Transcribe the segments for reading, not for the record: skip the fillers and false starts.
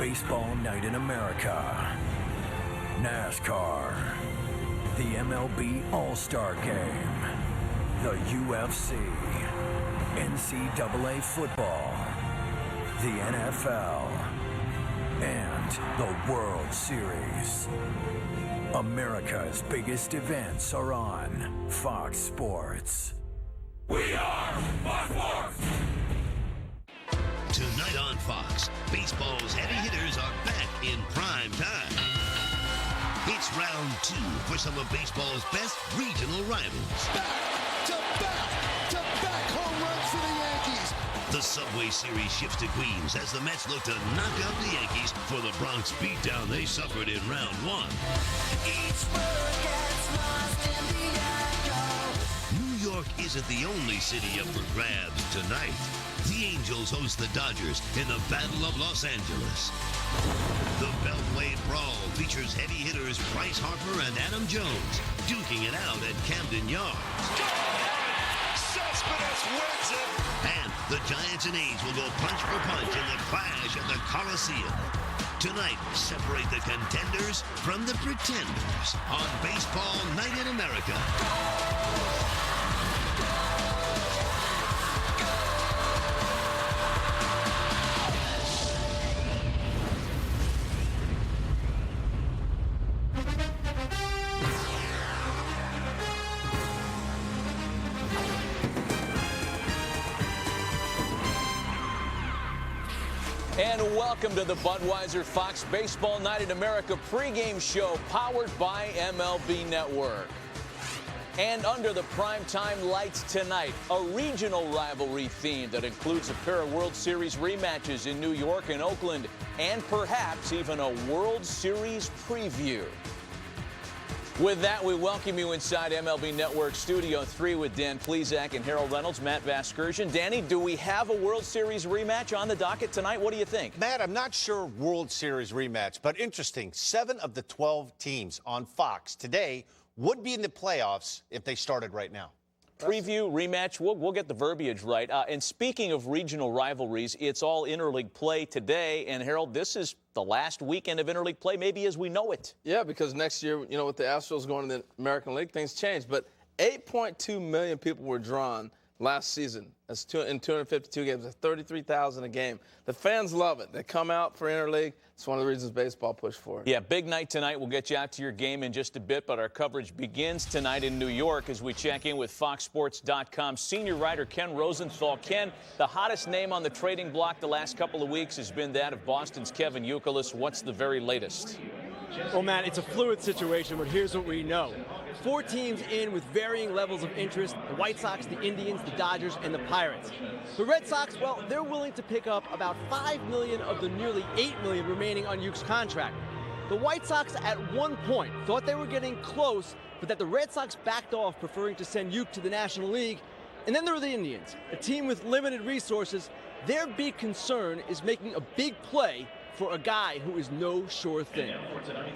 Baseball Night in America, NASCAR, the MLB All-Star Game, the UFC, NCAA football, the NFL, and the World Series. America's biggest events are on Fox Sports. We are Fox Sports! Tonight on Fox, baseball's heavy hitters are back in prime time. It's round two for some of baseball's best regional rivals. Back-to-back home runs for the Yankees. The Subway Series shifts to Queens as the Mets look to knock out the Yankees for the Bronx beatdown they suffered in round one. Each word gets lost in the echo. New York isn't the only city up for grabs tonight. The Angels host the Dodgers in the Battle of Los Angeles. The Beltway Brawl features heavy hitters Bryce Harper and Adam Jones duking it out at Camden Yards. Cespedes wins it! And the Giants and A's will go punch for punch in the clash at the Coliseum. Tonight, separate the contenders from the pretenders on Baseball Night in America. And welcome to the Budweiser Fox Baseball Night in America pregame show powered by MLB Network. And under the primetime lights tonight, a regional rivalry theme that includes a pair of World Series rematches in New York and Oakland, and perhaps even a World Series preview. With that, we welcome you inside MLB Network Studio 3 with Dan Plesac and Harold Reynolds, Matt Vasgersian. Danny, do we have a World Series rematch on the docket tonight? What do you think? Matt, I'm not sure World Series rematch, but interesting. 7 of the 12 teams on Fox today would be in the playoffs if they started right now. Preview, rematch, we'll get the verbiage right. And speaking of regional rivalries, it's all interleague play today. And, Harold, this is the last weekend of interleague play, maybe as we know it. Yeah, because next year, you know, with the Astros going to the American League, things change. But 8.2 million people were drawn last season. That's in 252 games. That's 33,000 a game. The fans love it. They come out for interleague. It's one of the reasons baseball pushed for it. Yeah, big night tonight. We'll get you out to your game in just a bit, but our coverage begins tonight in New York as we check in with FoxSports.com senior writer Ken Rosenthal. Ken, the hottest name on the trading block the last couple of weeks has been that of Boston's Kevin Youkilis. What's the very latest? Well, Matt, it's a fluid situation, but here's what we know. 4 teams in with varying levels of interest: the White Sox, the Indians, the Dodgers, and the Pirates. The Red Sox, well, they're willing to pick up about $5 million of the nearly $8 million remaining on Youk's contract. The White Sox at one point thought they were getting close, but that the Red Sox backed off, preferring to send Youk to the National League. And then there are the Indians, a team with limited resources. Their big concern is making a big play for a guy who is no sure thing.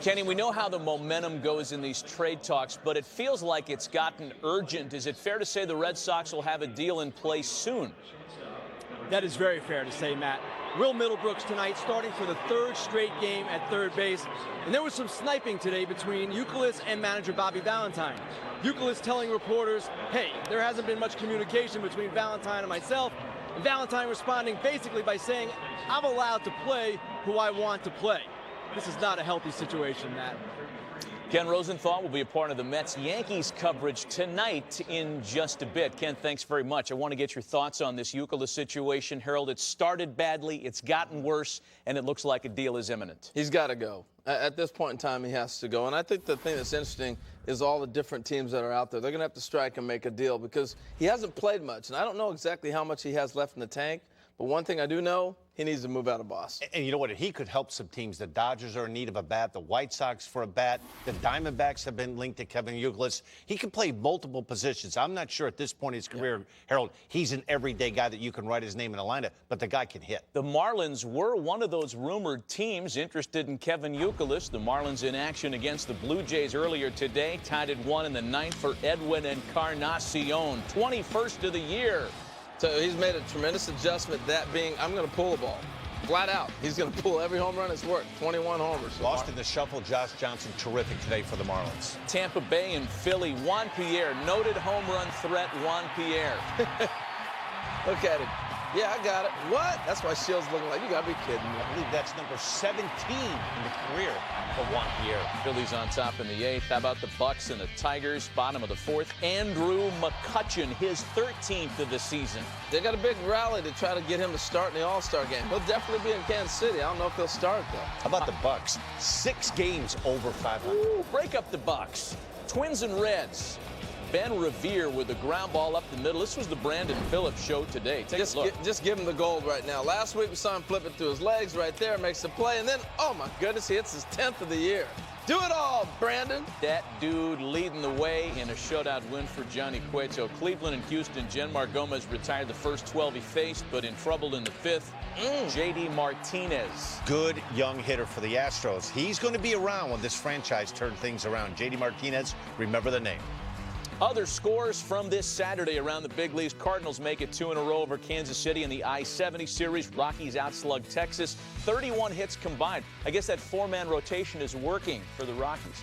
Kenny, we know how the momentum goes in these trade talks, but it feels like it's gotten urgent. Is it fair to say the Red Sox will have a deal in place soon? That is very fair to say, Matt. Will Middlebrooks tonight starting for the 3rd straight game at third base. And there was some sniping today between Youkilis and manager Bobby Valentine. Youkilis telling reporters, hey, there hasn't been much communication between Valentine and myself. And Valentine responding basically by saying, I'm allowed to play who I want to play. This is not a healthy situation, Matt. Ken Rosenthal will be a part of the Mets-Yankees coverage tonight in just a bit. Ken, thanks very much. I want to get your thoughts on this Youkilis situation. Harold, it started badly, it's gotten worse, and it looks like a deal is imminent. He's got to go. At this point in time, he has to go. And I think the thing that's interesting is all the different teams that are out there. They're going to have to strike and make a deal because he hasn't played much. And I don't know exactly how much he has left in the tank. But one thing I do know, he needs to move out of Boston. And you know what? He could help some teams. The Dodgers are in need of a bat. The White Sox for a bat. The Diamondbacks have been linked to Kevin Youkilis. He can play multiple positions. I'm not sure at this point in his career, Harold, he's an everyday guy that you can write his name in a lineup, but the guy can hit. The Marlins were one of those rumored teams interested in Kevin Youkilis. The Marlins in action against the Blue Jays earlier today, tied at 1 in the 9th for Edwin Encarnacion, 21st of the year. So he's made a tremendous adjustment, that being, I'm going to pull the ball. flat out. He's going to pull every home run it's worked. 21 homers. So Lost in the shuffle, Josh Johnson, terrific today for the Marlins. Tampa Bay and Philly, Juan Pierre, noted home run threat Juan Pierre. Look at him. Yeah, I got it. What? That's why Shields looking like, you got to be kidding me. I believe that's number 17 in the career for Juan Pierre. Phillies on top in the 8th. How about the Bucks and the Tigers? Bottom of the 4th. Andrew McCutchen, his 13th of the season. They got a big rally to try to get him to start in the All-Star game. He'll definitely be in Kansas City. I don't know if he'll start, though. How about the Bucks? 6 games over 500. Ooh, break up the Bucks. Twins and Reds. Ben Revere with the ground ball up the middle. This was the Brandon Phillips show today. Take a look. Just give him the gold right now. Last week we saw him flip it through his legs right there, makes the play, and then, oh my goodness, he hits his 10th of the year. Do it all, Brandon. That dude leading the way in a shutout win for Johnny Cueto. Cleveland and Houston, Jenmar Gomez retired the first 12 he faced, but in trouble in the 5th. J.D. Martinez. Good young hitter for the Astros. He's going to be around when this franchise turns things around. J.D. Martinez, remember the name. Other scores from this Saturday around the big leagues. Cardinals make it 2 in a row over Kansas City in the I-70 series. Rockies outslug Texas. 31 hits combined. I guess that 4-man rotation is working for the Rockies.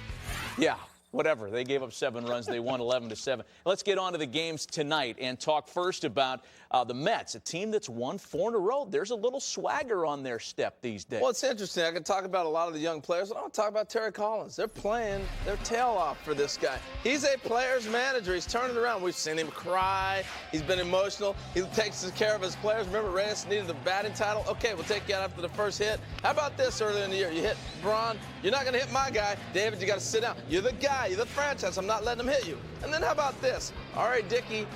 Yeah, whatever. They gave up 7 runs. They won 11-7. Let's get on to the games tonight and talk first about the Mets, a team that's won 4 in a row. There's a little swagger on their step these days. Well, it's interesting. I can talk about a lot of the young players. I don't talk about Terry Collins. They're playing their tail off for this guy. He's a player's manager. He's turning around. We've seen him cry. He's been emotional. He takes care of his players. Remember, Reyes needed the batting title. Okay, we'll take you out after the first hit. How about this earlier in the year? You hit Braun. You're not going to hit my guy. David, you got to sit down. You're the guy. You're the franchise. I'm not letting him hit you. And then how about this? All right, Dickie.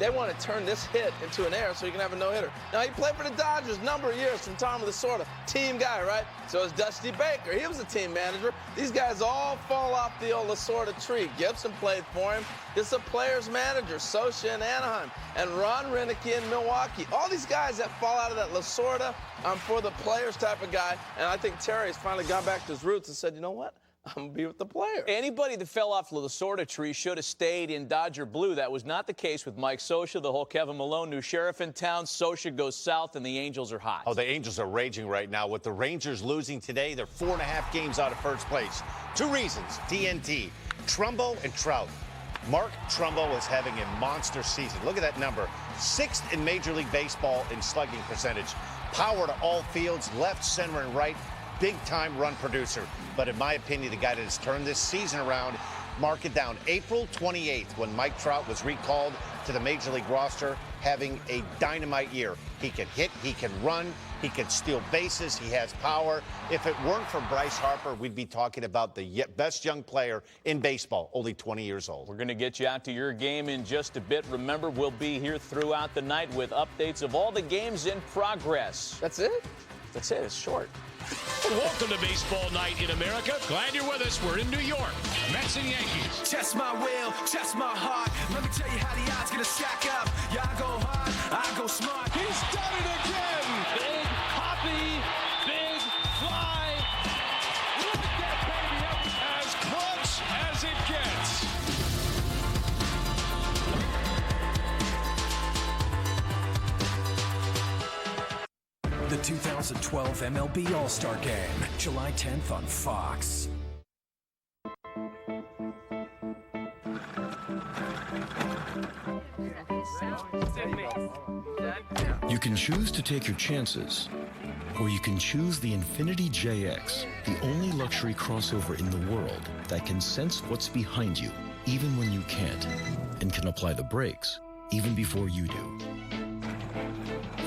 They want to turn this hit into an error so you can have a no-hitter. Now, he played for the Dodgers a number of years from Tom Lasorda. Team guy, right? So is Dusty Baker. He was a team manager. These guys all fall off the old Lasorda tree. Gibson played for him. This is a player's manager. Socha in Anaheim. And Ron Renicky in Milwaukee. All these guys that fall out of that Lasorda, I'm for the players type of guy. And I think Terry's finally gone back to his roots and said, you know what? I'm going to be with the player. Anybody that fell off the Lasorda tree should have stayed in Dodger blue. That was not the case with Mike Socha. The whole Kevin Malone new sheriff in town. Socha goes south, and the Angels are hot. Oh, the Angels are raging right now. With the Rangers losing today, they're 4.5 games out of first place. 2 reasons, TNT, Trumbo and Trout. Mark Trumbo is having a monster season. Look at that number. 6th in Major League Baseball in slugging percentage. Power to all fields, left, center, and right. Big-time run producer. But in my opinion, the guy that has turned this season around, mark it down, April 28th, when Mike Trout was recalled to the Major League roster, having a dynamite year. He can hit, he can run, he can steal bases, he has power. If it weren't for Bryce Harper, we'd be talking about the best young player in baseball, only 20 years old. We're going to get you out to your game in just a bit. Remember, we'll be here throughout the night with updates of all the games in progress. That's it? That's it. It's short. Welcome to Baseball Night in America. Glad you're with us. We're in New York. Mets and Yankees. Test my will, test my heart. Let me tell you how the odds gonna stack up. Yeah, I go hard, I go smart. He's done it again. Big copy, big fly. Look that baby up. As clutch as it gets. The 2012 MLB All-Star Game, July 10th on Fox. You can choose to take your chances, or you can choose the Infiniti JX, the only luxury crossover in the world that can sense what's behind you, even when you can't, and can apply the brakes, even before you do.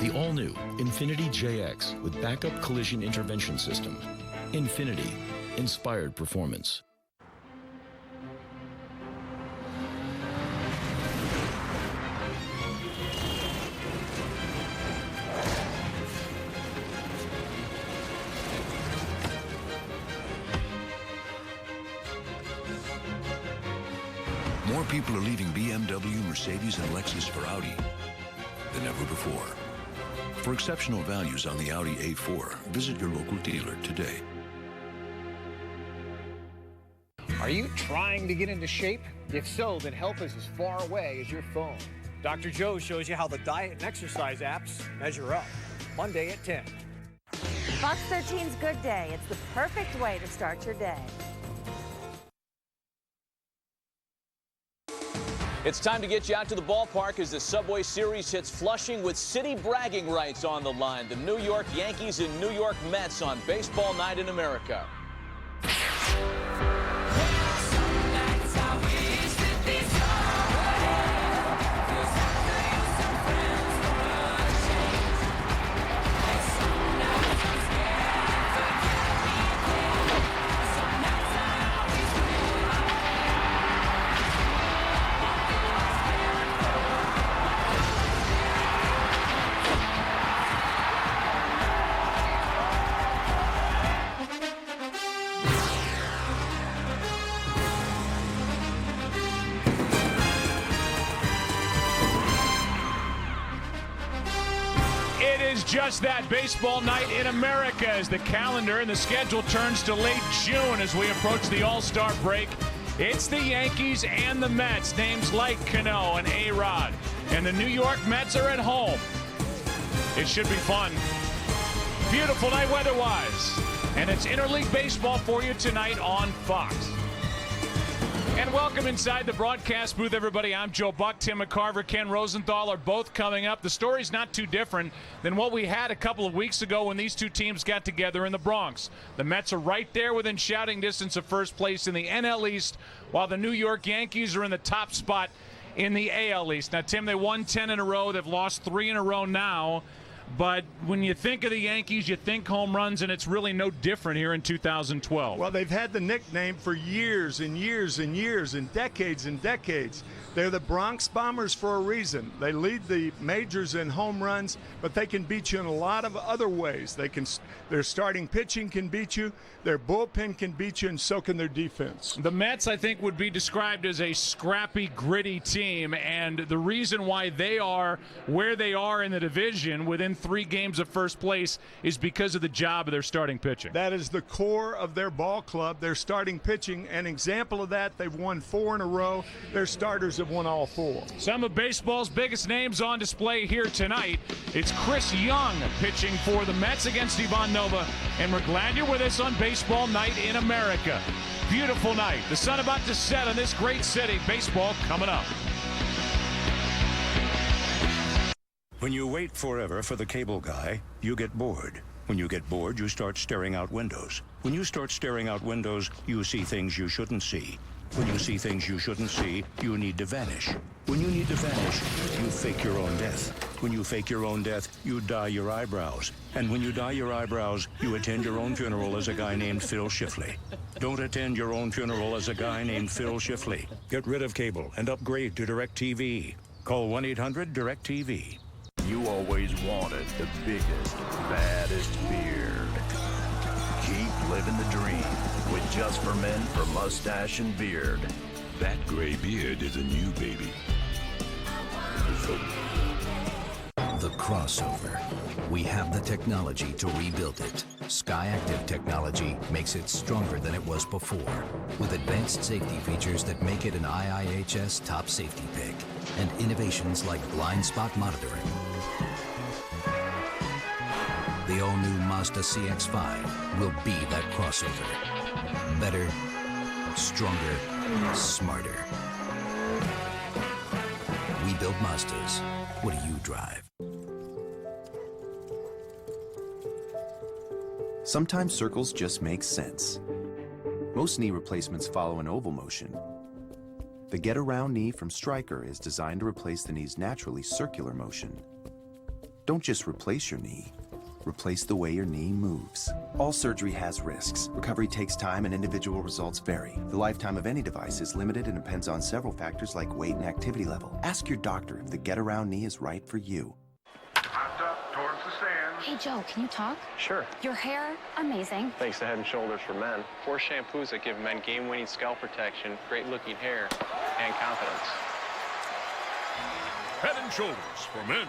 The all-new Infiniti JX with backup collision intervention system. Infiniti, inspired performance. More people are leaving BMW, Mercedes, and Lexus for Audi than ever before. For exceptional values on the Audi A4, visit your local dealer today. Are you trying to get into shape? If so, then help is as far away as your phone. Dr. Joe shows you how the diet and exercise apps measure up. Monday at 10. Fox 13's Good Day. It's the perfect way to start your day. It's time to get you out to the ballpark as the Subway Series hits Flushing with city bragging rights on the line. The New York Yankees and New York Mets on Baseball Night in America. Just that Baseball Night in America as the calendar and the schedule turns to late June as we approach the All-Star break. It's the Yankees and the Mets, names like Cano and A-Rod. And the New York Mets are at home. It should be fun. Beautiful night weather-wise. And it's interleague baseball for you tonight on Fox. And welcome inside the broadcast booth, everybody. I'm Joe Buck. Tim McCarver, Ken Rosenthal are both coming up. The story's not too different than what we had a couple of weeks ago when these two teams got together in the Bronx. The Mets are right there within shouting distance of first place in the NL East, while the New York Yankees are in the top spot in the AL East. Now, Tim, they won 10 in a row. They've lost 3 in a row now. But when you think of the Yankees, you think home runs, and it's really no different here in 2012. Well, they've had the nickname for years and years and years and decades and decades. They're the Bronx Bombers for a reason. They lead the majors in home runs, but they can beat you in a lot of other ways. Their starting pitching can beat you, their bullpen can beat you, and so can their defense. The Mets, I think, would be described as a scrappy, gritty team, and the reason why they are where they are in the division within 3 games of first place is because of the job of their starting pitching. That is the core of their ball club, their starting pitching. An example of that, they've won 4 in a row. Their starters have won all 4. Some of baseball's biggest names on display here tonight. It's Chris Young pitching for the Mets against Ivan Nova, and we're glad you're with us on Baseball Night in America. Beautiful night. The sun about to set on this great city. Baseball coming up. When you wait forever for the cable guy, you get bored. When you get bored, you start staring out windows. When you start staring out windows, you see things you shouldn't see. When you see things you shouldn't see, you need to vanish. When you need to vanish, you fake your own death. When you fake your own death, you dye your eyebrows. And when you dye your eyebrows, you attend your own funeral as a guy named Phil Shifley. Don't attend your own funeral as a guy named Phil Shifley. Get rid of cable and upgrade to DirecTV. Call 1-800-DirecTV. You always wanted the biggest, baddest beard. Keep living the dream with Just for Men for mustache and beard. That gray beard is a new baby. The crossover. We have the technology to rebuild it. SkyActiv technology makes it stronger than it was before, with advanced safety features that make it an IIHS top safety pick, and innovations like blind spot monitoring. The all-new Mazda CX-5 will be that crossover. Better, stronger, smarter. We build Mazdas. What do you drive? Sometimes circles just make sense. Most knee replacements follow an oval motion. The Get Around knee from Stryker is designed to replace the knee's naturally circular motion. Don't just replace your knee. Replace the way your knee moves. All surgery has risks. Recovery takes time and individual results vary. The lifetime of any device is limited and depends on several factors like weight and activity level. Ask your doctor if the Get Around knee is right for you. Towards the stands. Hey, Joe, can you talk? Sure. Your hair, amazing. Thanks to Head & Shoulders for Men. 4 shampoos that give men game-winning scalp protection, great-looking hair, and confidence. Head & Shoulders for Men.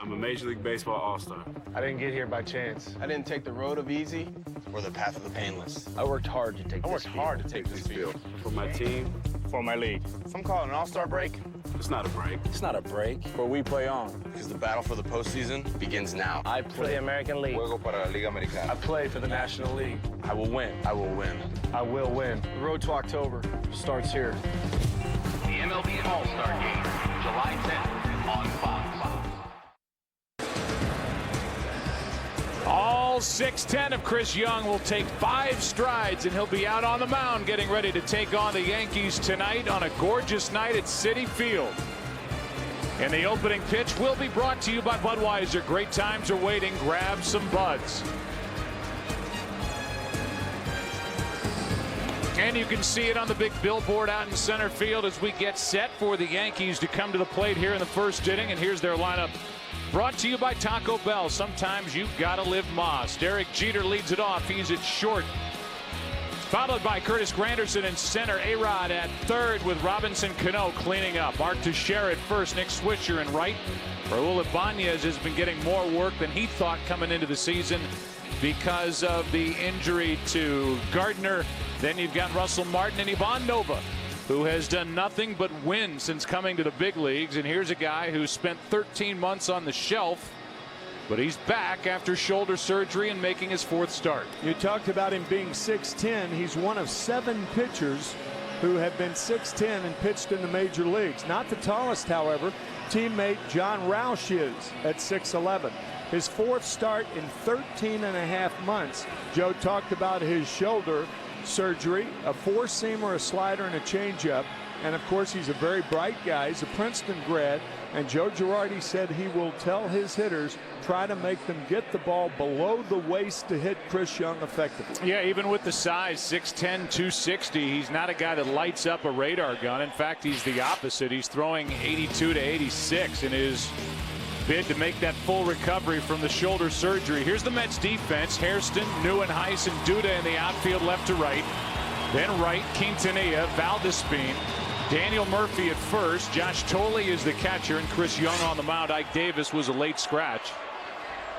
I'm a Major League Baseball All-Star. I didn't get here by chance. I didn't take the road of easy or the path of the painless. I worked hard to take this field. For my team. For my league. If I'm calling an all-star break, It's not a break. It's not a break. But we play on. Because the battle for the postseason begins now. I play the American League. Juego para la Liga Americana. I play for the National League. I will win. I will win. I will win. The road to October starts here. The MLB All-Star Game, July 10th on Fox. All 6'10" of Chris Young will take 5 strides, and he'll be out on the mound getting ready to take on the Yankees tonight on a gorgeous night at Citi Field. And the opening pitch will be brought to you by Budweiser. Great times are waiting. Grab some buds. And you can see it on the big billboard out in center field as we get set for the Yankees to come to the plate here in the first inning. And here's their lineup. Brought to you by Taco Bell. Sometimes you've got to live Moss. Derek Jeter leads it off. He's at short. Followed by Curtis Granderson in center. A-Rod at third with Robinson Cano cleaning up. Mark Teixeira at first. Nick Swisher in right. Raul Ibanez has been getting more work than he thought coming into the season because of the injury to Gardner. Then you've got Russell Martin and Ivan Nova, who has done nothing but win since coming to the big leagues. And here's a guy who spent 13 months on the shelf, but he's back after shoulder surgery and making his 4th start. You talked about him being 6'10". He's one of 7 pitchers who have been 6'10" and pitched in the major leagues. Not the tallest, however. Teammate John Roush is at 6'11". His 4th start in 13.5 months. Joe talked about his shoulder surgery, a 4-seamer, a slider, and a changeup. And of course, he's a very bright guy. He's a Princeton grad. And Joe Girardi said he will tell his hitters, try to make them get the ball below the waist to hit Chris Young effectively. Yeah, even with the size, 6'10", 260, he's not a guy that lights up a radar gun. In fact, he's the opposite. He's throwing 82 to 86 in his bid to make that full recovery from the shoulder surgery. Here's the Mets defense. Hairston, Neuenhuis, and Duda in the outfield left to right. Then right, Quintanilla, Valdespin, Daniel Murphy at first. Josh Tolley is the catcher, and Chris Young on the mound. Ike Davis was a late scratch.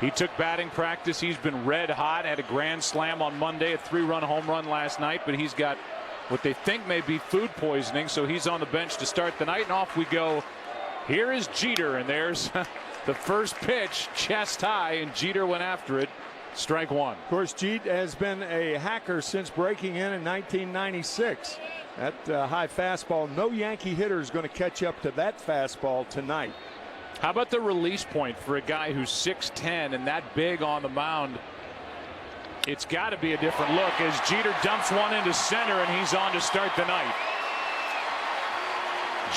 He took batting practice. He's been red hot. Had a grand slam on Monday, a 3-run home run last night, but he's got what they think may be food poisoning, so he's on the bench to start the night. And off we go. Here is Jeter, and there's the first pitch, chest high, and Jeter went after it. Strike one. Of course, Jeter has been a hacker since breaking in 1996. That high fastball, no Yankee hitter is going to catch up to that fastball tonight. How about the release point for a guy who's 6'10" and that big on the mound? It's got to be a different look as Jeter dumps one into center, and he's on to start the night.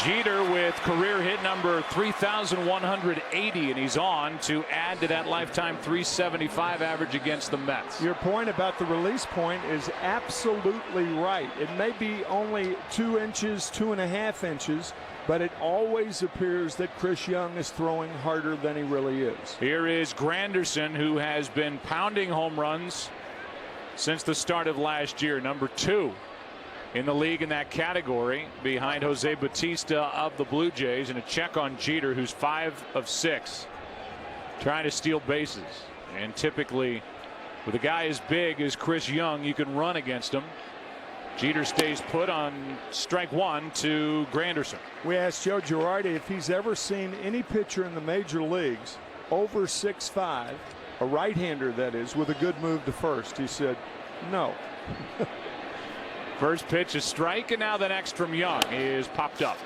Jeter with career hit number 3,180, and he's on to add to that lifetime 375 average against the Mets. Your point about the release point is absolutely right. It may be only 2 inches, 2.5 inches, but it always appears that Chris Young is throwing harder than he really is. Here is Granderson, who has been pounding home runs since the start of last year, number 2 in the league in that category, behind Jose Bautista of the Blue Jays. And a check on Jeter, who's 5 of 6 trying to steal bases. And typically with a guy as big as Chris Young, you can run against him. Jeter stays put on strike one to Granderson. We asked Joe Girardi if he's ever seen any pitcher in the major leagues over 6'5", a right-hander that is, with a good move to first. He said no. First pitch a strike, and now the next from Young is popped up.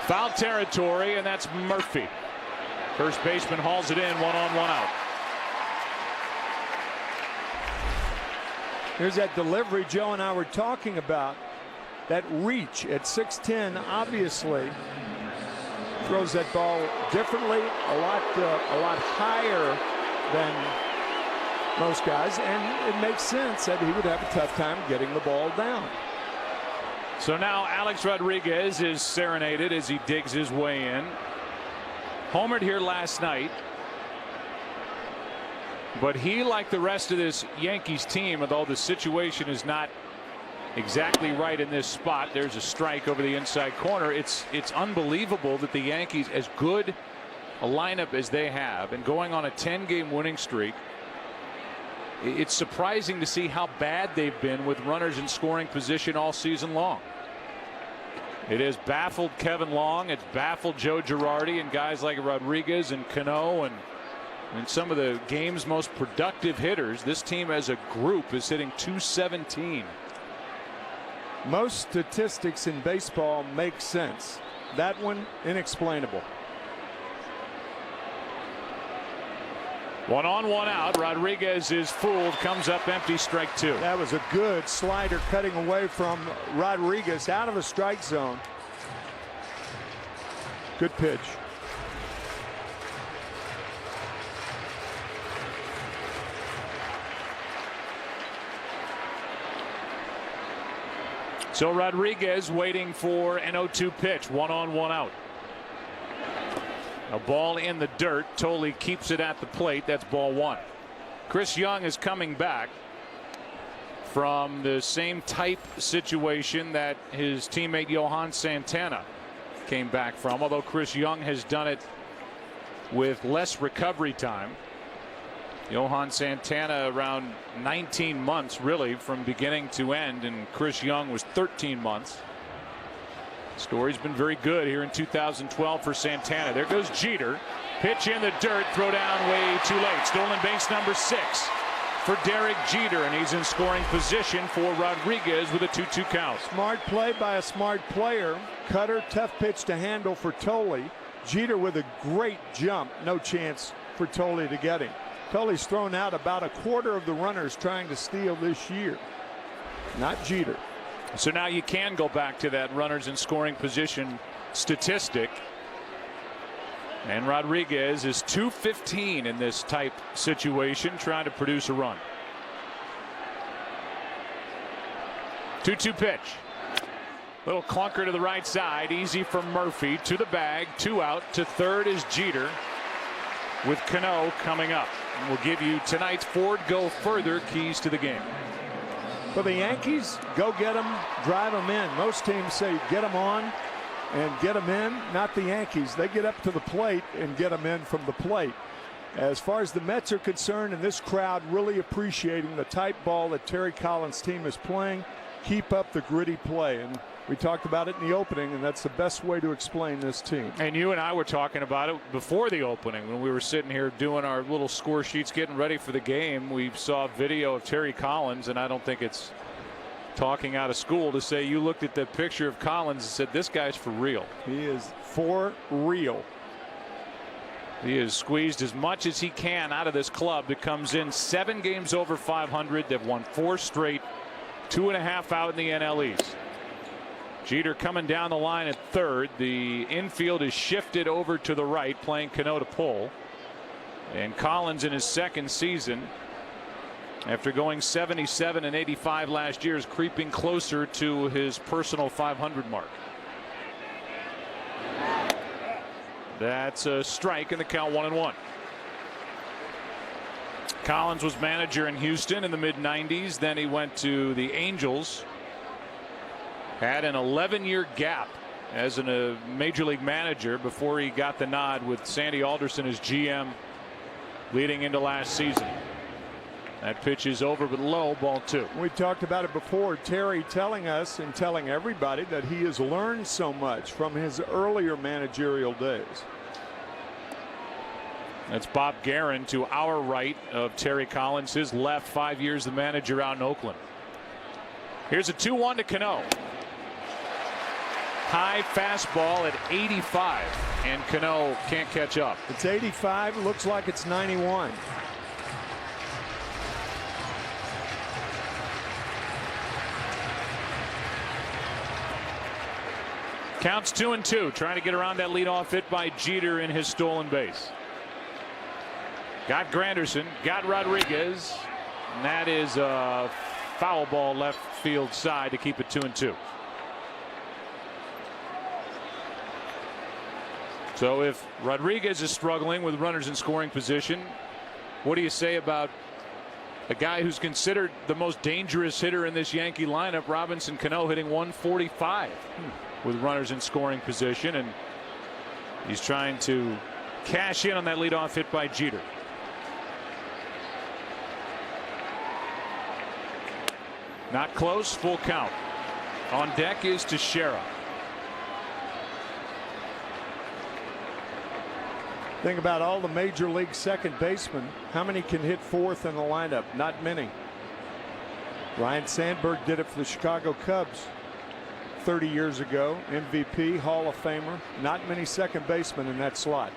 Foul territory, and that's Murphy. First baseman hauls it in, 1 on, 1 out. Here's that delivery Joe and I were talking about. That reach at 6'10", obviously throws that ball differently, a lot higher than most guys, and it makes sense that he would have a tough time getting the ball down. So now Alex Rodriguez is serenaded as he digs his way in. Homered here last night, but he, like the rest of this Yankees team, although the situation is not exactly right in this spot, there's a strike over the inside corner. It's unbelievable that the Yankees, as good a lineup as they have and going on a 10-game winning streak, it's surprising to see how bad they've been with runners in scoring position all season long. It has baffled Kevin Long. It's baffled Joe Girardi and guys like Rodriguez and Cano and some of the game's most productive hitters. This team as a group is hitting .217. Most statistics in baseball make sense. That one, inexplainable. 1 on, 1 out. Rodriguez is fooled. Comes up empty, strike 2. That was a good slider cutting away from Rodriguez out of the strike zone. Good pitch. So Rodriguez waiting for an 0-2 pitch. 1 on, 1 out. A ball in the dirt. Tolley keeps it at the plate. That's ball 1. Chris Young is coming back from the same type situation that his teammate Johan Santana came back from, although Chris Young has done it with less recovery time. Johan Santana around 19 months really from beginning to end, and Chris Young was 13 months. Story's been very good here in 2012 for Santana. There goes Jeter. Pitch in the dirt, throw down way too late. Stolen base number 6 for Derek Jeter, and he's in scoring position for Rodriguez with a 2-2 count. Smart play by a smart player. Cutter, tough pitch to handle for Tolley. Jeter with a great jump. No chance for Tolley to get him. Tolley's thrown out about a quarter of the runners trying to steal this year. Not Jeter. So now you can go back to that runners in scoring position statistic. And Rodriguez is .215 in this type situation, trying to produce a run. 2-2 pitch. Little clunker to the right side. Easy for Murphy. To the bag. 2 out. To third is Jeter, with Cano coming up. And we'll give you tonight's Ford Go Further keys to the game. For the Yankees, go get them, drive them in. Most teams say get them on and get them in. Not the Yankees. They get up to the plate and get them in from the plate. As far as the Mets are concerned, and this crowd really appreciating the type ball that Terry Collins' team is playing, keep up the gritty play. And we talked about it in the opening, and that's the best way to explain this team. And you and I were talking about it before the opening when we were sitting here doing our little score sheets, getting ready for the game. We saw a video of Terry Collins, and I don't think it's talking out of school to say you looked at the picture of Collins and said, this guy's for real. He is for real. He has squeezed as much as he can out of this club that comes in 7 games over 500. They've won 4 straight, 2.5 out in the NL East. Jeter coming down the line at third. The infield is shifted over to the right, playing Cano to pull. And Collins in his second season, after going 77 and 85 last year, is creeping closer to his personal 500 mark. That's a strike, and the count 1-1. Collins was manager in Houston in the mid-90s. Then he went to the Angels. Had an 11-year gap as a major league manager before he got the nod with Sandy Alderson as GM leading into last season. That pitch is over but low, ball 2. We talked about it before. Terry telling us and telling everybody that he has learned so much from his earlier managerial days. That's Bob Guerin to our right of Terry Collins, his left, 5 years the manager out in Oakland. Here's a 2-1 to Cano. High fastball at 85, and Cano can't catch up. It's 85. Looks like it's 91. Counts 2-2. Trying to get around that leadoff hit by Jeter in his stolen base. Got Granderson, got Rodriguez, and that is a foul ball left field side to keep it 2-2. So if Rodriguez is struggling with runners in scoring position, what do you say about a guy who's considered the most dangerous hitter in this Yankee lineup, Robinson Cano, hitting 145 with runners in scoring position, and he's trying to cash in on that leadoff hit by Jeter. Not close, full count. On deck is Teixeira. Think about all the major league second basemen. How many can hit fourth in the lineup? Not many. Ryne Sandberg did it for the Chicago Cubs 30 years ago. MVP, Hall of Famer. Not many second basemen in that slot.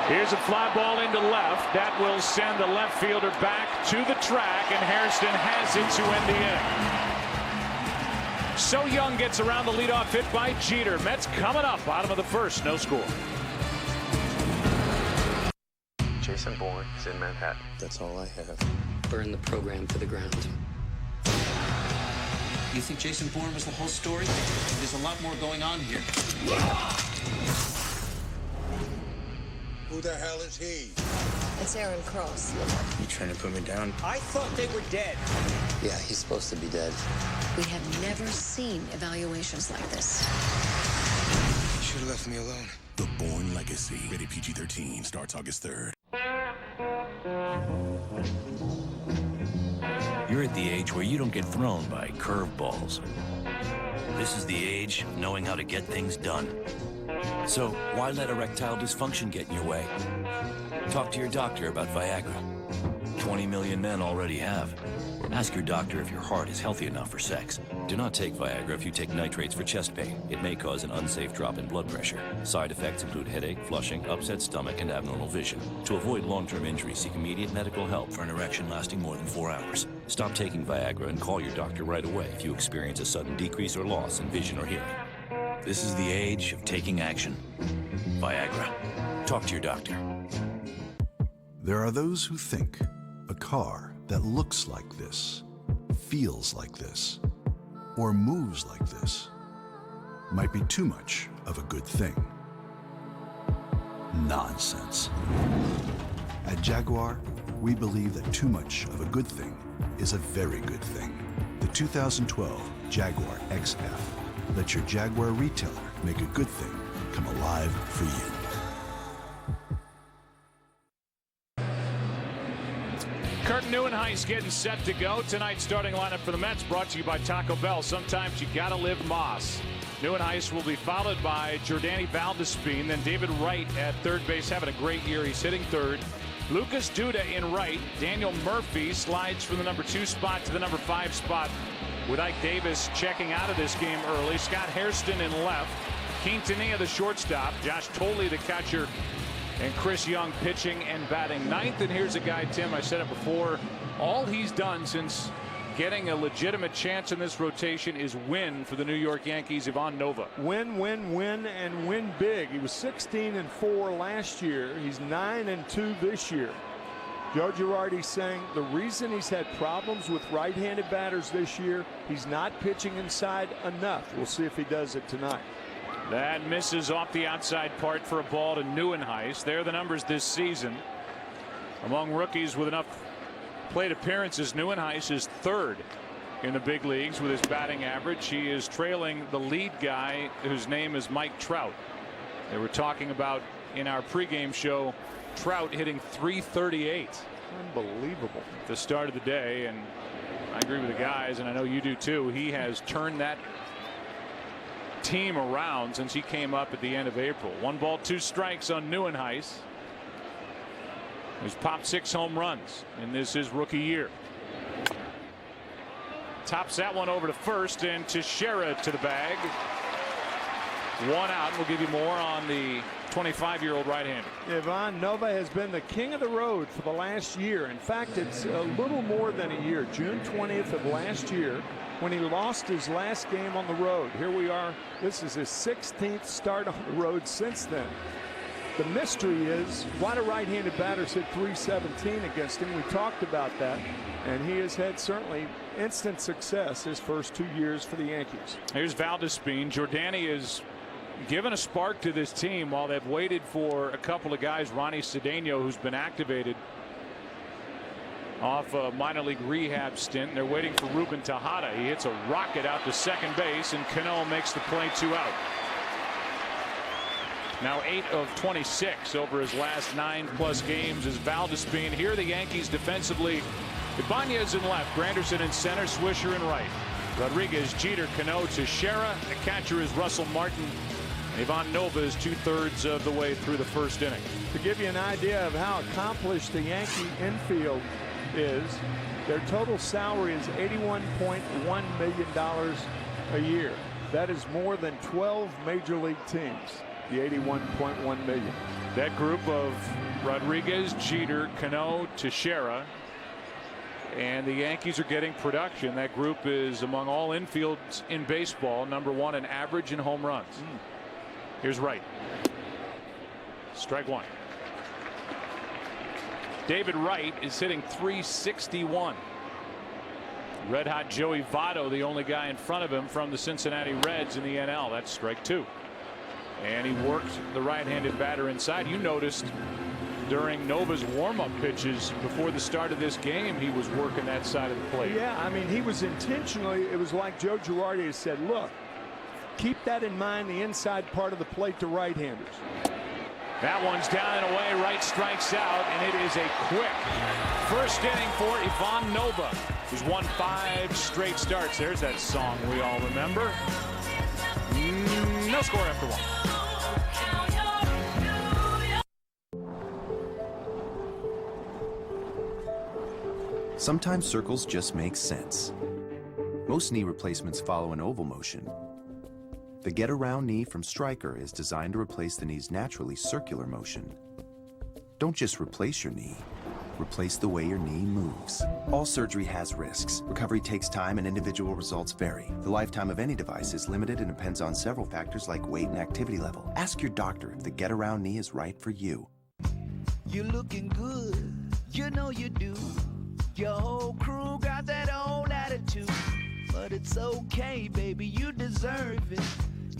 Here's a fly ball into left. That will send the left fielder back to the track, and Hairston has it to end the inning. So Young gets around the leadoff hit by Jeter. Mets coming up, bottom of the first, no score. Jason Bourne is in Manhattan. That's all I have. Burn the program to the ground. You think Jason Bourne was the whole story? There's a lot more going on here. Who the hell is he? It's Aaron Cross. You trying to put me down? I thought they were dead. Yeah, he's supposed to be dead. We have never seen evaluations like this. You should have left me alone. The Bourne Legacy. Rated PG-13. Starts August 3rd. You're at the age where you don't get thrown by curveballs. This is the age of knowing how to get things done. So why let erectile dysfunction get in your way? Talk to your doctor about Viagra. 20 million men already have. Ask your doctor if your heart is healthy enough for sex. Do not take Viagra if you take nitrates for chest pain. It may cause an unsafe drop in blood pressure. Side effects include headache, flushing, upset stomach, and abnormal vision. To avoid long-term injury, seek immediate medical help for an erection lasting more than 4 hours. Stop taking Viagra and call your doctor right away if you experience a sudden decrease or loss in vision or hearing. This is the age of taking action. Viagra. Talk to your doctor. There are those who think a car that looks like this, feels like this, or moves like this might be too much of a good thing. Nonsense. At Jaguar, we believe that too much of a good thing is a very good thing. The 2012 Jaguar XF. Let your Jaguar retailer make a good thing come alive for you. Kurt Neuenhuis getting set to go. Tonight's starting lineup for the Mets brought to you by Taco Bell. Sometimes you gotta live Moss. Neuenhuis will be followed by Jordany Valdespin, then David Wright at third base, having a great year. He's hitting third. Lucas Duda in right. Daniel Murphy slides from the number 2 spot to the number 5 spot, with Ike Davis checking out of this game early. Scott Hairston in left. Quintanilla the shortstop. Josh Tolley the catcher. And Chris Young pitching and batting ninth. And here's a guy, Tim, I said it before, all he's done since getting a legitimate chance in this rotation is win for the New York Yankees. Ivan Nova. Win, win, win, and win big. He was 16-4 last year. He's 9-2 this year. Joe Girardi saying the reason he's had problems with right-handed batters this year, he's not pitching inside enough. We'll see if he does it tonight. That misses off the outside part for a ball to Neuenhuis. There are the numbers this season. Among rookies with enough plate appearances, Neuenhuis is third in the big leagues with his batting average. He is trailing the lead guy, whose name is Mike Trout. They were talking about in our pregame show Trout hitting .338. Unbelievable. At the start of the day, and I agree with the guys, and I know you do too. He has turned that team around since he came up at the end of April. 1 ball 2 strikes on Neuenhuis. He's popped 6 home runs in his rookie year. Tops that one over to first, and Teixeira to the bag. 1 out. We'll give you more on the 25-year-old right-hander. Ivan Nova has been the king of the road for the last year. In fact, it's a little more than a year. June 20th of last year, when he lost his last game on the road. Here we are. This is his 16th start on the road since then. The mystery is, why do right-handed batters hit .317 against him? We talked about that, and he has had certainly instant success his first 2 years for the Yankees. Here's Valdespin. Jordany is given a spark to this team while they've waited for a couple of guys. Ronnie Cedeno, who's been activated off a minor league rehab stint. They're waiting for Ruben Tejada. He hits a rocket out to second base, and Cano makes the play. 2 out. Now 8 of 26 over his last 9+ games is Valdespin. Here the Yankees defensively. Ibanez in left, Granderson in center, Swisher in right. Rodriguez, Jeter, Cano, Teixeira. The catcher is Russell Martin. Ivan Nova is 2/3 of the way through the first inning. To give you an idea of how accomplished the Yankee infield is, their total salary is $81.1 million a year. That is more than 12 major league teams, the $81.1 million. That group of Rodriguez, Jeter, Cano, Teixeira, and the Yankees are getting production. That group is among all infields in baseball, #1 in average and home runs. Here's Wright. Strike one. David Wright is hitting .361. Red hot Joey Votto, the only guy in front of him from the Cincinnati Reds in the NL. That's strike two. And he worked the right-handed batter inside. You noticed during Nova's warm-up pitches before the start of this game, he was working that side of the plate. Yeah, I mean, he was intentionally, it was like Joe Girardi has said, look, keep that in mind, the inside part of the plate to right-handers. That one's down and away. Wright strikes out, and it is a quick first inning for Ivan Nova, who's won 5 straight starts. There's that song we all remember. No score after one. Sometimes circles just make sense. Most knee replacements follow an oval motion. The get-around knee from Stryker is designed to replace the knee's naturally circular motion. Don't just replace your knee. Replace the way your knee moves. All surgery has risks. Recovery takes time and individual results vary. The lifetime of any device is limited and depends on several factors like weight and activity level. Ask your doctor if the get-around knee is right for you. You're looking good, you know you do. Your whole crew got that old attitude. But it's okay, baby, you deserve it.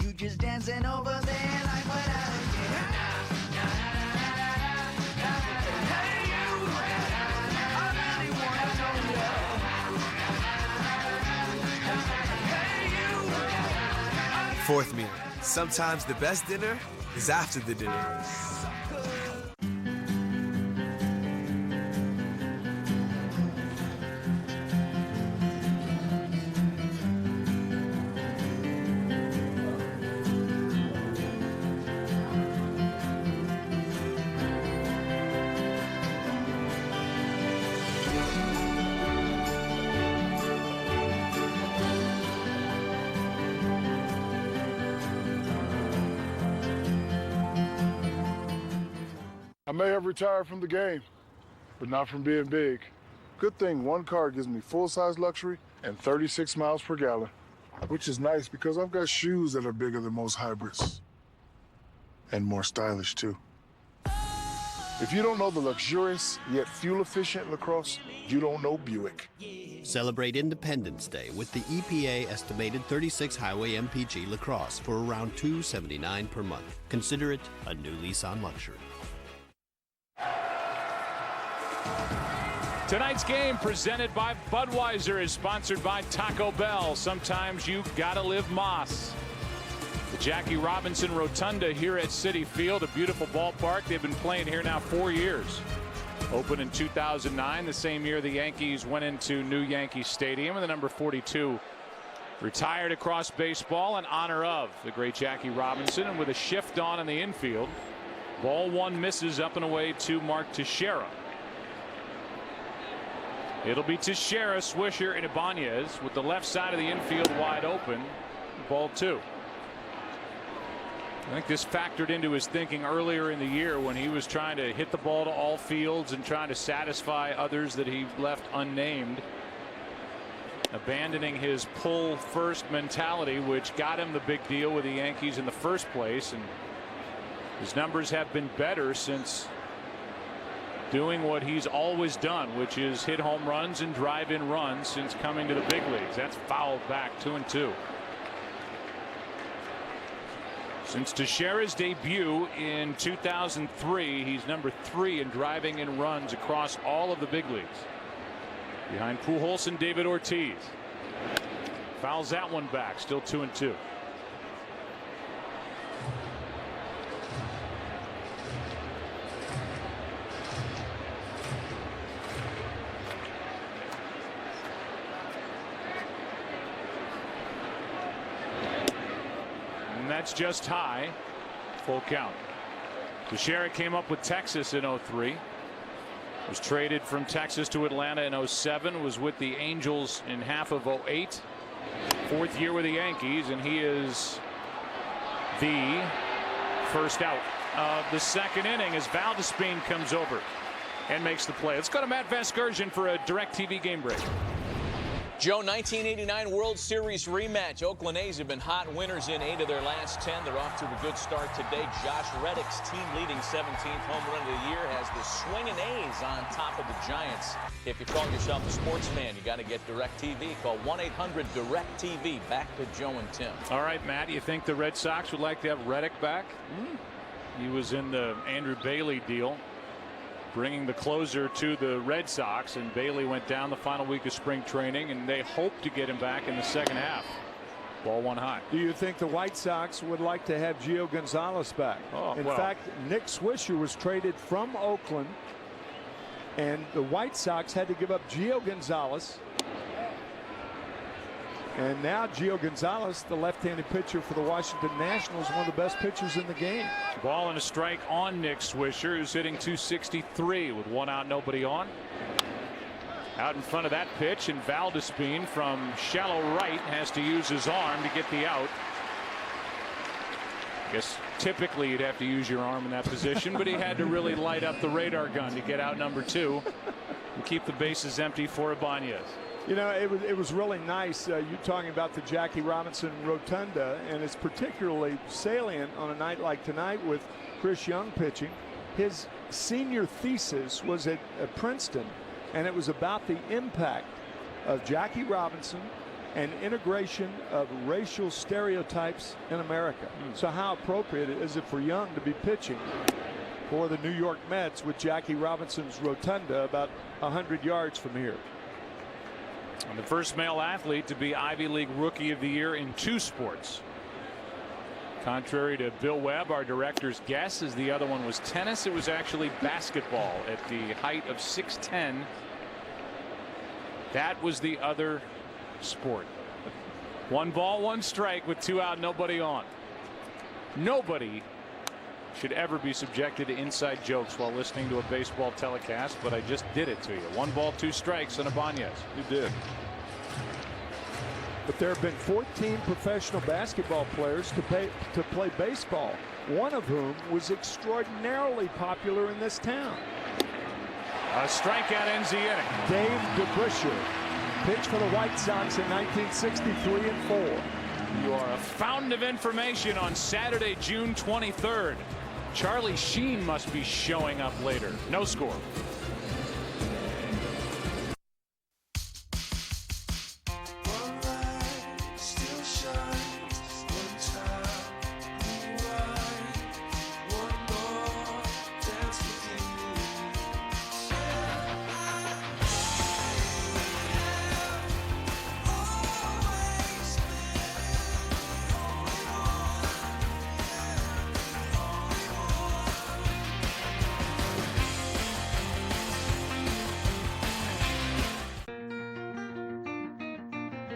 You just dancing over there like what I Fourth meal. Sometimes the best dinner is after the dinner. I may have retired from the game, but not from being big. Good thing one car gives me full-size luxury and 36 miles per gallon, which is nice because I've got shoes that are bigger than most hybrids. And more stylish, too. If you don't know the luxurious yet fuel-efficient LaCrosse, you don't know Buick. Celebrate Independence Day with the EPA estimated 36 highway MPG LaCrosse for around $279 per month. Consider it a new lease on luxury. Tonight's game presented by Budweiser is sponsored by Taco Bell. Sometimes you gotta live Moss. The Jackie Robinson Rotunda here at Citi Field, a beautiful ballpark. They've been playing here now 4 years. Opened in 2009, the same year the Yankees went into New Yankee Stadium, and the number 42 retired across baseball in honor of the great Jackie Robinson. And with a shift on in the infield, ball one misses up and away to Mark Teixeira. It'll be Teixeira, Swisher, and Ibanez with the left side of the infield wide open. Ball two. I think this factored into his thinking earlier in the year when he was trying to hit the ball to all fields and trying to satisfy others that he left unnamed. Abandoning his pull first mentality, which got him the big deal with the Yankees in the first place. And his numbers have been better since doing what he's always done, which is hit home runs and drive in runs since coming to the big leagues. That's fouled back 2-2. Since Teixeira's debut in 2003, he's number 3 in driving in runs across all of the big leagues, behind Pujols and David Ortiz. Fouls that one back, still 2-2. and that's just high. Full count. Teixeira came up with Texas in 03. Was traded from Texas to Atlanta in 07. Was with the Angels in half of 08. 4th year with the Yankees, and he is the first out of the 2nd inning as Valdespin comes over and makes the play. Let's go to Matt Vasgersian for a DirecTV game break. Joe, 1989 World Series rematch. Oakland A's have been hot winners in 8 of their last 10. They're off to a good start today. Josh Reddick's team-leading 17th home run of the year has the swinging A's on top of the Giants. If you call yourself a sports fan, you got to get DirecTV. Call 1-800-DirecTV. Back to Joe and Tim. All right, Matt, you think the Red Sox would like to have Reddick back? He was in the Andrew Bailey deal, bringing the closer to the Red Sox, and Bailey went down the final week of spring training, and they hope to get him back in the 2nd half. Ball one high. Do you think the White Sox would like to have Gio Gonzalez back? In fact, Nick Swisher was traded from Oakland, and the White Sox had to give up Gio Gonzalez. And now Gio Gonzalez, the left-handed pitcher for the Washington Nationals, one of the best pitchers in the game. Ball and a strike on Nick Swisher, who's hitting .263 with 1 out, nobody on. Out in front of that pitch, and Valdespin from shallow right has to use his arm to get the out. I guess typically you'd have to use your arm in that position, but he had to really light up the radar gun to get out number 2 and keep the bases empty for Ibanez. You know, it was really nice. You talking about the Jackie Robinson Rotunda, and it's particularly salient on a night like tonight with Chris Young pitching. His senior thesis was at Princeton, and it was about the impact of Jackie Robinson and integration of racial stereotypes in America. So how appropriate is it for Young to be pitching for the New York Mets with Jackie Robinson's Rotunda about 100 yards from here? And the first male athlete to be Ivy League Rookie of the Year in 2 sports. Contrary to Bill Webb, our director's guess, as the other one was tennis, it was actually basketball at the height of 6'10". That was the other sport. 1 ball, 1 strike with 2 out, nobody on. Nobody should ever be subjected to inside jokes while listening to a baseball telecast, but I just did it to you. 1 ball, 2 strikes on Ibanez. You did. But there have been 14 professional basketball players to play baseball, one of whom was extraordinarily popular in this town. A strikeout ends the inning. Dave DeBusschere pitched for the White Sox in 1963 and 4. You are a fountain of information on Saturday, June 23rd. Charlie Sheen must be showing up later. No score.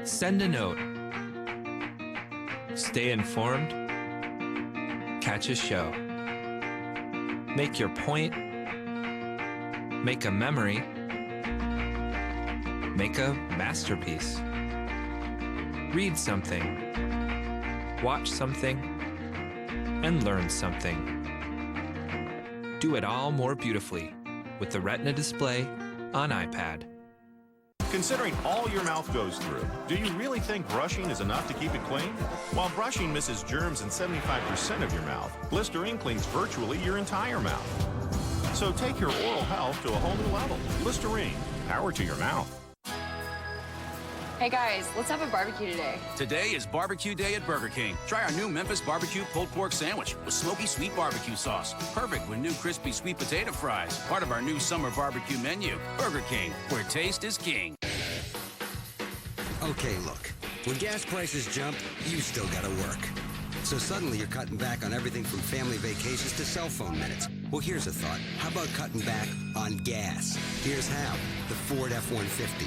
Send a note. Stay informed. Catch a show. Make your point. Make a memory. Make a masterpiece. Read something. Watch something. And learn something. Do it all more beautifully with the Retina display on iPad. Considering all your mouth goes through, do you really think brushing is enough to keep it clean? While brushing misses germs in 75% of your mouth, Listerine cleans virtually your entire mouth. So take your oral health to a whole new level. Listerine, power to your mouth. Hey guys, let's have a barbecue today. Today is barbecue day at Burger King. Try our new Memphis barbecue pulled pork sandwich with smoky sweet barbecue sauce. Perfect with new crispy sweet potato fries. Part of our new summer barbecue menu. Burger King, where taste is king. Okay, look. When gas prices jump, you still gotta work. So suddenly you're cutting back on everything from family vacations to cell phone minutes. Well, here's a thought. How about cutting back on gas? Here's how. The Ford F-150.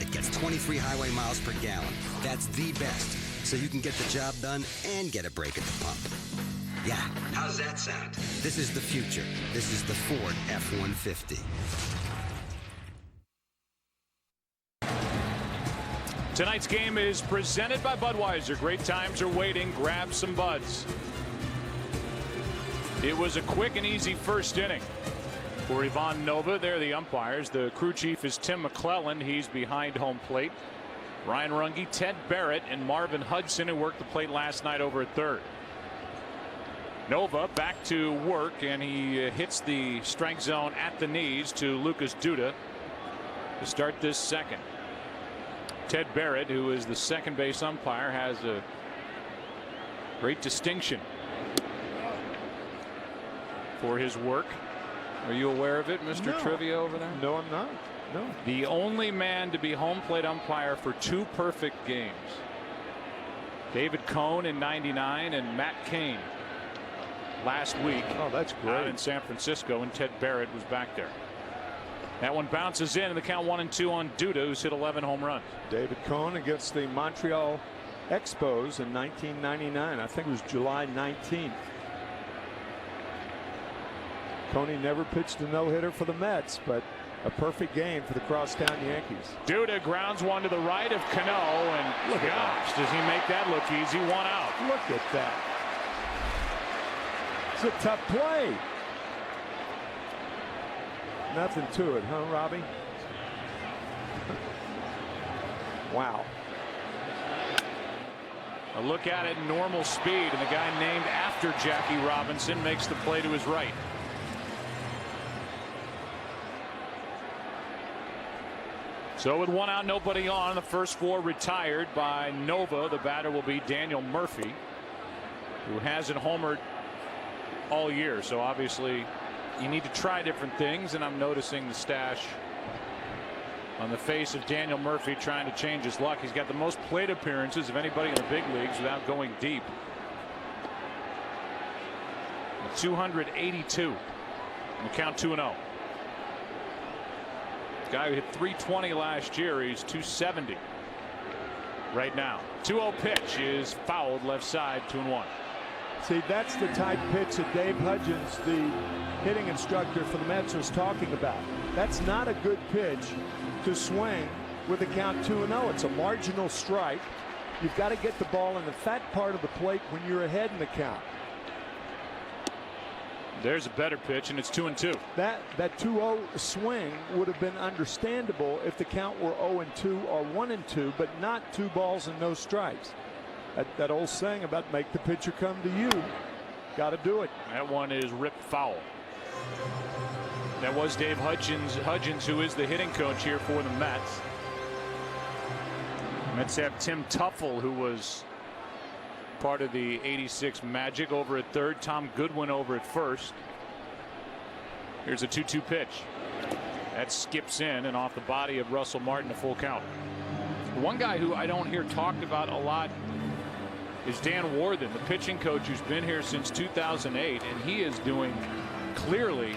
It gets 23 highway miles per gallon. That's the best. so you can get the job done and get a break at the pump. Yeah, how's that sound? This is the future. This is the Ford F-150. Tonight's game is presented by Budweiser. Great times are waiting. Grab some buds. It was a quick and easy first inning for Ivan Nova. They're the umpires. The crew chief is Tim McClellan. He's behind home plate. Ryan Runge, Ted Barrett, and Marvin Hudson, who worked the plate last night over at third. Nova back to work, and he hits the strike zone at the knees to Lucas Duda to start this second. Ted Barrett, who is the second base umpire, has a great distinction for his work. Are you aware of it, Mr. No. Trivia over there? No, I'm not. No. The only man to be home plate umpire for 2 perfect games. David Cohn in '99 and Matt Cain last week. Oh, that's great. Out in San Francisco, and Ted Barrett was back there. That one bounces in, and the count 1-2 on Duda, who's hit 11 home runs. David Cohn against the Montreal Expos in 1999. I think it was July 19th. Coney never pitched a no-hitter for the Mets, but a perfect game for the crosstown Yankees. Duda grounds one to the right of Cano, and Look at gosh, does he make that look easy? 1 out. Look at that. It's a tough play. Nothing to it, huh, Robbie? Wow. A look at it, normal speed, and the guy named after Jackie Robinson makes the play to his right. So with 1 out, nobody on, the first 4 retired by Nova. The batter will be Daniel Murphy, who hasn't homered all year. So obviously you need to try different things, and I'm noticing the stash on the face of Daniel Murphy trying to change his luck. He's got the most plate appearances of anybody in the big leagues without going deep. 282. And the count 2-0. Guy who hit 320 last year, he's 270 right now. 2-0 pitch is fouled left side, 2-1. See, that's the type pitch that Dave Hudgens, the hitting instructor for the Mets, was talking about. That's not a good pitch to swing with a count 2-0. It's a marginal strike. You've got to get the ball in the fat part of the plate when you're ahead in the count. There's a better pitch, and it's 2-2. That 2-0 swing would have been understandable if the count were 0-2 or 1-2, but not 2 balls and no strikes. That old saying about make the pitcher come to you. Got to do it. That one is ripped foul. That was Dave Hudgens, who is the hitting coach here for the Mets. Mets have Tim Tuffle, who was part of the '86 Magic, over at third. Tom Goodwin over at first. Here's a 2-2 pitch. That skips in and off the body of Russell Martin, a full count. One guy who I don't hear talked about a lot is Dan Warthen, the pitching coach who's been here since 2008, and he is doing clearly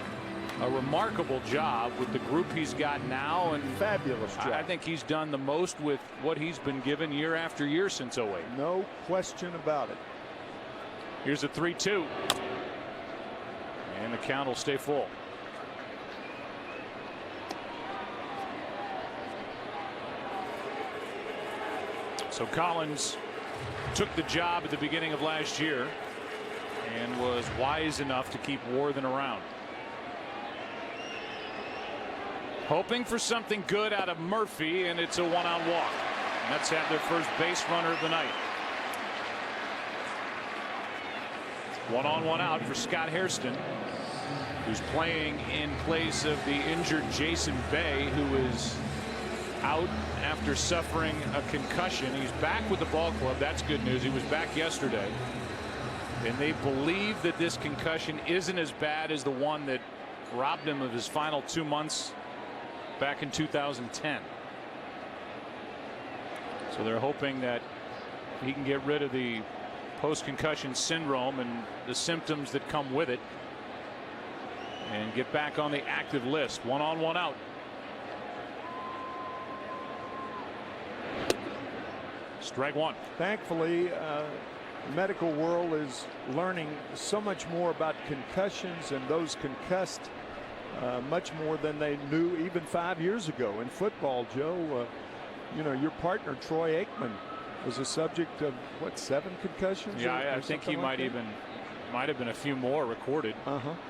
a remarkable job with the group he's got now, and fabulous job. I think he's done the most with what he's been given year after year since '08. No question about it. Here's a 3-2, and the count will stay full. So Collins took the job at the beginning of last year and was wise enough to keep Warthen around. Hoping for something good out of Murphy, and it's a 1-out walk. Mets have their first base runner of the night. 1 on 1 out for Scott Hairston, who's playing in place of the injured Jason Bay, who is out after suffering a concussion. He's back with the ball club. That's good news. He was back yesterday, and they believe that this concussion isn't as bad as the one that robbed him of his final 2 months back in 2010. So they're hoping that he can get rid of the post-concussion syndrome and the symptoms that come with it and get back on the active list. 1 on 1 out. Strike one. Thankfully, the medical world is learning so much more about concussions and those concussed much more than they knew even 5 years ago. In football, Joe, you know, your partner Troy Aikman was a subject of what, 7 concussions? Yeah, I think he might have been a few more recorded.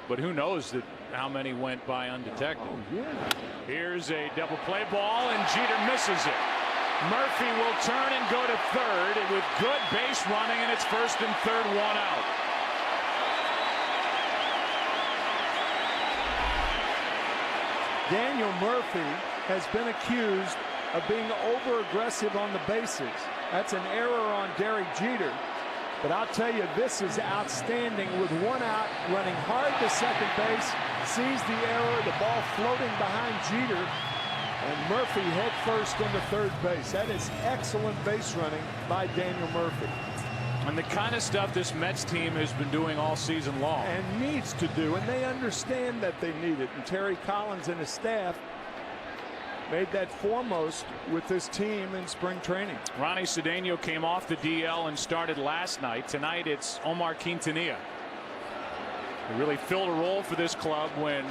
But who knows how many went by undetected. Oh, yeah. Here's a double play ball, and Jeter misses it. Murphy will turn and go to third with good base running, and it's first and third, 1 out. Daniel Murphy has been accused of being over-aggressive on the bases. That's an error on Derek Jeter. But I'll tell you, this is outstanding with 1 out, running hard to second base, sees the error, the ball floating behind Jeter, and Murphy head first into third base. That is excellent base running by Daniel Murphy. And the kind of stuff this Mets team has been doing all season long. And needs to do, and they understand that they need it. And Terry Collins and his staff made that foremost with this team in spring training. Ronnie Cedeno came off the DL and started last night. Tonight it's Omar Quintanilla. He really filled a role for this club when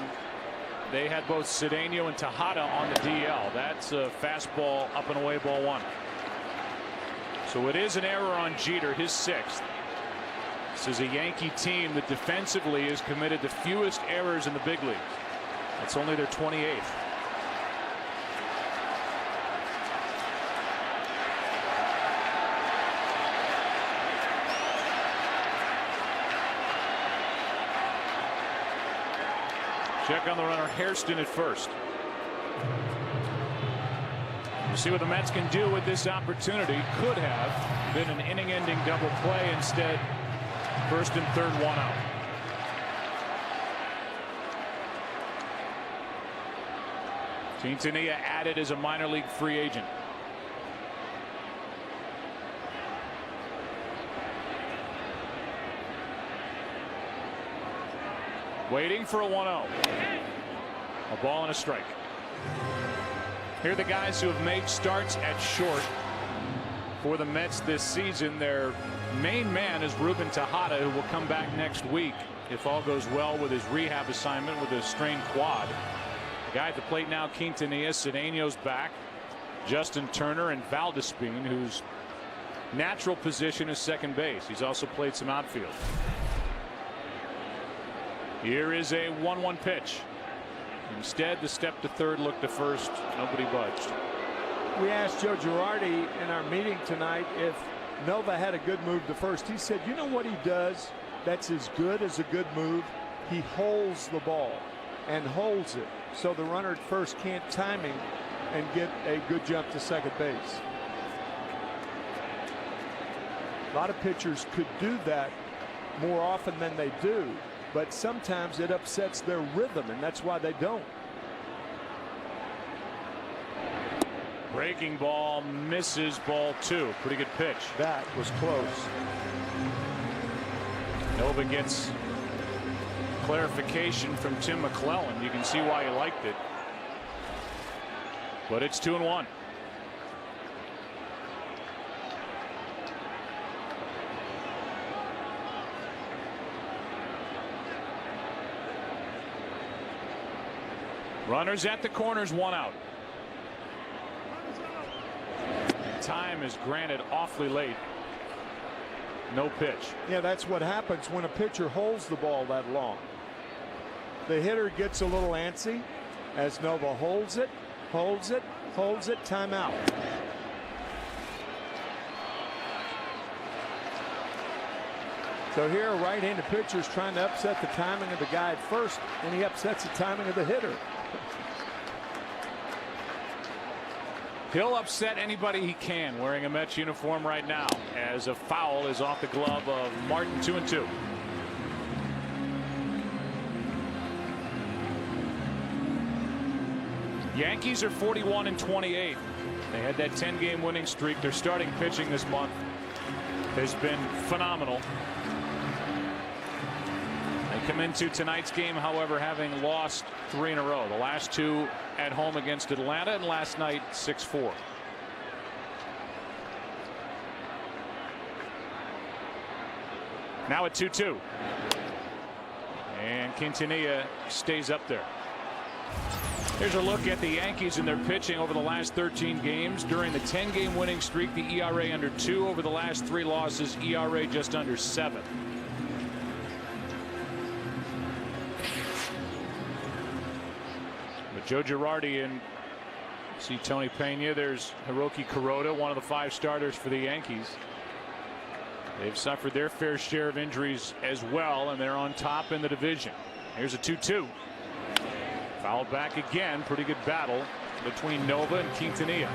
they had both Cedeno and Tejada on the DL. That's a fastball up and away, ball 1. So it is an error on Jeter, his 6th. This is a Yankee team that defensively has committed the fewest errors in the big leagues. That's only their 28th. Check on the runner, Hairston at first. We'll see what the Mets can do with this opportunity. Could have been an inning-ending double play. Instead, first and third, 1 out. Quintanilla added as a minor league free agent. Waiting for a 1-0. A ball and a strike. Here are the guys who have made starts at short for the Mets this season. Their main man is Ruben Tejada, who will come back next week if all goes well with his rehab assignment with a strained quad. The guy at the plate now, Quintanilla. Cedeno's back. Justin Turner and Valdespin, whose natural position is second base. He's also played some outfield. Here is a 1-1 pitch. Instead, the step to third, look to first. Nobody budged. We asked Joe Girardi in our meeting tonight if Nova had a good move to first. He said, you know what he does that's as good as a good move? He holds the ball and holds it so the runner at first can't time him and get a good jump to second base. A lot of pitchers could do that more often than they do. But sometimes it upsets their rhythm, and that's why they don't. Breaking ball misses, ball 2. Pretty good pitch. That was close. Nova gets clarification from Tim McClellan. You can see why he liked it. But it's 2-1. Runners at the corners, 1 out. Time is granted awfully late. No pitch. Yeah, that's what happens when a pitcher holds the ball that long. The hitter gets a little antsy as Nova holds it, holds it, holds it, timeout. So here a right-handed pitcher is trying to upset the timing of the guy at first, and he upsets the timing of the hitter. He'll upset anybody he can wearing a Mets uniform right now as a foul is off the glove of Martin. 2-2. Yankees are 41-28. They had that 10-game winning streak. Their starting pitching this month has been phenomenal. They come into tonight's game, however, having lost 3 in a row. The last 2 at home against Atlanta, and last night 6-4. Now at 2-2. And Quintanilla stays up there. Here's a look at the Yankees and their pitching over the last 13 games. During the 10-game winning streak, the ERA under 2. Over the last 3 losses, ERA just under 7. But Joe Girardi and see Tony Pena. There's Hiroki Kuroda, one of the 5 starters for the Yankees. They've suffered their fair share of injuries as well, and they're on top in the division. Here's a 2-2. Fouled back again. Pretty good battle between Nova and Quintanilla.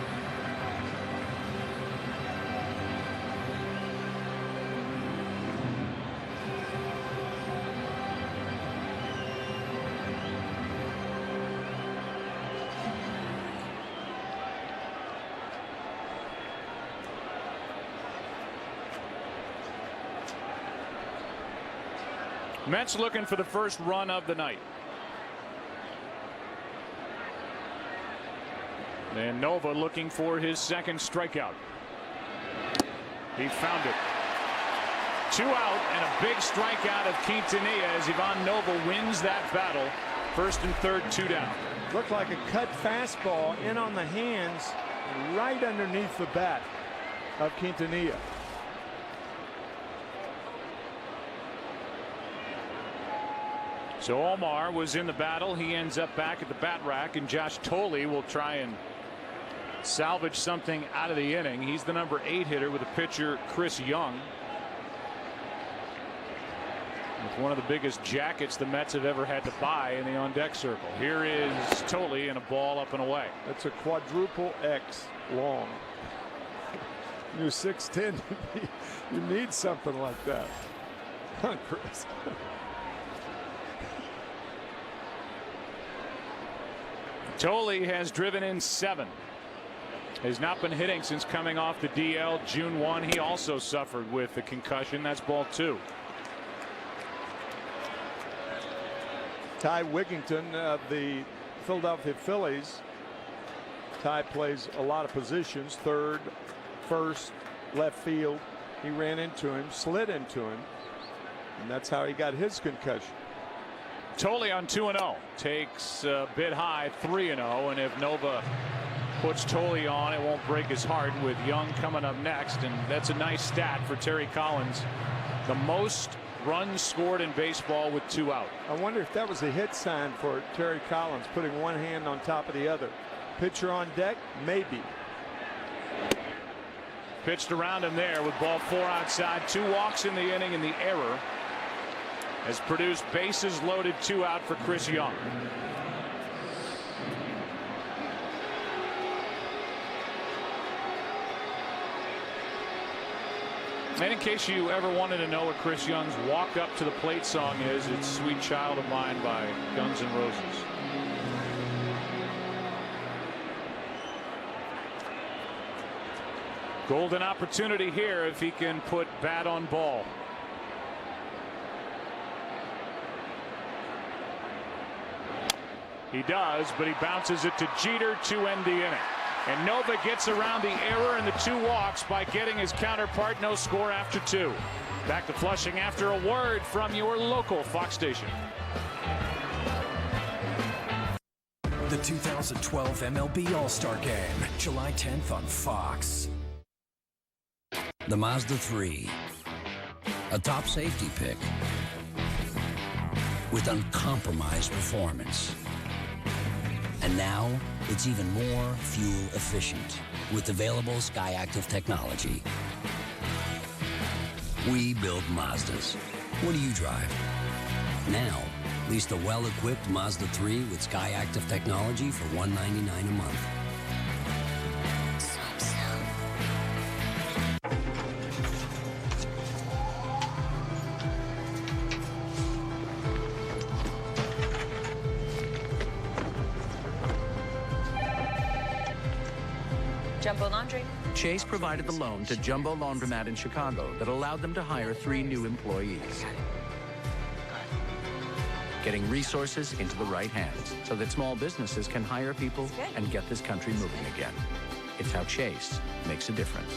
Mets looking for the first run of the night. And Nova looking for his second strikeout. He found it. 2 out and a big strikeout of Quintanilla as Ivan Nova wins that battle. First and third, 2 down. Looked like a cut fastball in on the hands right underneath the bat of Quintanilla. So Omar was in the battle. He ends up back at the bat rack, and Josh Tolle will try and salvage something out of the inning. He's the number 8 hitter with the pitcher Chris Young, with one of the biggest jackets the Mets have ever had to buy in the on-deck circle. Here is Tolle and a ball up and away. That's a quadruple X long. You're 6'10". You need something like that, huh, Chris? Tolle has driven in 7. Has not been hitting since coming off the DL June 1. He also suffered with a concussion. That's ball 2. Ty Wigington of the Philadelphia Phillies. Ty plays a lot of positions: third, first, left field. He ran into him, slid into him, and that's how he got his concussion. Tolle on 2-0. Takes a bit high, 3-0, and if Nova puts Tolle on, it won't break his heart, with Young coming up next. And that's a nice stat for Terry Collins. The most runs scored in baseball with 2 out. I wonder if that was a hit sign for Terry Collins, putting one hand on top of the other. Pitcher on deck, maybe. Pitched around him there with ball 4 outside. 2 walks in the inning, and the error has produced bases loaded, 2 out for Chris Young. And in case you ever wanted to know what Chris Young's walk up to the plate song is, it's Sweet Child of Mine by Guns N' Roses. Golden opportunity here if he can put bat on ball. He does, but he bounces it to Jeter to end the inning. And Nova gets around the error and the 2 walks by getting his counterpart. No score after 2. Back to Flushing after a word from your local Fox station. The 2012 MLB All-Star Game, July 10th on Fox. The Mazda 3, a top safety pick with uncompromised performance. And now, it's even more fuel efficient with available SkyActiv technology. We build Mazdas. What do you drive? Now, lease the well-equipped Mazda 3 with SkyActiv technology for $199 a month. Jumbo Laundry. Chase provided the loan to Jumbo Laundromat in Chicago that allowed them to hire 3 new employees. Getting resources into the right hands so that small businesses can hire people and get this country moving again. It's how Chase makes a difference.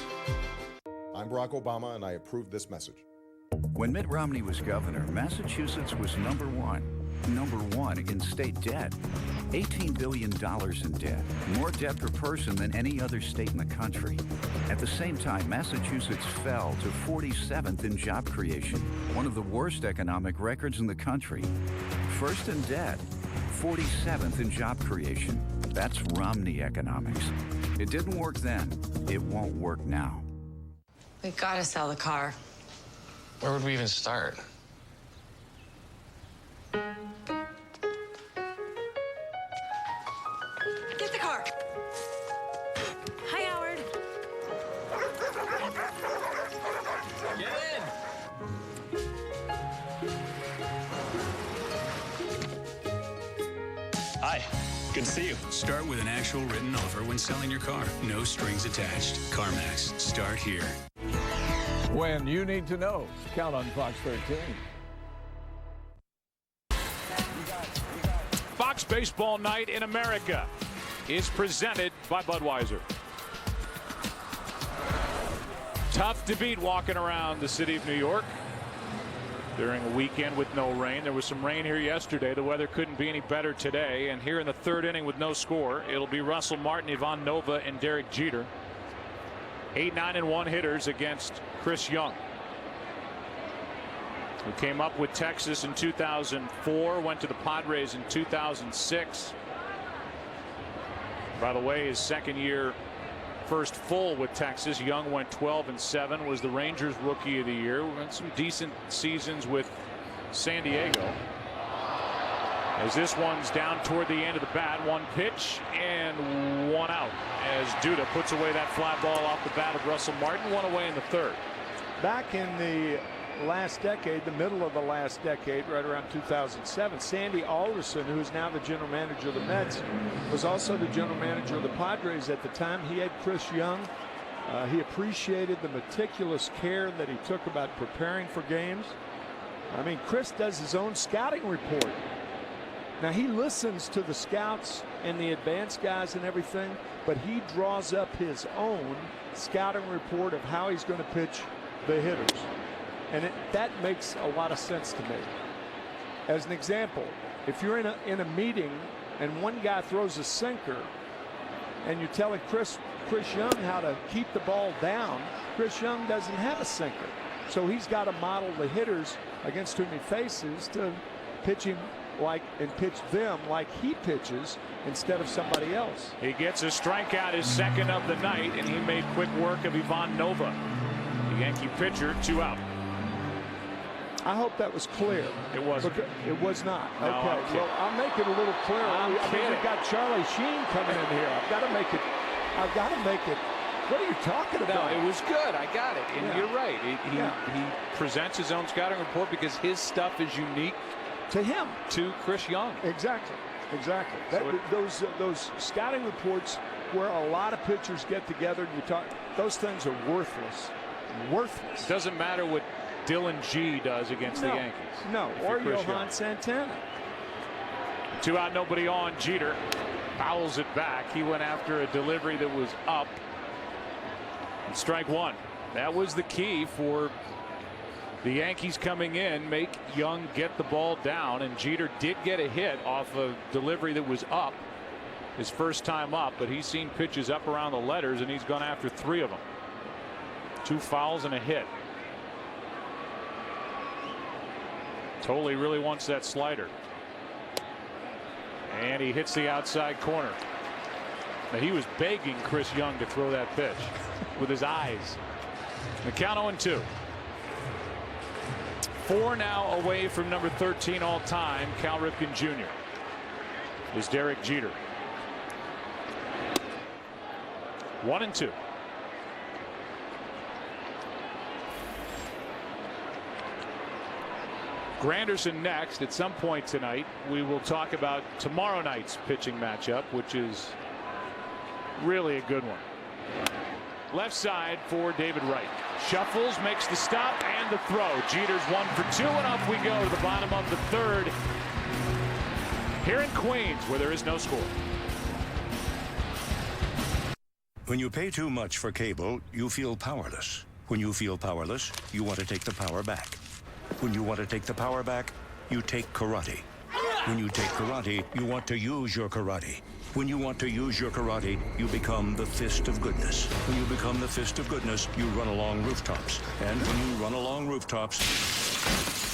I'm Barack Obama, and I approve this message. When Mitt Romney was governor, Massachusetts was number one in state debt. $18 billion in debt, more debt per person than any other state in the country. At the same time, Massachusetts fell to 47th in job creation, one of the worst economic records in the country. First in debt, 47th in job creation. That's Romney economics. It didn't work then. It won't work now. We gotta sell the car. Where would we even start? Get the car. Hi, Howard. Get in. Hi, good to see you. Start with an actual written offer when selling your car. No strings attached. CarMax. Start here. When you need to know, count on Fox 13. Fox Baseball Night in America is presented by Budweiser. Tough to beat walking around the city of New York during a weekend with no rain. There was some rain here yesterday. The weather couldn't be any better today. And here in the third inning with no score, it'll be Russell Martin, Ivan Nova, and Derek Jeter. 8, 9, and 1 hitters against Chris Young, who came up with Texas in 2004, went to the Padres in 2006. By the way, his second year, first full with Texas. Young went 12-7, was the Rangers Rookie of the Year. We had some decent seasons with San Diego. As this one's down toward the end of the bat, one pitch and one out as Duda puts away that fly ball off the bat of Russell Martin, one away in the third. Back in the last decade, the middle of the last decade, right around 2007, Sandy Alderson, who is now the general manager of the Mets, was also the general manager of the Padres at the time. He had Chris Young. He appreciated the meticulous care that he took about preparing for games. I mean, Chris does his own scouting report. Now, he listens to the scouts and the advanced guys and everything, but he draws up his own scouting report of how he's going to pitch the hitters. And that makes a lot of sense to me. As an example, if you're in a meeting and one guy throws a sinker and you're telling Chris Young how to keep the ball down, Chris Young doesn't have a sinker. So he's got to model the hitters against whom he faces to pitch him and pitch them like he pitches instead of somebody else. He gets a strikeout, his second of the night, and he made quick work of Ivan Nova, the Yankee pitcher. 2 out. I hope that was clear. It wasn't. It was not. No, okay. Well, I'll make it a little clearer. I mean, we've got Charlie Sheen coming in here. I've got to make it. What are you talking about? No, it was good. I got it. And you're right. He presents his own scouting report because his stuff is unique to him, to Chris Young. Exactly. Those scouting reports where a lot of pitchers get together and you talk, those things are worthless. Worthless. Doesn't matter what Dylan G does against the Yankees. No, or Johan Santana. 2 out, nobody on. Jeter fouls it back. He went after a delivery that was up. And strike one. That was the key for the Yankees coming in. Make Young get the ball down, and Jeter did get a hit off a delivery that was up. His first time up, but he's seen pitches up around the letters, and he's gone after 3 of them. 2 fouls and a hit. Tolle really wants that slider. And he hits the outside corner. Now, he was begging Chris Young to throw that pitch with his eyes. The count 0-2. 4 now away from number 13 all time, Cal Ripken Jr. is Derek Jeter. 1-2. Granderson next. At some point tonight, we will talk about tomorrow night's pitching matchup, which is really a good one. Left side for David Wright. Shuffles, makes the stop and the throw. Jeter's 1 for 2, and off we go to the bottom of the third here in Queens, where there is no score. When you pay too much for cable, you feel powerless. When you feel powerless, you want to take the power back. When you want to take the power back, you take karate. When you take karate, you want to use your karate. When you want to use your karate, you become the fist of goodness. When you become the fist of goodness, you run along rooftops. And when you run along rooftops,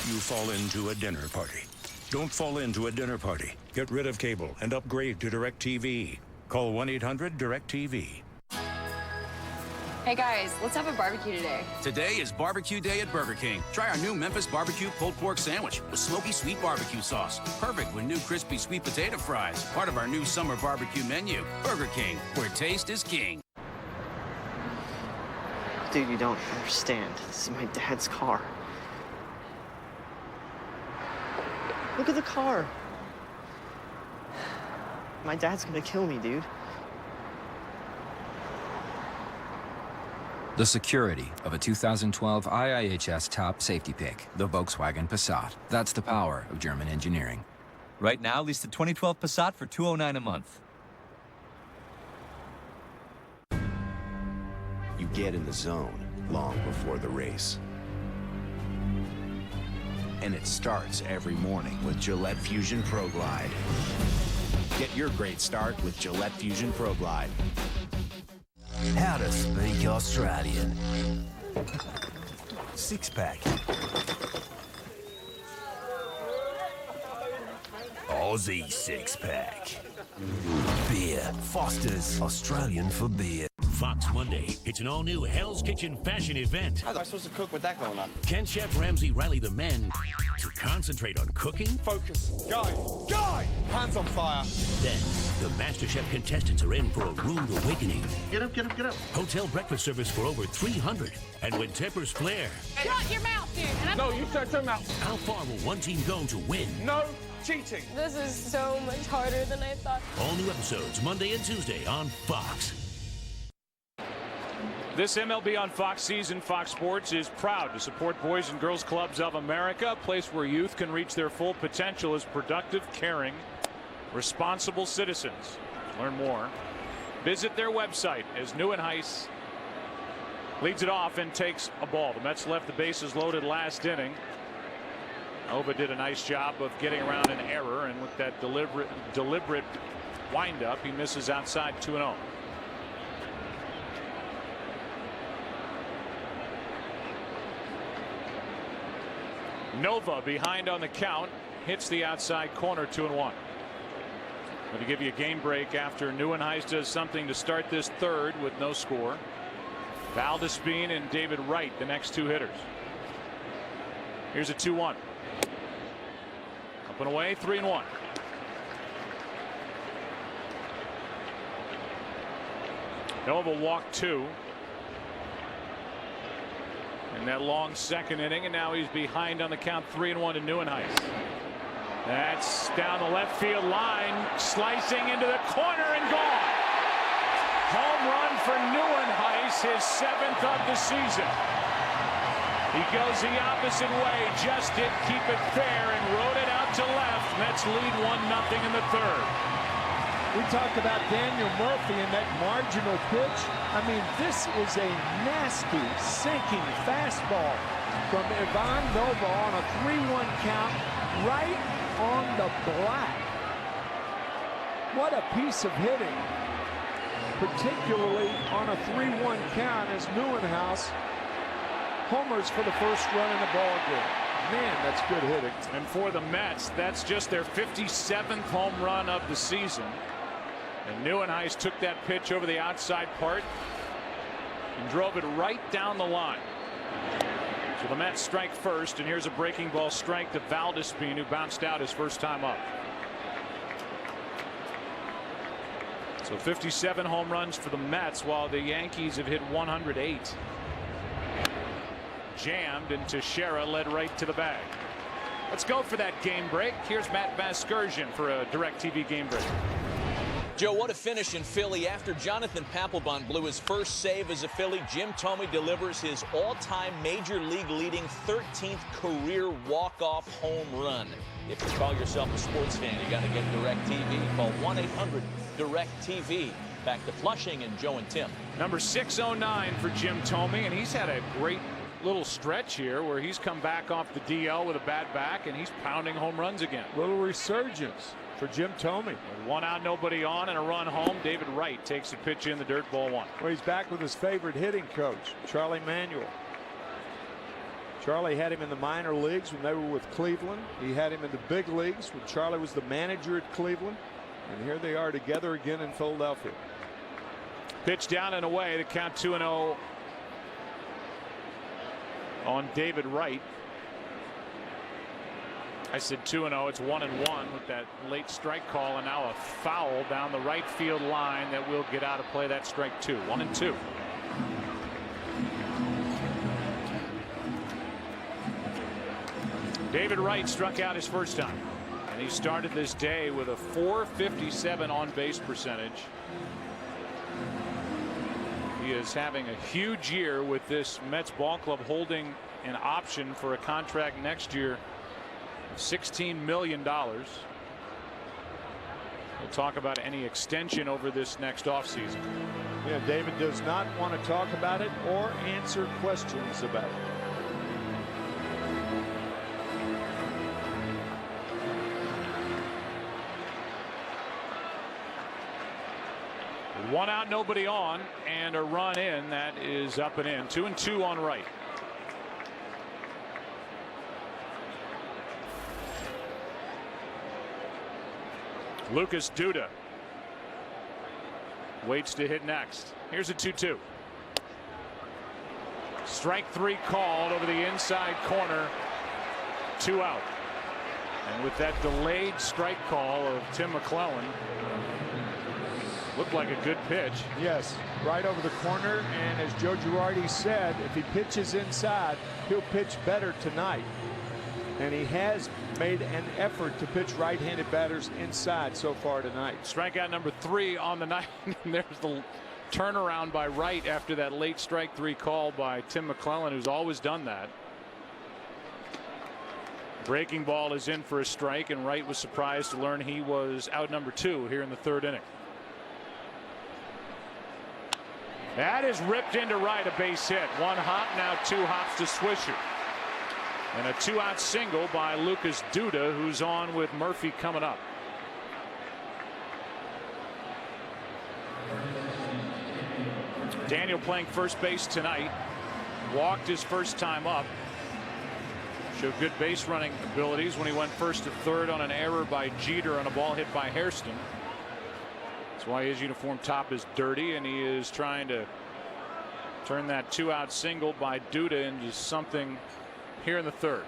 you fall into a dinner party. Don't fall into a dinner party. Get rid of cable and upgrade to DirecTV. Call 1-800-DirecTV. Hey guys, let's have a barbecue today. Today is barbecue day at Burger King. Try our new Memphis barbecue pulled pork sandwich with smoky sweet barbecue sauce. Perfect with new crispy sweet potato fries. Part of our new summer barbecue menu. Burger King, where taste is king. Dude, you don't understand. This is my dad's car. Look at the car. My dad's gonna kill me, dude. The security of a 2012 IIHS top safety pick, the Volkswagen Passat. That's the power of German engineering. Right now, lease the 2012 Passat for $209 a month. You get in the zone long before the race. And it starts every morning with Gillette Fusion Pro Glide. Get your great start with Gillette Fusion Pro Glide. How to speak Australian. Six-pack. Aussie six-pack. Beer. Foster's Australian for beer. Fox Monday. It's an all-new Hell's Kitchen fashion event. How am I supposed to cook with that going on? Can Chef Ramsay rally the men to concentrate on cooking? Focus. Guy! Hands on fire. Then, the MasterChef contestants are in for a rude awakening. Get up. Hotel breakfast service for over 300. And when tempers flare... Shut your mouth, dude! No, you shut your mouth. How far will one team go to win? No cheating. This is so much harder than I thought. All new episodes Monday and Tuesday on Fox. This MLB on Fox season, Fox Sports is proud to support Boys and Girls Clubs of America, a place where youth can reach their full potential as productive, caring, responsible citizens. Learn more. Visit their website as Nieuwenhuis leads it off and takes a ball. The Mets left the bases loaded last inning. Nova did a nice job of getting around an error, and with that deliberate windup, he misses outside 2-0. Nova behind on the count, hits the outside corner, 2-1. Going to give you a game break after Nieuwenhuis does something to start this third with no score. Valdespin and David Wright, the next two hitters. Here's a 2-1. Up and away, 3-1. Nova walked 2. In that long second inning, and now he's behind on the count, 3-1 to Nieuwenhuis. That's down the left field line, slicing into the corner and gone. Home run for Nieuwenhuis, his 7th of the season. He goes the opposite way, just did keep it fair and rode it out to left. Mets lead 1-0 in the third. We talked about Daniel Murphy and that marginal pitch. I mean, this is a nasty, sinking fastball from Ivan Nova on a 3-1 count, right on the black. What a piece of hitting, particularly on a 3-1 count as Nieuwenhuis homers for the first run in the ball game. Man, that's good hitting. And for the Mets, that's just their 57th home run of the season. And Nieuwenhuis took that pitch over the outside part and drove it right down the line. So the Mets strike first, and here's a breaking ball strike to Valdespin, who bounced out his first time up. So 57 home runs for the Mets, while the Yankees have hit 108. Jammed, and Teixeira led right to the bag. Let's go for that game break. Here's Matt Vasgersian for a DirecTV game break. Joe, what a finish in Philly. After Jonathan Papelbon blew his first save as a Philly, Jim Thome delivers his all-time Major League leading 13th career walk-off home run. If you call yourself a sports fan, you got to get DirecTV. Call 1-800-DirecTV. Back to Flushing and Joe and Tim. Number 609 for Jim Thome, and he's had a great little stretch here where he's come back off the DL with a bad back and he's pounding home runs again. Little resurgence for Jim Thome. One out, nobody on, and a run home. David Wright takes the pitch in the dirt, ball one. Well, he's back with his favorite hitting coach, Charlie Manuel. Charlie had him in the minor leagues when they were with Cleveland. He had him in the big leagues when Charlie was the manager at Cleveland. And here they are together again in Philadelphia. Pitch down and away to count 2-0 on David Wright. I said 2-0. It's 1-1 with that late strike call, and now a foul down the right field line that will get out of play. That strike two. 1-2. David Wright struck out his first time, and he started this day with a .457 on base percentage. He is having a huge year with this Mets ball club, holding an option for a contract next year of $16 million. We'll talk about any extension over this next offseason. Yeah, David does not want to talk about it or answer questions about it. One out, nobody on, and a run in. That is up and in. 2-2 on Wright. Lucas Duda waits to hit next. Here's a 2-2. Strike three called over the inside corner. 2 out. And with that delayed strike call of Tim McClellan, looked like a good pitch. Yes, right over the corner, and as Joe Girardi said, if he pitches inside, he'll pitch better tonight. And he has made an effort to pitch right-handed batters inside so far tonight. Strikeout number 3 on the night. There's the turnaround by Wright after that late strike three call by Tim McClellan, who's always done that. Breaking ball is in for a strike, and Wright was surprised to learn he was out number 2 here in the 3rd inning. That is ripped into right, a base hit. 1 hop, now 2 hops to Swisher. And a 2-out single by Lucas Duda, who's on with Murphy coming up. Daniel playing first base tonight. Walked his first time up. Showed good base running abilities when he went first to third on an error by Jeter on a ball hit by Hairston. That's why his uniform top is dirty, and he is trying to turn that 2-out single by Duda into something here in the 3rd.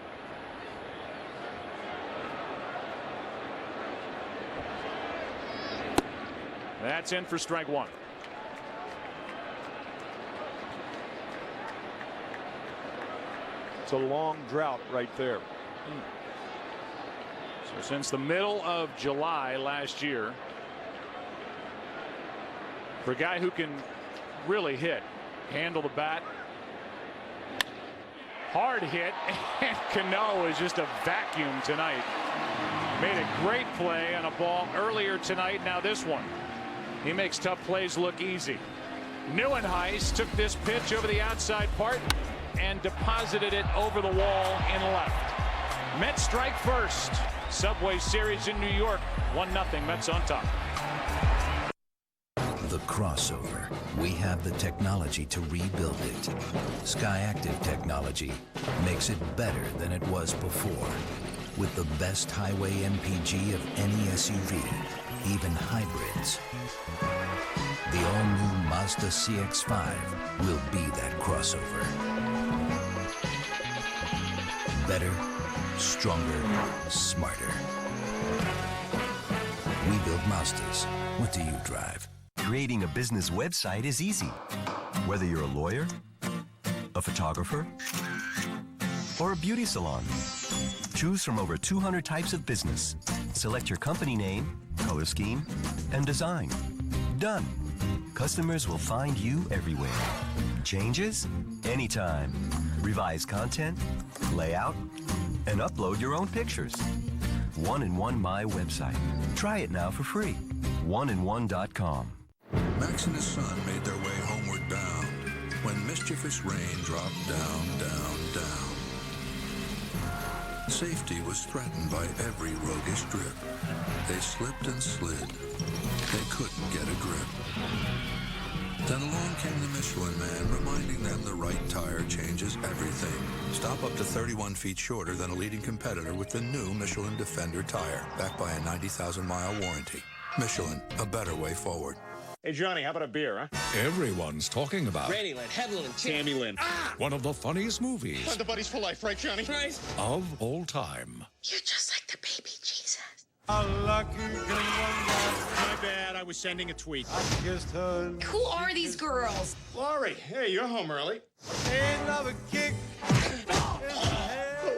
That's in for strike 1. It's a long drought right there. So since the middle of July last year, for a guy who can really hit, handle the bat, hard hit, and Cano is just a vacuum tonight. Made a great play on a ball earlier tonight. Now this one, he makes tough plays look easy. Neuenhuis took this pitch over the outside part and deposited it over the wall in left. Mets strike first. Subway Series in New York, 1-0. Mets on top. The crossover. We have the technology to rebuild it. SkyActiv technology makes it better than it was before. With the best highway MPG of any SUV, even hybrids. The all-new Mazda CX-5 will be that crossover. Better, stronger, smarter. We build Mazdas. What do you drive? Creating a business website is easy. Whether you're a lawyer, a photographer, or a beauty salon. Choose from over 200 types of business. Select your company name, color scheme, and design. Done. Customers will find you everywhere. Changes? Anytime. Revise content, layout, and upload your own pictures. 1-in-1 My Website. Try it now for free. 1-in-1.com. Max and his son made their way homeward bound. when mischievous rain dropped down, down, down. Safety was threatened by every roguish drip. They slipped and slid. They couldn't get a grip. Then along came the Michelin Man, reminding them the right tire changes everything. Stop up to 31 feet shorter than a leading competitor with the new Michelin Defender tire, backed by a 90,000-mile warranty. Michelin, a better way forward. Hey, Johnny, how about a beer, huh? Everyone's talking about Granny Lynn, Headland, Tammy Lynn. Ah! one of the funniest movies The buddies for life, right, Johnny? Right. of all time. You're just like the baby Jesus. My bad, I was sending a tweet. Who are these girls? Laurie, hey, you're home early. Ain't another kick. I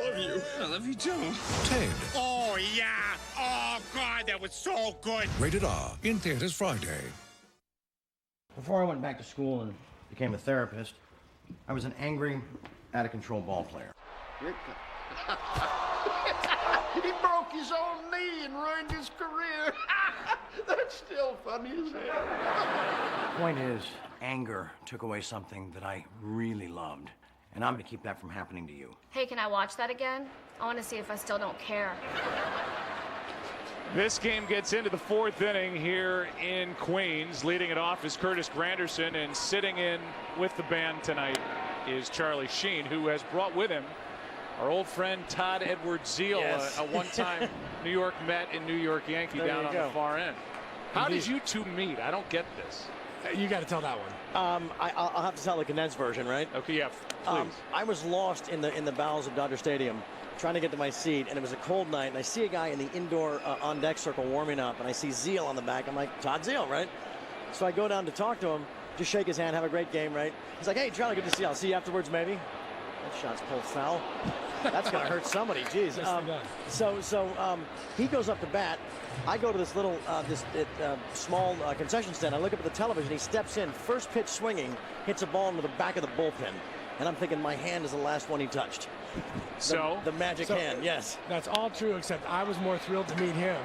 love you. I love you too. Ted, Oh, yeah. Oh, God, that was so good. rated R, in theaters Friday. Before I went back to school and became a therapist, I was an angry, out-of-control ball player. He broke his own knee and ruined his career. That's still funny as hell. The point is, anger took away something that I really loved, and I'm gonna keep that from happening to you. Hey, can I watch that again? I want to see if I still don't care. This game gets into the fourth inning here in Queens. Leading it off is Curtis Granderson, and sitting in with the band tonight is Charlie Sheen, who has brought with him our old friend Todd Edward Zeal, Yes. a one-time New York Met and New York Yankee There down you on go. the far end. How Indeed. did you two meet? I don't get this. You got to tell that one. I'll have to tell the condensed version, right? Okay, yeah, please. I was lost in the bowels of Dodger Stadium, trying to get to my seat, and it was a cold night, and I see a guy in the indoor on-deck circle warming up, and I see Zeal on the back. I'm like, Todd Zeal, right? So I go down to talk to him, just shake his hand, have a great game, right? He's like, hey, Charlie, good to see you. I'll see you afterwards, maybe. That shot's pulled foul. That's going to hurt somebody, jeez. He goes up to bat. I go to this little, small concession stand. I look up at the television. He steps in, first pitch swinging, hits a ball into the back of the bullpen. And I'm thinking my hand is the last one he touched. The magic hand, yes. That's all true, except I was more thrilled to meet him.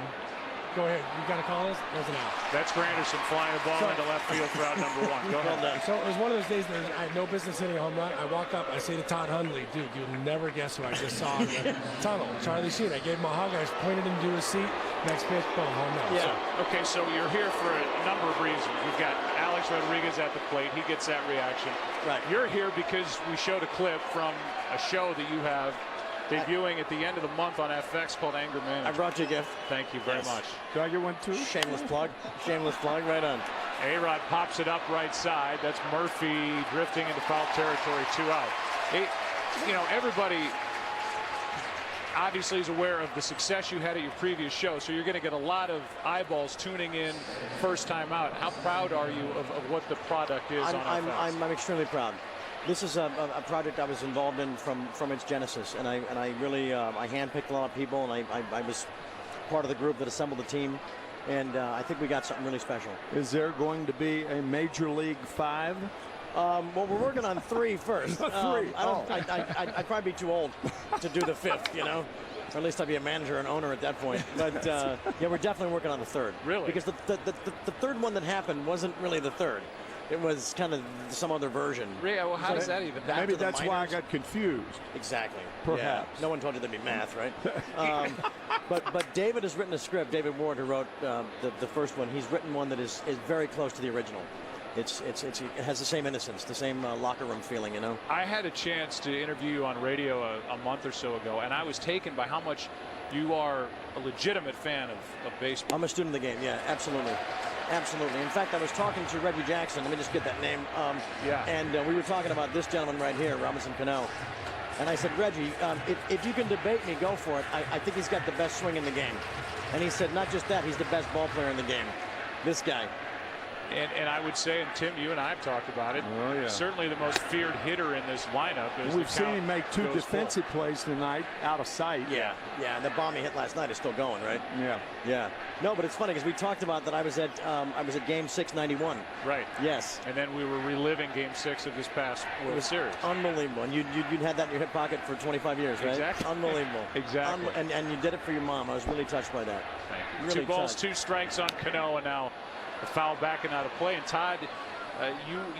Go ahead. You got to call this? There's an out. That's Granderson flying the ball into left field for out number one. Go ahead. So it was one of those days that I had no business hitting a home run. I walk up, I say to Todd Hundley, dude, you'll never guess who I just saw in the tunnel. Charlie Sheen. I gave him a hug. I pointed him to his seat. Next pitch, boom, home run. Yeah. Okay, so you're here for a number of reasons. We've got Alex Rodriguez at the plate. He gets that reaction. Right. You're here because we showed a clip from a show that you have debuting at the end of the month on FX called Anger Management. I brought you a gift. Thank you very much. Do I get one too? Shameless plug. Shameless plug, right on. A-Rod pops it up right side. That's Murphy drifting into foul territory, 2 out. Everybody obviously is aware of the success you had at your previous show, so you're going to get a lot of eyeballs tuning in first time out. How proud are you of what the product is on FX? I'm extremely proud. This is a project I was involved in from its genesis, and I really I handpicked a lot of people, and I was part of the group that assembled the team, and I think we got something really special. Is there going to be a Major League 5? Well, we're working on 3 first. 3. I'd probably be too old to do the 5th, or at least I'd be a manager and owner at that point. But yeah, we're definitely working on the 3rd. Really? Because the 3rd one that happened wasn't really the 3rd. It was kind of some other version. Yeah, well, how does that even happen? Maybe that's why I got confused. Exactly. Perhaps. Yeah. No one told you there'd be math, right? But David has written a script. David Ward, who wrote the first one, he's written one that is very close to the original. It has the same innocence, the same locker room feeling, I had a chance to interview you on radio a month or so ago, and I was taken by how much you are a legitimate fan of baseball. I'm a student of the game, yeah, absolutely. Absolutely. In fact, I was talking to Reggie Jackson. Let me just get that name. And we were talking about this gentleman right here, Robinson Cano. And I said, Reggie, if you can debate me, go for it. I think he's got the best swing in the game. And he said, not just that, he's the best ball player in the game. This guy. And I would say, and Tim, you and I have talked about it, certainly the most feared hitter in this lineup. We've seen him make 2 defensive plays tonight out of sight. Yeah, and the bomb he hit last night is still going, right? Yeah. No, but it's funny because we talked about that. I was at Game 6, 91. Right. Yes. And then we were reliving Game 6 of this past World Series. Unbelievable. And you'd had that in your hip pocket for 25 years, right? Exactly. Unbelievable. Exactly. And you did it for your mom. I was really touched by that. Thank you. Really 2 balls, touched. 2 strikes on Cano, and now the foul backing out of play. And Todd,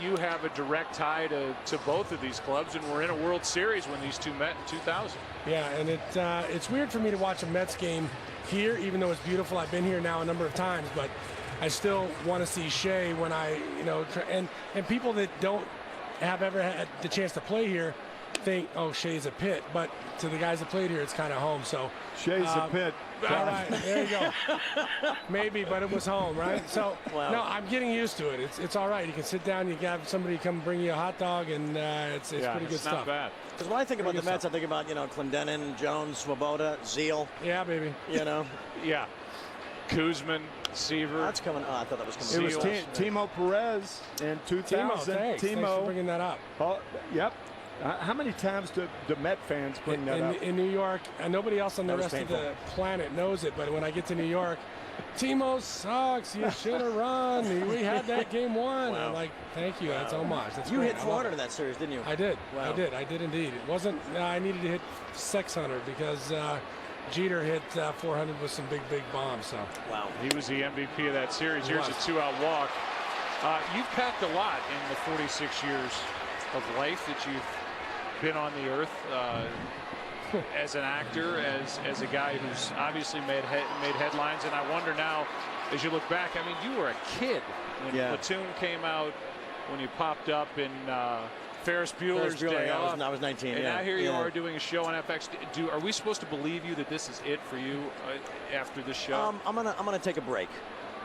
you have a direct tie to both of these clubs, and we're in a World Series when these two met in 2000. Yeah, and it's weird for me to watch a Mets game here, even though it's beautiful. I've been here now a number of times, but I still want to see Shea when and people that don't have ever had the chance to play here think, oh, Shea's a Pit, but to the guys that played here, it's kind of home. So Shea's a Pit. All right, there you go. Maybe, but it was home, right? So no, I'm getting used to it. It's all right. You can sit down, you can have somebody come bring you a hot dog, and it's pretty good stuff. Not bad. Because when I think about the Mets, I think about Clendenin, Jones, Swoboda, Zeal. Yeah, baby. Yeah. Kuzman, Seaver. That's coming. Oh, I thought that was coming. It was Timo Perez in 2000. Thanks for bringing that up. Oh, yep. How many times do Met fans bring that up? In New York, and nobody else on the rest of the planet knows it, but when I get to New York, Timo sucks. You should have run. We had that game won. Wow. I'm like, thank you. That's homage. That's you great. hit 400 in that series, didn't you? I did. Wow. I did indeed. It wasn't. I needed to hit 600 because Jeter hit 400 with some big bombs. So wow, he was the MVP of that series. Here's a 2-out walk. You've packed a lot in the 46 years of life that you've been on the earth, as an actor, as a guy who's obviously made headlines, and I wonder now, as you look back, I mean, you were a kid when Platoon came out, when you popped up in Ferris Bueller's Day Off. I was 19. And now here you are doing a show on FX. Are we supposed to believe you that this is it for you after this show? I'm gonna take a break.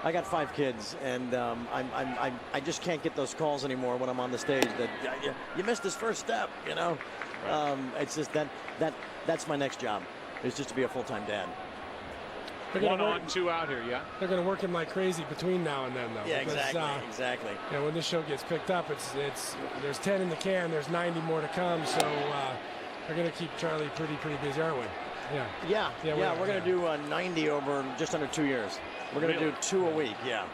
I got 5 kids, and I just can't get those calls anymore when I'm on the stage that you missed this first step, Right. It's just that's my next job, is just to be a full-time dad. 1 on, 2 out here, yeah? They're going to work him like crazy between now and then, though. Yeah, because, exactly. When this show gets picked up, there's 10 in the can, there's 90 more to come, so they're going to keep Charlie pretty busy, aren't we? Yeah. We're going to do 90 over just under 2 years. We're going to do 2 a week. Yeah,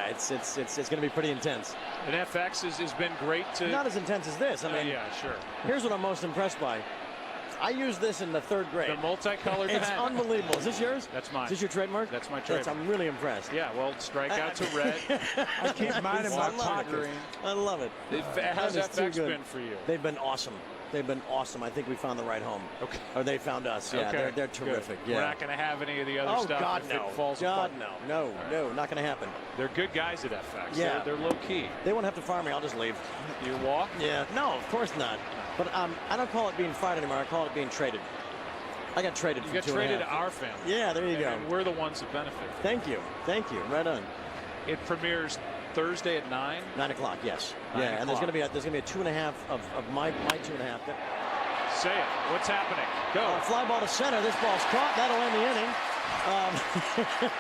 it's going to be pretty intense. And FX has been great to. Not as intense as this. I mean, yeah, sure. Here's what I'm most impressed by. I used this in the 3rd grade. The multicolored. It's unbelievable. Is this yours? That's mine. Is this your trademark? That's my trademark. I'm really impressed. Yeah, well, strikeout to red. I keep mine in my pocket. I love it. How's FX been for you? They've been awesome. They've been awesome. I think we found the right home. Okay. Or they found us. Yeah, okay. They're terrific. Yeah. We're not going to have any of the other stuff. God, if no. It falls God, apart. no, not going to happen. They're good guys at FX. Yeah. They're low key. They won't have to fire me. I'll just leave. You walk? Yeah. No, of course not. But I don't call it being fired anymore. I call it being traded. I got traded. You got traded to our family. Yeah, there you go. And we're the ones that benefit. Thank you. Right on. It premieres Thursday at 9. 9 o'clock. Yes. 9 and there's gonna be a 2.5 of my 2.5. Say it. What's happening? Go. Fly ball to center. This ball's caught. That'll end the inning.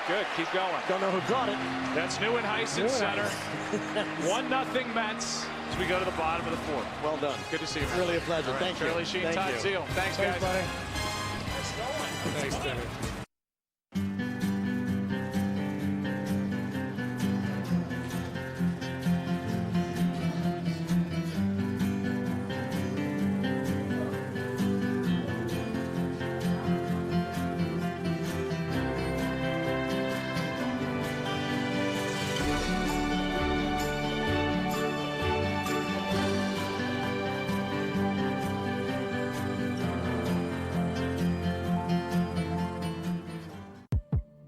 Good. Keep going. Don't know who caught it. That's Neuenhuis in center. 1-0 Mets as we go to the bottom of the 4th. Well done. Good to see you. It's really a pleasure. Right. Thank you. Charlie Sheen, Todd Zeal. Thanks, guys. Buddy. Thanks, Denny.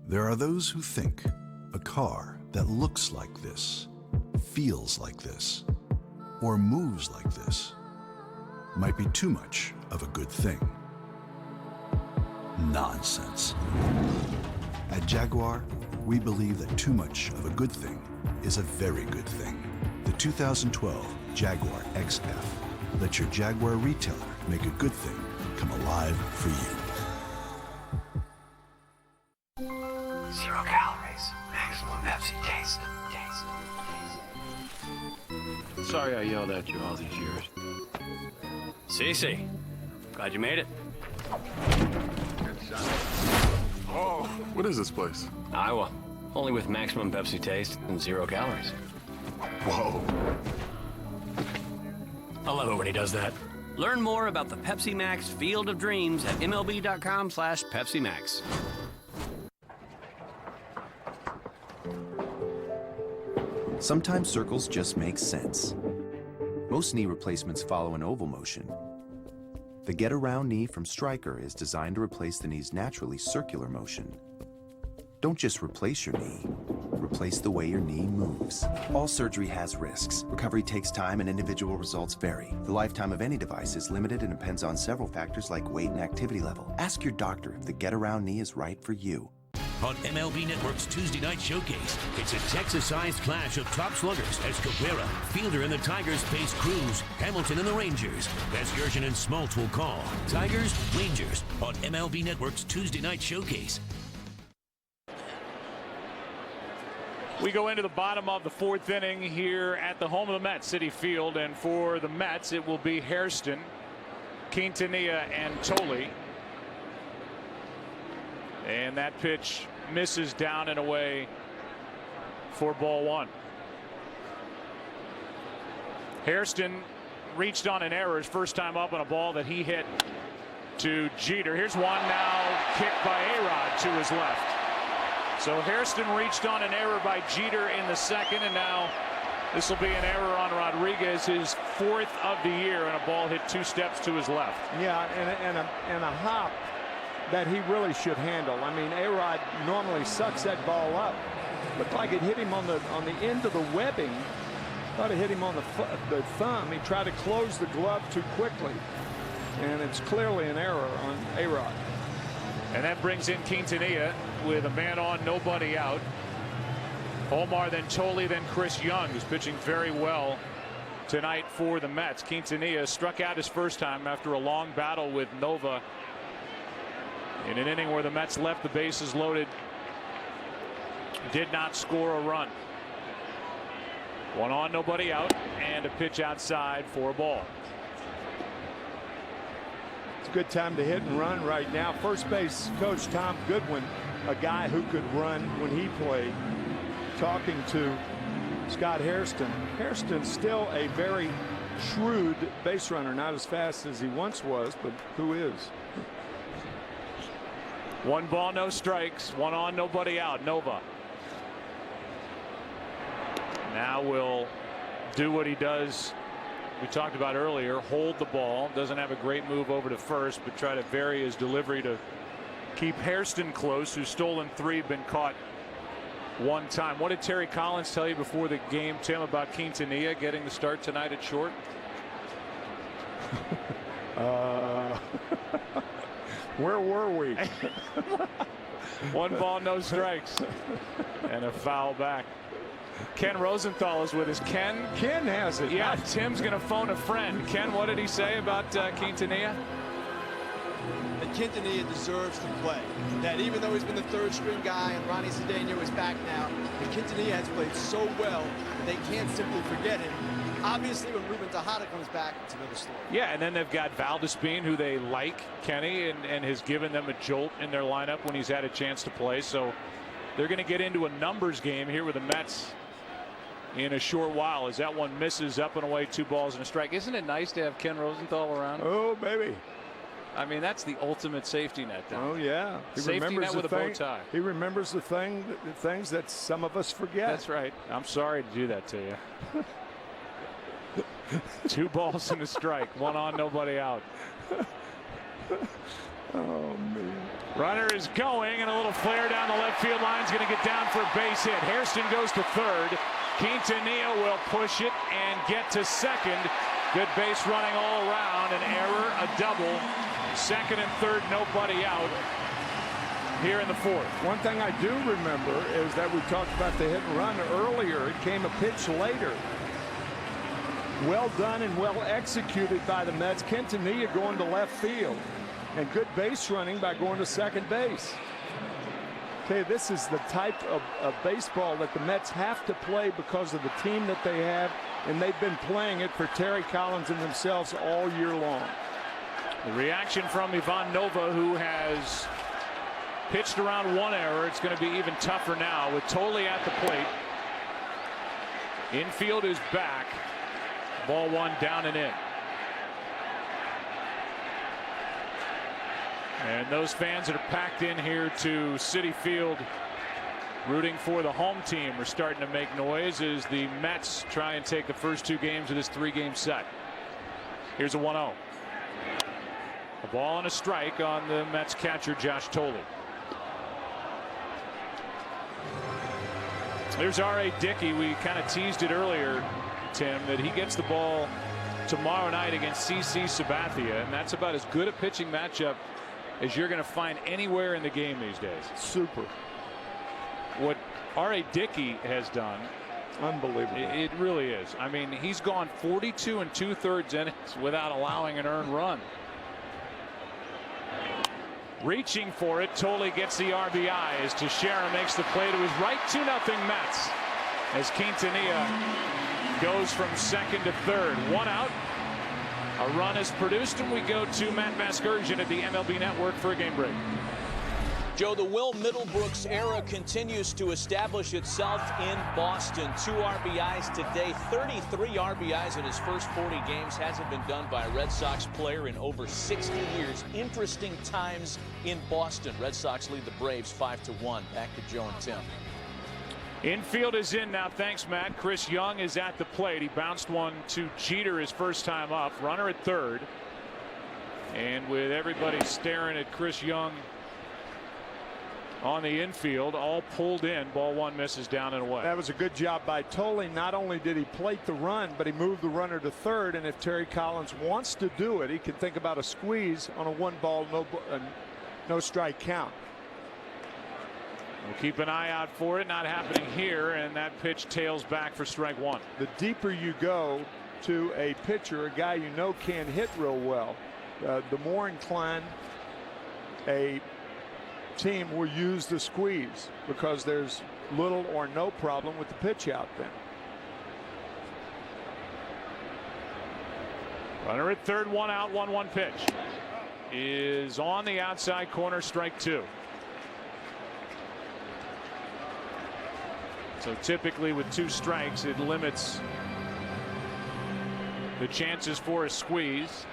There are those who think a car that looks like this, feels like this, or moves like this might be too much of a good thing. Nonsense. At Jaguar, we believe that too much of a good thing is a very good thing. The 2012 Jaguar XF. Let your Jaguar retailer make a good thing come alive for you. 0 calories, maximum Pepsi taste. Sorry I yelled at you all these years. Cece, glad you made it. Oh, what is this place? Iowa, only with maximum Pepsi taste and 0 calories. Whoa. I love it when he does that. Learn more about the Pepsi Max Field of Dreams at MLB.com/Pepsi Max. Sometimes circles just make sense. Most knee replacements follow an oval motion. The get-around knee from Stryker is designed to replace the knee's naturally circular motion. Don't just replace your knee, replace the way your knee moves. All surgery has risks. Recovery takes time and individual results vary. The lifetime of any device is limited and depends on several factors like weight and activity level. Ask your doctor if the get-around knee is right for you. On MLB Network's Tuesday Night Showcase, it's a Texas-sized clash of top sluggers as Cabrera, Fielder, and the Tigers face Cruz, Hamilton, and the Rangers. As Gershon and Smoltz will call Tigers, Rangers on MLB Network's Tuesday Night Showcase. We go into the bottom of the fourth inning here at the home of the Mets, Citi Field, and for the Mets it will be Hairston, Quintanilla, and Tolley. And that pitch misses down and away for ball one. Hairston reached on an error his first time up on a ball that he hit to Jeter. Here's one now kicked by A-Rod to his left. So Hairston reached on an error by Jeter in the second, and now this will be an error on Rodriguez, his fourth of the year, and a ball hit 2 steps to his left. Yeah, and a hop that he really should handle. I mean, A-Rod normally sucks that ball up. Looked like it hit him on the end of the webbing. Thought it hit him on the thumb. He tried to close the glove too quickly, and it's clearly an error on A-Rod. And that brings in Quintanilla with a man on, nobody out. Omar, then Tolley, then Chris Young, who's pitching very well tonight for the Mets. Quintanilla struck out his first time after a long battle with Nova in an inning where the Mets left the bases loaded, did not score a run. 1 on, nobody out, and a pitch outside for a ball. It's a good time to hit and run right now. First base coach Tom Goodwin, a guy who could run when he played, talking to Scott Hairston. Hairston's still a very shrewd base runner, not as fast as he once was, but who is? 1 ball, no strikes. 1 on, nobody out. Nova now will do what he does, we talked about earlier, hold the ball. Doesn't have a great move over to first, but try to vary his delivery to keep Hairston close, who's stolen 3, been caught 1 time. What did Terry Collins tell you before the game, Tim, about Quintanilla getting the start tonight at short? Where were we? 1 ball, no strikes, and a foul back. Ken Rosenthal is with us. Ken has it. Yeah, Tim's going to phone a friend. Ken, what did he say about Quintanilla? That Quintanilla deserves to play. That even though he's been the 3rd string guy and Ronnie Cedeno is back now, that Quintanilla has played so well that they can't simply forget him. Obviously, when Ruben Tejada comes back, it's another story. Yeah, and then they've got Valdespin, who they like, Kenny, and has given them a jolt in their lineup when he's had a chance to play. So they're going to get into a numbers game here with the Mets in a short while, as that one misses up and away, 2 balls and a strike. Isn't it nice to have Ken Rosenthal around? Oh, baby. I mean, that's the ultimate safety net. Then. Oh, yeah. Safety net with a bow tie. He remembers the things that some of us forget. That's right. I'm sorry to do that to you. 2 balls and a strike. 1 on, nobody out. Oh, man. Runner is going, and a little flare down the left field line is going to get down for a base hit. Hairston goes to 3rd. Quintanilla will push it and get to 2nd. Good base running all around. An error, a double. 2nd and 3rd, nobody out here in the 4th. One thing I do remember is that we talked about the hit and run earlier. It came a pitch later. Well done and well executed by the Mets. Quintanilla going to left field. And good base running by going to 2nd base. Okay, this is the type of baseball that the Mets have to play because of the team that they have, and they've been playing it for Terry Collins and themselves all year long. The reaction from Ivan Nova, who has pitched around 1 error. It's going to be even tougher now with Tolley at the plate. Infield is back. Ball 1 down and in. And those fans that are packed in here to Citi Field rooting for the home team are starting to make noise as the Mets try and take the first 2 games of this 3-game set. Here's a 1-0. A ball and a strike on the Mets catcher, Josh Thole. There's R.A. Dickey. We kind of teased it earlier, Tim, that he gets the ball tomorrow night against CC Sabathia, and that's about as good a pitching matchup as you're going to find anywhere in the game these days. Super. What R.A. Dickey has done, unbelievable. It really is. I mean, he's gone 42 2/3 innings without allowing an earned run. Reaching for it, Thole gets the RBI as Teixeira makes the play to his right. 2-0 Mets as Quintanilla goes from second to third. 1 out. A run is produced, and we go to Matt Vasgersian at the MLB Network for a game break. Joe, the Will Middlebrooks era continues to establish itself in Boston. 2 RBIs today, 33 RBIs in his first 40 games. Hasn't been done by a Red Sox player in over 60 years. Interesting times in Boston. Red Sox lead the Braves 5-1. Back to Joe and Tim. Infield is in now. Thanks, Matt. Chris Young is at the plate. He bounced one to Jeter his first time up. Runner at third. And with everybody staring at Chris Young on the infield, all pulled in. Ball 1 misses down and away. That was a good job by Thole. Not only did he plate the run, but he moved the runner to third. And if Terry Collins wants to do it, he can think about a squeeze on a 1-ball, no strike count. We'll keep an eye out for it. Not happening here, and that pitch tails back for strike 1. The deeper you go to a pitcher, a guy you know can hit real well, the more inclined a team will use the squeeze because there's little or no problem with the pitch out then. Runner at third, 1 out, 1-1 pitch is on the outside corner, strike 2. So typically with 2 strikes, it limits the chances for a squeeze.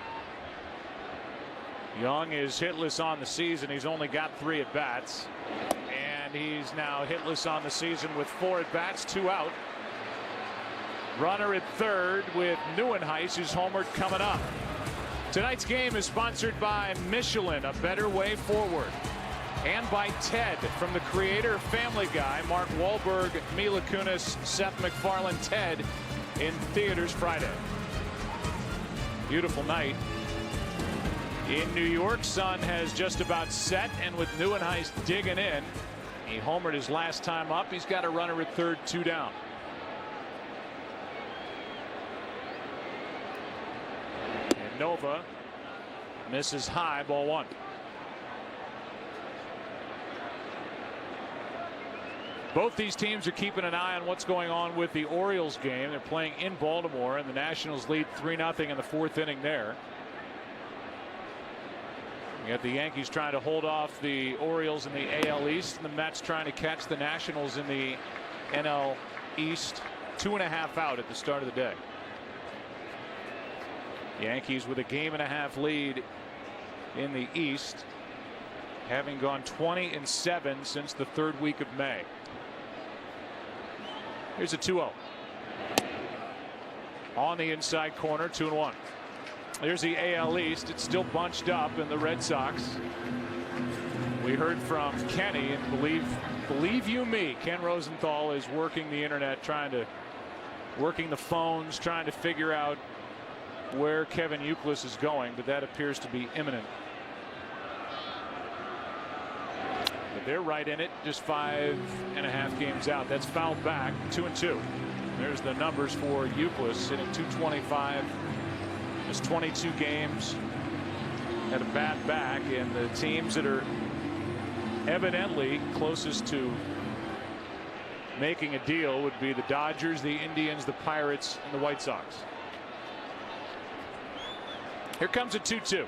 Young is hitless on the season. He's only got 3 at bats, and he's now hitless on the season with 4 at bats, 2 out. Runner at third with Neuenhuis, who's homered, coming up. Tonight's game is sponsored by Michelin, a better way forward, and by Ted, from the creator of Family Guy, Mark Wahlberg, Mila Kunis, Seth MacFarlane. Ted in theaters Friday. Beautiful night in New York. Sun has just about set, and with Neuenhuis digging in, he homered his last time up. He's got a runner at third, 2 down. And Nova misses high, ball 1. Both these teams are keeping an eye on what's going on with the Orioles game. They're playing in Baltimore, and the Nationals lead 3-0 in the 4th inning there. You got the Yankees trying to hold off the Orioles in the AL East, and the Mets trying to catch the Nationals in the NL East. 2.5 out at the start of the day. Yankees with a 1.5 game lead in the East, having gone 20-7 since the 3rd week of May. Here's a 2-0 on the inside corner, 2-1. There's the AL East. It's still bunched up in the Red Sox. We heard from Kenny, and believe you me, Ken Rosenthal is working the internet, working the phones, trying to figure out where Kevin Youkilis is going, but that appears to be imminent. But they're right in it, just 5.5 games out. That's fouled back, 2-2. There's the numbers for Youkilis, sitting 225. Missed 22 games, had a bad back, and the teams that are evidently closest to making a deal would be the Dodgers, the Indians, the Pirates, and the White Sox. Here comes a 2-2.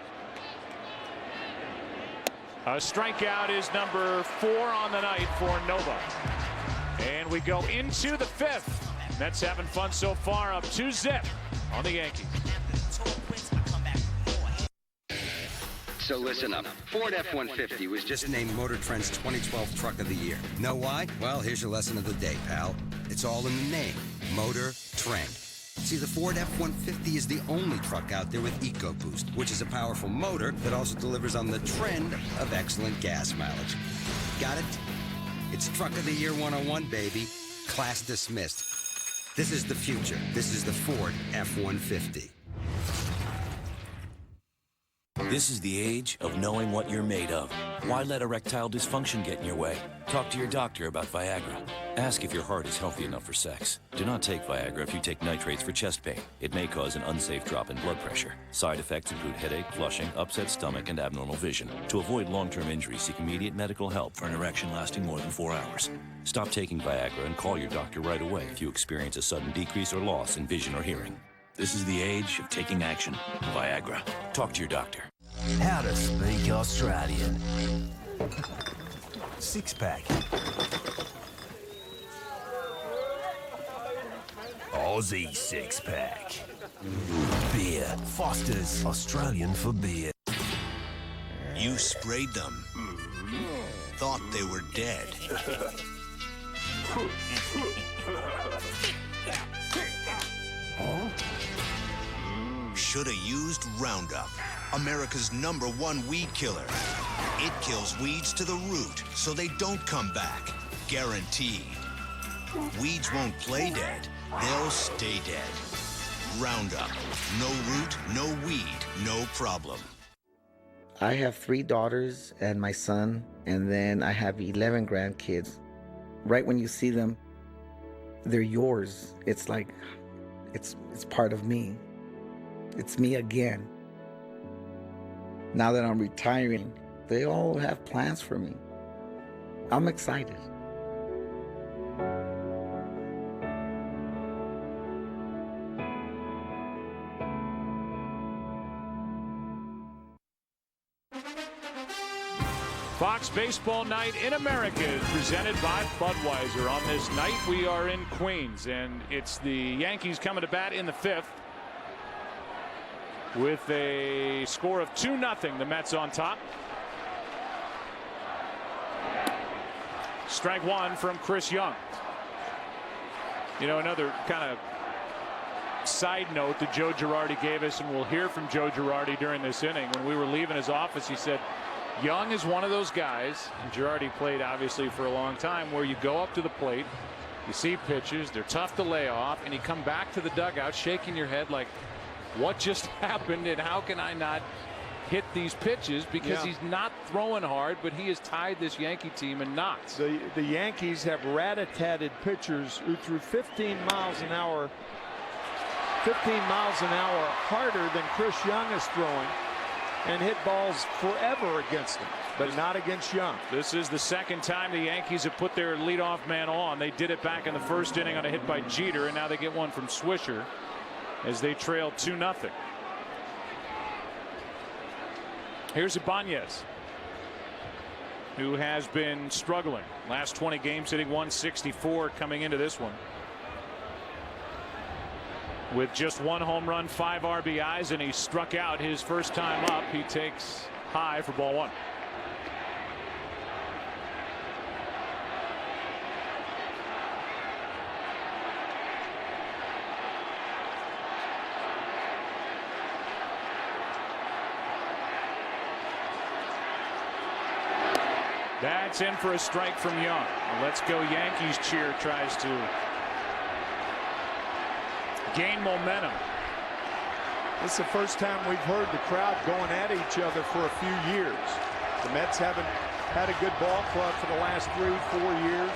A strikeout is number 4 on the night for Nova. And we go into the 5th. Mets having fun so far, up 2-0 on the Yankees. So listen up. Ford F-150 was just named Motor Trend's 2012 Truck of the Year. Know why? Well, here's your lesson of the day, pal. It's all in the name. Motor Trend. See, the Ford F-150 is the only truck out there with EcoBoost, which is a powerful motor that also delivers on the trend of excellent gas mileage. Got it? It's Truck of the Year 101, baby. Class dismissed. This is the future. This is the Ford F-150. This is the age of knowing what you're made of. Why let erectile dysfunction get in your way? Talk to your doctor about Viagra. Ask if your heart is healthy enough for sex. Do not take Viagra if you take nitrates for chest pain. It may cause an unsafe drop in blood pressure. Side effects include headache, flushing, upset stomach, and abnormal vision. To avoid long-term injury, seek immediate medical help for an erection lasting more than 4 hours. Stop taking Viagra and call your doctor right away if you experience a sudden decrease or loss in vision or hearing. This is the age of taking action. Viagra. Talk to your doctor. How to speak Australian. Six-pack. Aussie six-pack. Beer. Foster's Australian for beer. You sprayed them. Thought they were dead. Shoulda used Roundup, America's #1 weed killer. It kills weeds to the root, so they don't come back. Guaranteed. Weeds won't play dead, they'll stay dead. Roundup. No root, no weed, no problem. I have 3 daughters and my son, and then I have 11 grandkids. Right when you see them, they're yours. It's like, it's part of me. It's me again. Now that I'm retiring, they all have plans for me. I'm excited. Fox Baseball Night in America is presented by Budweiser. On this night, we are in Queens, and it's the Yankees coming to bat in the 5th. With a score of 2-0, the Mets on top. Strike one from Chris Young. You know, another kind of side note that Joe Girardi gave us, and we'll hear from Joe Girardi during this inning. When we were leaving his office, he said, Young is one of those guys, and Girardi played obviously for a long time, where you go up to the plate, you see pitches, they're tough to lay off, and you come back to the dugout shaking your head like, what just happened, and how can I not hit these pitches? Because he's not throwing hard, but he has tied this Yankee team in knots. The Yankees have rat-a-tatted pitchers who threw 15 miles an hour harder than Chris Young is throwing, and hit balls forever against him, but not against Young. This is the second time the Yankees have put their leadoff man on. They did it back in the first inning on a hit by Jeter, and now they get one from Swisher as they trail 2-0. Here's Ibanez, who has been struggling. Last 20 games hitting 164 coming into this one. With just 1 home run, 5 RBIs, and he struck out his first time up. He takes high for ball 1. That's in for a strike from Young. Let's go Yankees cheer tries to gain momentum. This is the first time we've heard the crowd going at each other for a few years. The Mets haven't had a good ball club for the last 3-4 years.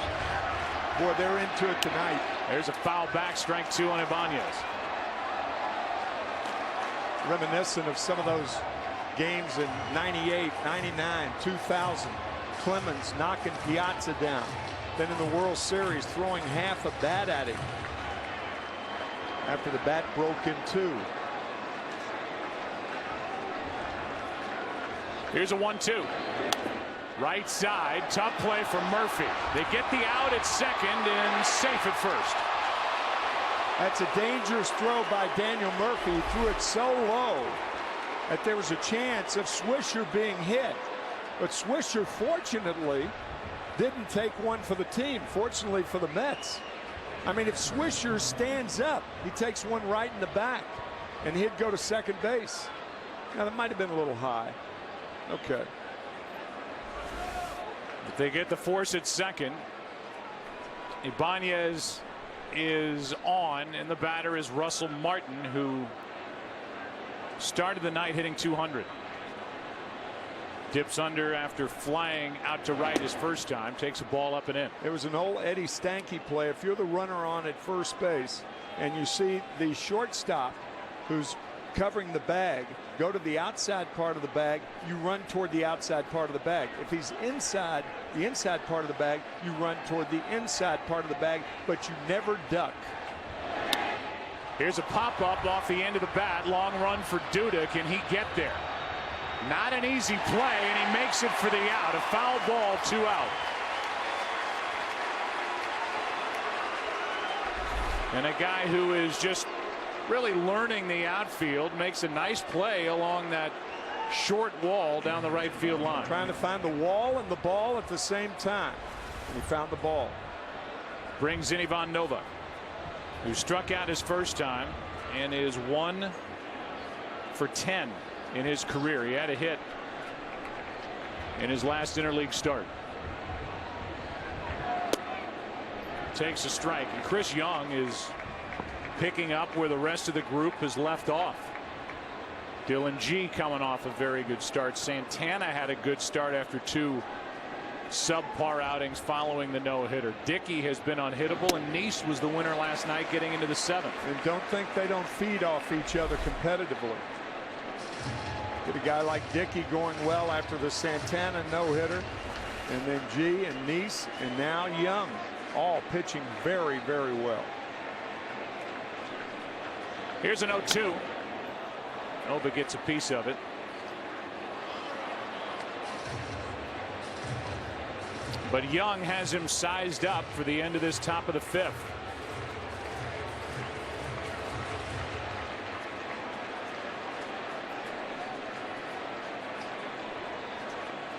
Boy, they're into it tonight. There's a foul back, strike 2 on Ibanez. Reminiscent of some of those games in 98, 99, 2000. Clemens knocking Piazza down. Then in the World Series throwing half a bat at him after the bat broke in 2. Here's a 1-2. Right side, tough play from Murphy. They get the out at second and safe at first. That's a dangerous throw by Daniel Murphy. He threw it so low that there was a chance of Swisher being hit. But Swisher, fortunately, didn't take one for the team. Fortunately for the Mets. I mean, if Swisher stands up, he takes one right in the back, and he'd go to second base. Now, that might have been a little high. Okay. But they get the force at second. Ibanez is on, and the batter is Russell Martin, who started the night hitting 200. Dips under after flying out to right his first time. Takes a ball up and in. It was an old Eddie Stanky play. If you're the runner on at first base and you see the shortstop who's covering the bag go to the outside part of the bag, you run toward the outside part of the bag. If he's inside the inside part of the bag, you run toward the inside part of the bag, but you never duck. Here's a pop-up off the end of the bat. Long run for Duda. Can he get there? Not an easy play, and he makes it for the out. A foul ball, 2 out. And a guy who is just really learning the outfield makes a nice play along that short wall down the right field line. Trying to find the wall and the ball at the same time. And he found the ball. Brings in Ivan Nova, who struck out his first time and is 1 for 10 in his career. He had a hit in his last interleague start. Takes a strike, and Chris Young is picking up where the rest of the group has left off. Dylan G coming off a very good start. Santana had a good start after 2 subpar outings following the no-hitter. Dickey has been unhittable, and Nice was the winner last night, getting into the 7th. And don't think they don't feed off each other competitively. Get a guy like Dickey going well after the Santana no-hitter, and then G and Nice, and now Young, all pitching very, very well. Here's an 0-2. Nova gets a piece of it. But Young has him sized up for the end of this top of the 5th.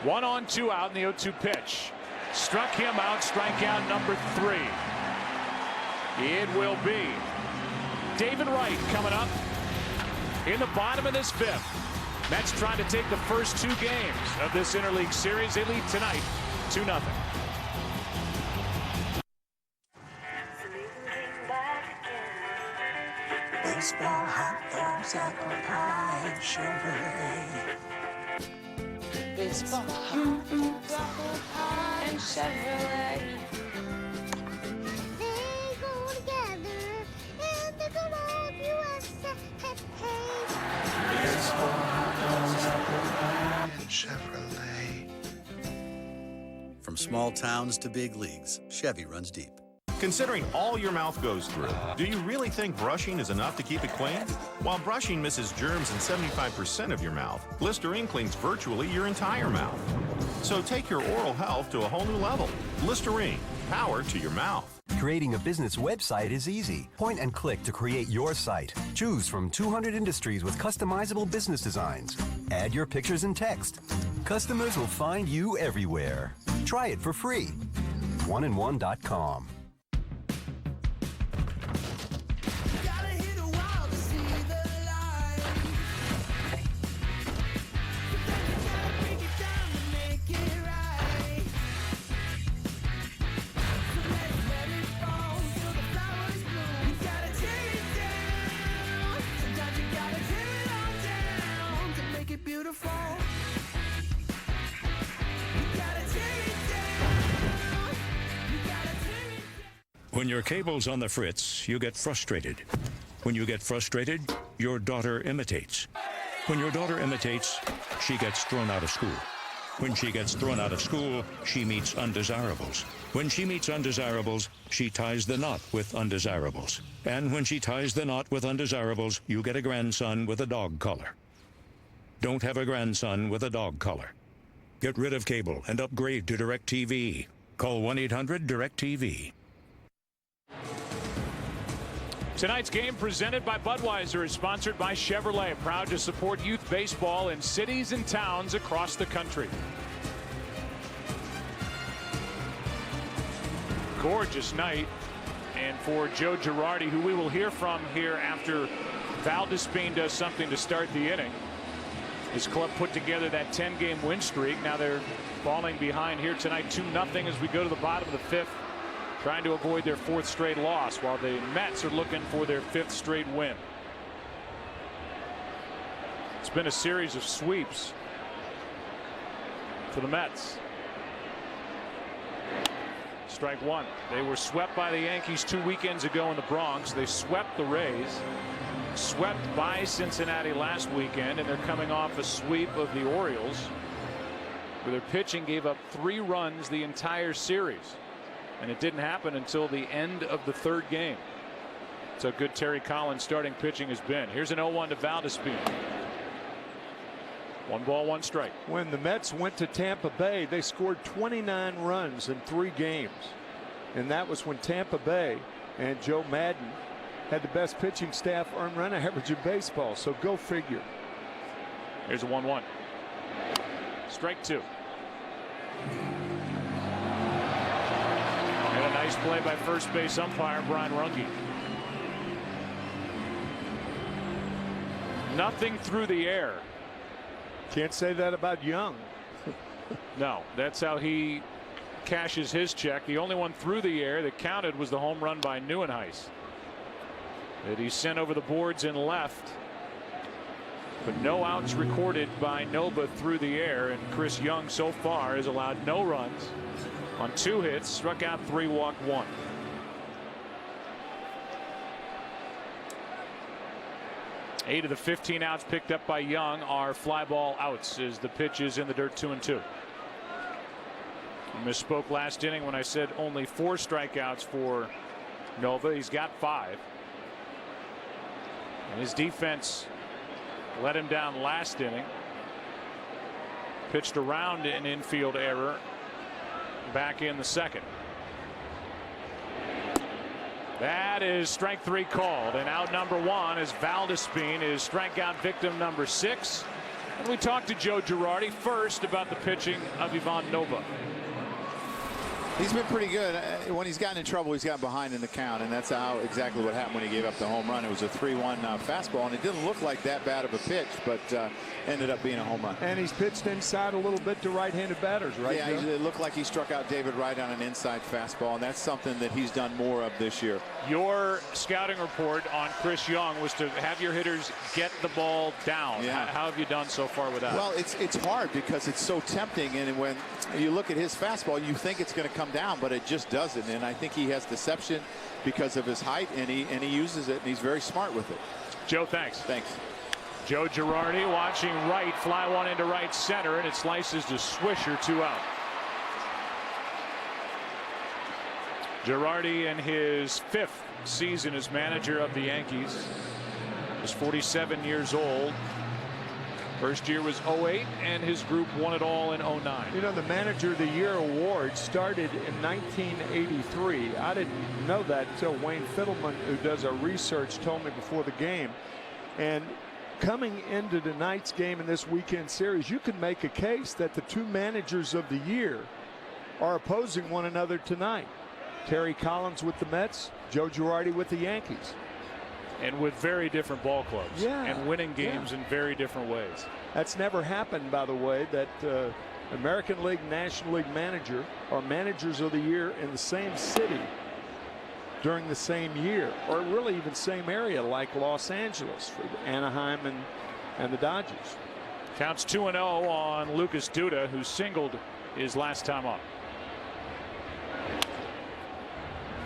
One on, 2 out in the 0-2 pitch. Struck him out. Strikeout number 3. It will be David Wright coming up in the bottom of this 5th. Mets trying to take the first 2 games of this interleague series. They lead tonight 2-0. Baseball, hot dogs, apple pie, and Chevrolet. Baseball, hot dogs, apple pie, and Chevrolet. They go together in the good old USA. Baseball, hot dogs, apple pie, and Chevrolet. From small towns to big leagues, Chevy runs deep. Considering all your mouth goes through, do you really think brushing is enough to keep it clean? While brushing misses germs in 75% of your mouth, Listerine cleans virtually your entire mouth. So take your oral health to a whole new level. Listerine, power to your mouth. Creating a business website is easy. Point and click to create your site. Choose from 200 industries with customizable business designs. Add your pictures and text. Customers will find you everywhere. Try it for free. oneandone.com. When your cable's on the fritz, you get frustrated. When you get frustrated, your daughter imitates. When your daughter imitates, she gets thrown out of school. When she gets thrown out of school, she meets undesirables. When she meets undesirables, she ties the knot with undesirables. And when she ties the knot with undesirables, you get a grandson with a dog collar. Don't have a grandson with a dog collar. Get rid of cable and upgrade to DirecTV. Call 1-800-DirecTV. Tonight's game presented by Budweiser is sponsored by Chevrolet, proud to support youth baseball in cities and towns across the country. Gorgeous night. And for Joe Girardi, who we will hear from here after Valdespin does something to start the inning. His club put together that 10-game win streak. Now they're falling behind here tonight 2-0 as we go to the bottom of the 5th, trying to avoid their 4th straight loss, while the Mets are looking for their 5th straight win. It's been a series of sweeps for the Mets. Strike one. They were swept by the Yankees 2 weekends ago in the Bronx. They swept the Rays, swept by Cincinnati last weekend, and they're coming off a sweep of the Orioles, where their pitching gave up 3 runs the entire series. And it didn't happen until the end of the 3rd game. So good Terry Collins starting pitching has been. Here's an 0-1 to Valdespin. 1 ball, 1 strike. When the Mets went to Tampa Bay, they scored 29 runs in 3 games. And that was when Tampa Bay and Joe Madden had the best pitching staff earned run average in baseball. So go figure. Here's a 1-1. Strike 2. And a nice play by first base umpire Brian Runge. Nothing through the air. Can't say that about Young. No, that's how he cashes his check. The only one through the air that counted was the home run by Neuenhuis that he sent over the boards and left. But no outs recorded by Nova through the air, and Chris Young so far has allowed no runs on 2 hits, struck out 3, walked 1. Eight of the 15 outs picked up by Young are fly ball outs as the pitch is in the dirt 2-2. I misspoke last inning when I said only 4 strikeouts for Nova. He's got 5. And his defense let him down last inning. Pitched around an infield error back in the 2nd. That is strike 3 called, and out number 1 as Valdespin is strikeout victim number 6. And we talked to Joe Girardi first about the pitching of Ivan Nova. He's been pretty good. When he's gotten in trouble, he's gotten behind in the count, and that's exactly what happened when he gave up the home run. It was a 3-1 fastball, and it didn't look like that bad of a pitch, but ended up being a home run. And he's pitched inside a little bit to right-handed batters, right? Yeah, it looked like he struck out David Wright on an inside fastball, and that's something that he's done more of this year. Your scouting report on Chris Young was to have your hitters get the ball down. Yeah. How have you done so far with that? Well, it's hard because it's so tempting, and when you look at his fastball, you think it's going to come down, but it just doesn't. And I think he has deception because of his height, and he uses it, and he's very smart with it. Joe, thanks. Thanks. Joe Girardi watching right, fly one into right center, and it slices to Swisher, 2 out. Girardi in his 5th season as manager of the Yankees. He's 47 years old. First year was 08, and his group won it all in 09. You know, the Manager of the Year award started in 1983. I didn't know that until Wayne Fiddleman, who does our research, told me before the game. And coming into tonight's game in this weekend series, you can make a case that the 2 managers of the year are opposing one another tonight. Terry Collins with the Mets, Joe Girardi with the Yankees. And with very different ball clubs. Yeah, and winning games in very different ways. That's never happened, by the way, that American League, National League manager or managers of the year in the same city during the same year, or really even same area, like Los Angeles for Anaheim and the Dodgers. Counts 2-0 on Lucas Duda, who singled his last time up.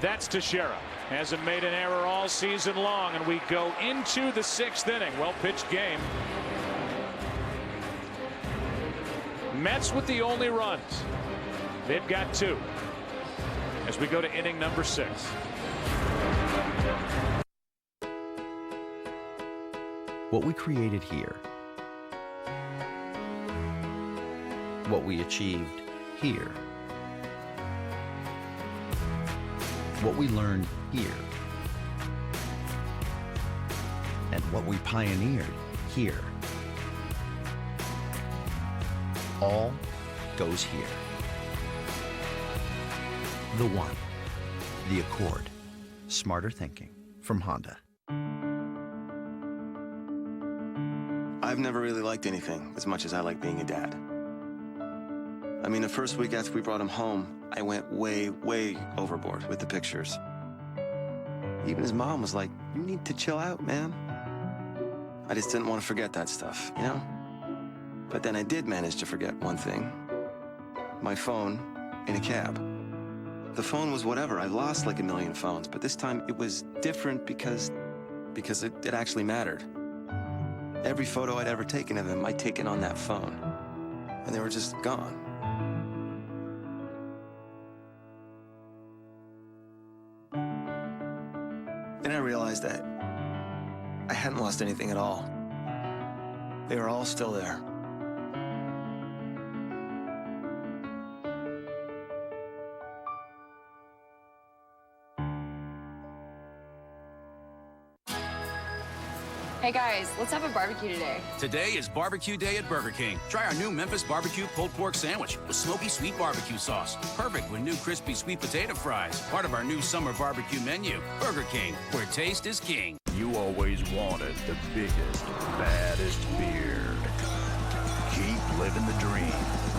That's Teixeira. Hasn't made an error all season long, and we go into the 6th inning. Well pitched game. Mets with the only runs. They've got 2 as we go to inning number 6. What we created here, what we achieved here, what we learned here, and what we pioneered here. All goes here. The One. The Accord. Smarter thinking from Honda. I've never really liked anything as much as I like being a dad. I mean, the first week after we brought him home, I went way, way overboard with the pictures. Even his mom was like, "You need to chill out, man." I just didn't want to forget that stuff, you know? But then I did manage to forget one thing. My phone in a cab. The phone was whatever. I lost like a million phones, but this time it was different because it actually mattered. Every photo I'd ever taken of him, I'd taken on that phone. And they were just gone. Then I realized that I hadn't lost anything at all. They were all still there. Hey guys, let's have a barbecue today. Today is barbecue day at Burger King. Try our new Memphis barbecue pulled pork sandwich with smoky sweet barbecue sauce. Perfect with new crispy sweet potato fries. Part of our new summer barbecue menu. Burger King, where taste is king. You always wanted the biggest, baddest beard. Keep living the dream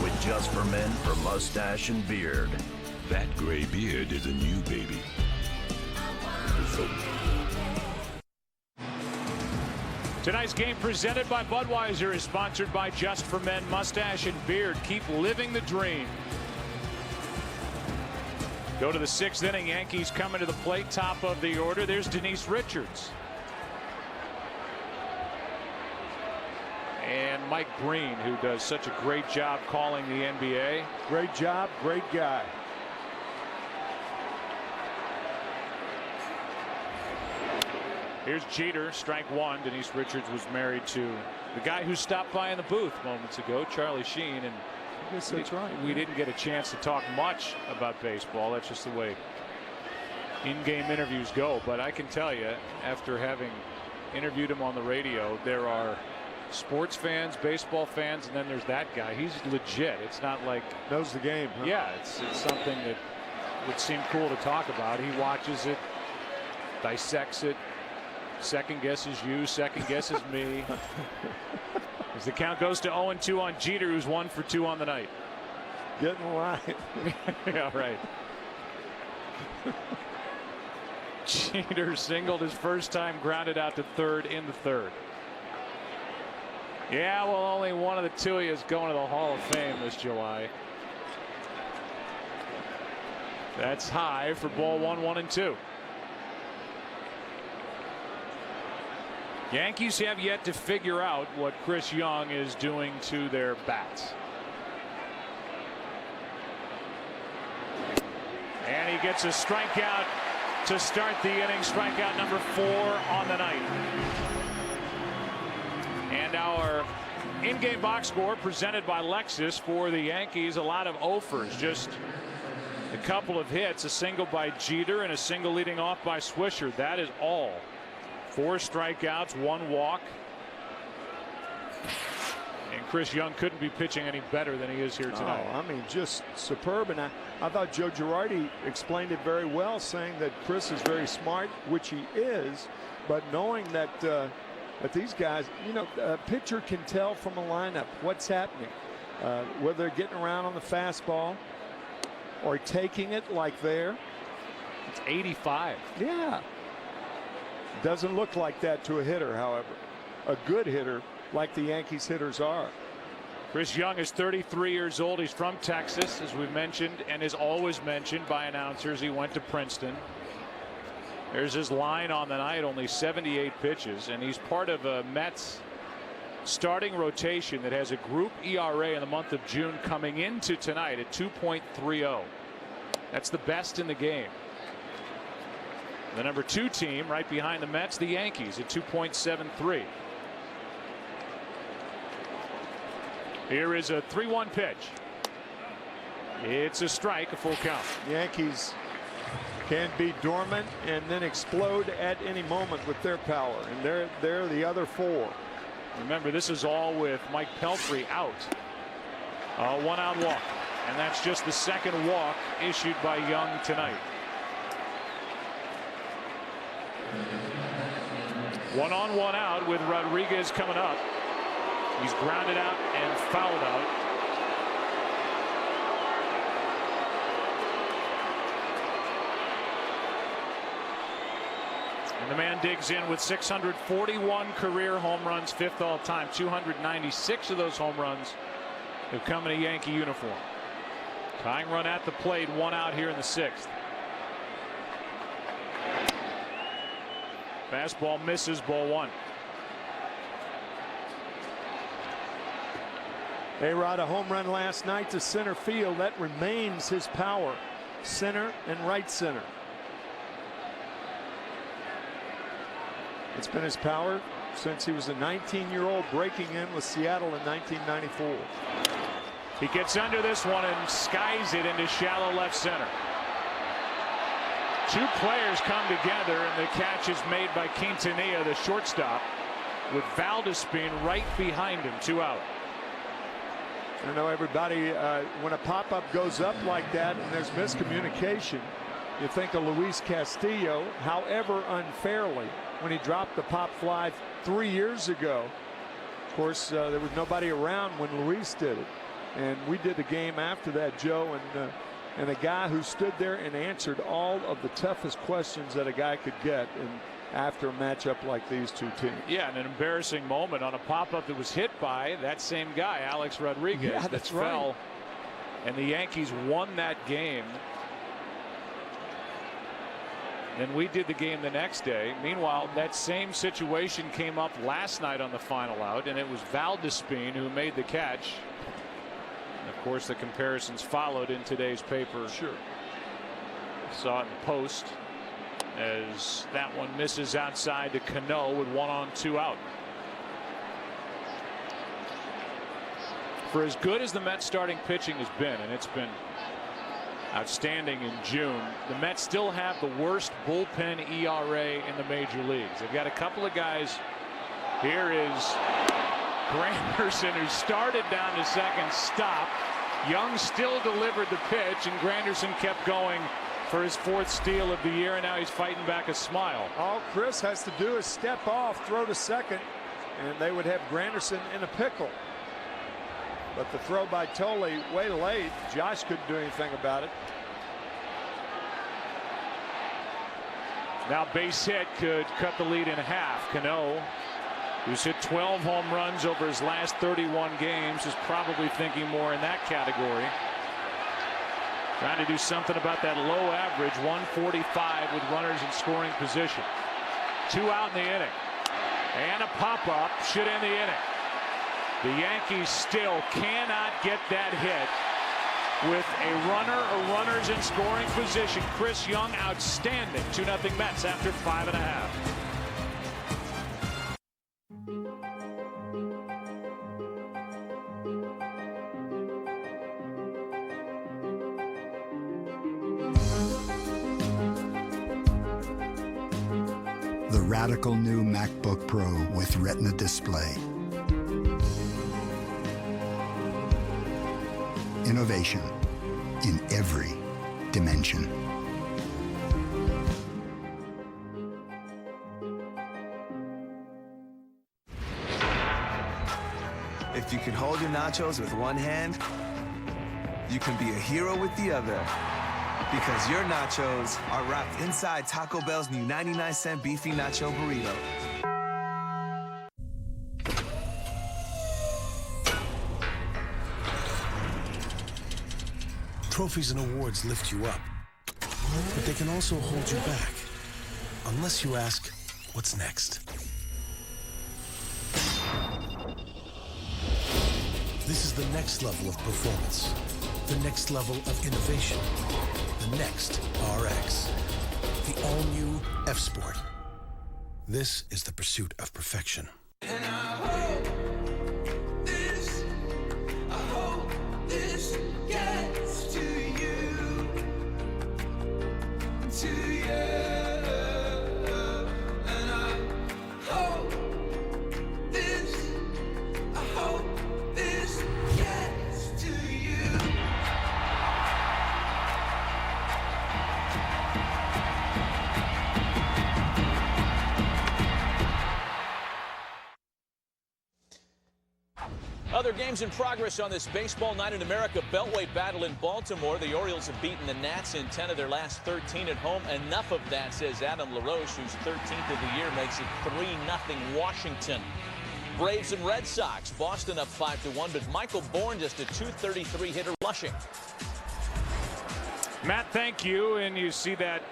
with Just for Men for mustache and beard. That gray beard is a new baby. Tonight's game presented by Budweiser is sponsored by Just for Men Mustache and Beard. Keep living the dream. Go to the 6th inning. Yankees coming to the plate, top of the order. There's Denise Richards. And Mike Green, who does such a great job calling the NBA. Great job, great guy. Here's Jeter, strike one. Denise Richards was married to the guy who stopped by in the booth moments ago, Charlie Sheen. And I guess that's right. We didn't get a chance to talk much about baseball. That's just the way in-game interviews go. But I can tell you, after having interviewed him on the radio, there are sports fans, baseball fans, and then there's that guy. He's legit. It's not like knows the game. Huh? Yeah, it's something that would seem cool to talk about. He watches it, dissects it. Second guesses you, second guesses me. As the count goes to 0-2 on Jeter, who's 1 for 2 on the night. Getting right. Yeah, right. Jeter singled his first time, grounded out to third in the third. Yeah, well, only one of the two of you is going to the Hall of Fame this July. That's high for ball 1, 1-2. Yankees have yet to figure out what Chris Young is doing to their bats. And he gets a strikeout to start the inning. Strikeout number 4 on the night. And our in-game box score presented by Lexus for the Yankees. A lot of offers, just a couple of hits, a single by Jeter and a single leading off by Swisher. That is all. 4 strikeouts, 1 walk. And Chris Young couldn't be pitching any better than he is here tonight. Oh, I mean, just superb. And I thought Joe Girardi explained it very well, saying that Chris is very smart, which he is, but knowing that that these guys, you know, a pitcher can tell from a lineup what's happening, whether they're getting around on the fastball or taking it like there. It's 85. Yeah. Doesn't look like that to a hitter, however. A good hitter like the Yankees hitters are. Chris Young is 33 years old. He's from Texas, as we mentioned, and is always mentioned by announcers. He went to Princeton. There's his line on the night, only 78 pitches, and he's part of a Mets starting rotation that has a group ERA in the month of June coming into tonight at 2.30. That's the best in the game. The number 2 team right behind the Mets, the Yankees, at 2.73. Here is a 3-1 pitch. It's a strike, a full count. Yankees can be dormant and then explode at any moment with their power. And they're the other 4. Remember, this is all with Mike Pelfrey out. One out walk. And that's just the second walk issued by Young tonight. 1 on 1 out with Rodriguez coming up. He's grounded out and fouled out. And the man digs in with 641 career home runs, 5th all time. 296 of those home runs have come in a Yankee uniform. Tying run at the plate, 1 out here in the 6th. Fastball misses, ball 1. A-Rod, a home run last night to center field. That remains his power. Center and right center. It's been his power since he was a 19-year-old breaking in with Seattle in 1994. He gets under this one and skies it into shallow left center. 2 players come together, and the catch is made by Quintanilla, the shortstop, with Valdespin right behind him. 2 out. I know everybody, when a pop-up goes up like that and there's miscommunication, you think of Luis Castillo, however unfairly, when he dropped the pop fly 3 years ago. Of course, there was nobody around when Luis did it. And we did the game after that, Joe, and a guy who stood there and answered all of the toughest questions that a guy could get after a matchup like these 2 teams. Yeah, and an embarrassing moment on a pop-up that was hit by that same guy, Alex Rodriguez, yeah, that fell. Right. And the Yankees won that game. And we did the game the next day. Meanwhile, that same situation came up last night on the final out, and it was Valdespin who made the catch. And of course, the comparisons followed in today's paper. Sure. Saw it in the Post as that one misses outside to Cano with 1 on 2 out. For as good as the Mets starting pitching has been, and it's been outstanding in June, the Mets still have the worst bullpen ERA in the major leagues. They've got a couple of guys. Here is Granderson, who started down to second, stopped. Young still delivered the pitch, and Granderson kept going for his 4th steal of the year, and now he's fighting back a smile. All Chris has to do is step off, throw to second, and they would have Granderson in a pickle. But the throw by Tolle way late. Josh couldn't do anything about it. Now base hit could cut the lead in half. Cano, who's hit 12 home runs over his last 31 games, is probably thinking more in that category. Trying to do something about that low average, 145 with runners in scoring position. 2 out in the inning. And a pop-up should end the inning. The Yankees still cannot get that hit with a runner or runners in scoring position. Chris Young, outstanding. 2-0 Mets after 5.5. The radical new MacBook Pro with Retina display. Innovation in every dimension. If you can hold your nachos with one hand, you can be a hero with the other. Because your nachos are wrapped inside Taco Bell's new 99-cent beefy nacho burrito. Trophies and awards lift you up, but they can also hold you back, unless you ask, what's next? This is the next level of performance, the next level of innovation, the next RX, the all-new F-Sport. This is the pursuit of perfection. To games in progress on this baseball night in America Beltway battle in Baltimore. The Orioles have beaten the Nats in 10 of their last 13 at home. Enough of that, says Adam LaRoche, whose 13th of the year makes it 3-0 Washington. Braves and Red Sox. Boston up 5-1, but Michael Bourne just a .233 hitter rushing. Matt, thank you. And you see that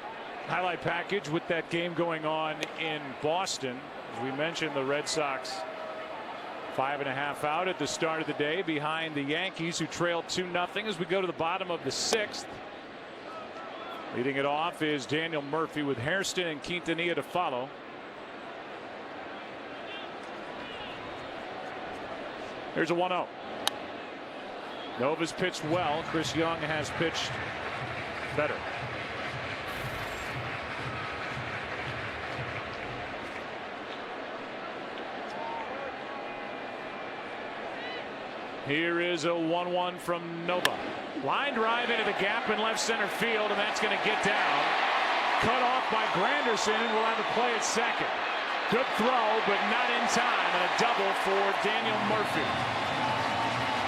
highlight package with that game going on in Boston. As we mentioned, the Red Sox 5.5 out at the start of the day behind the Yankees, who trailed 2-0 as we go to the bottom of the 6th. Leading it off is Daniel Murphy with Hairston and Quintanilla to follow. Here's a 1-0. Nova's pitched well. Chris Young has pitched better. Here is a 1-1 from Nova. Line drive into the gap in left center field, and that's going to get down. Cut off by Granderson, and we'll have a play at second. Good throw, but not in time, and a double for Daniel Murphy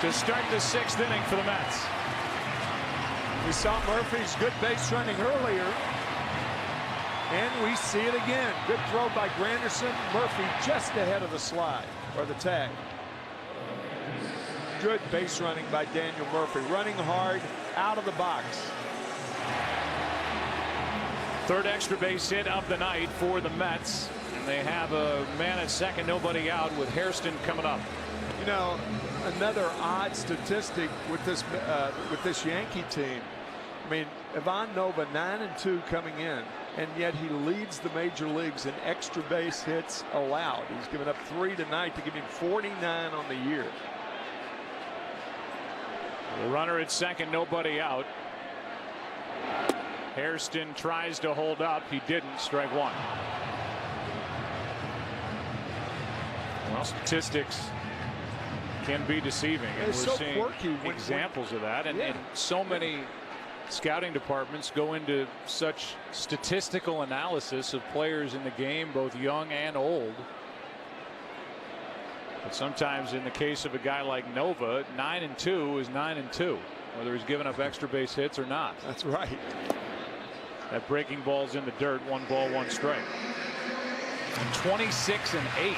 to start the 6th inning for the Mets. We saw Murphy's good base running earlier, and we see it again. Good throw by Granderson. Murphy just ahead of the slide, or the tag. Good base running by Daniel Murphy, running hard out of the box. Third extra base hit of the night for the Mets, and they have a man at second, nobody out, with Hairston coming up. You know, another odd statistic with this Yankee team. I mean, Ivan Nova 9-2 coming in, and yet he leads the major leagues in extra base hits allowed. He's given up 3 tonight to give him 49 on the year. The runner at second, nobody out. Hairston tries to hold up. He didn't. Strike one. Well, statistics can be deceiving, and we're seeing examples of that. And so many scouting departments go into such statistical analysis of players in the game, both young and old. But sometimes in the case of a guy like Nova, 9-2 is 9-2, whether he's given up extra base hits or not. That's right. That breaking ball's in the dirt. 1 ball, 1 strike. And 26-8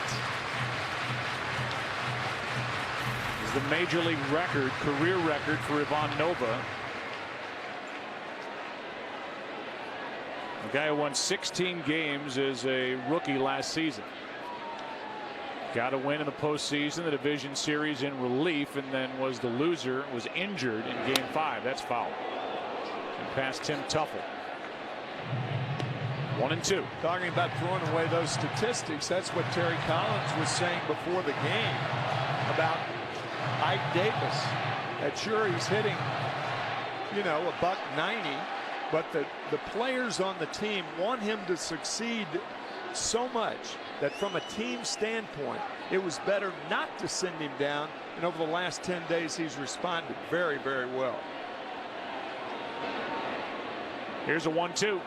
is the major league record, career record for Ivan Nova. The guy who won 16 games as a rookie last season. Got a win in the postseason, the division series in relief, and then was the loser, was injured in Game 5. That's foul. And past Tim Tuffle. 1-2. Talking about throwing away those statistics, that's what Terry Collins was saying before the game about Ike Davis. That sure, he's hitting, you know, $190, but the players on the team want him to succeed so much that from a team standpoint, it was better not to send him down. And over the last 10 days, he's responded very, very well. Here's a 1-2.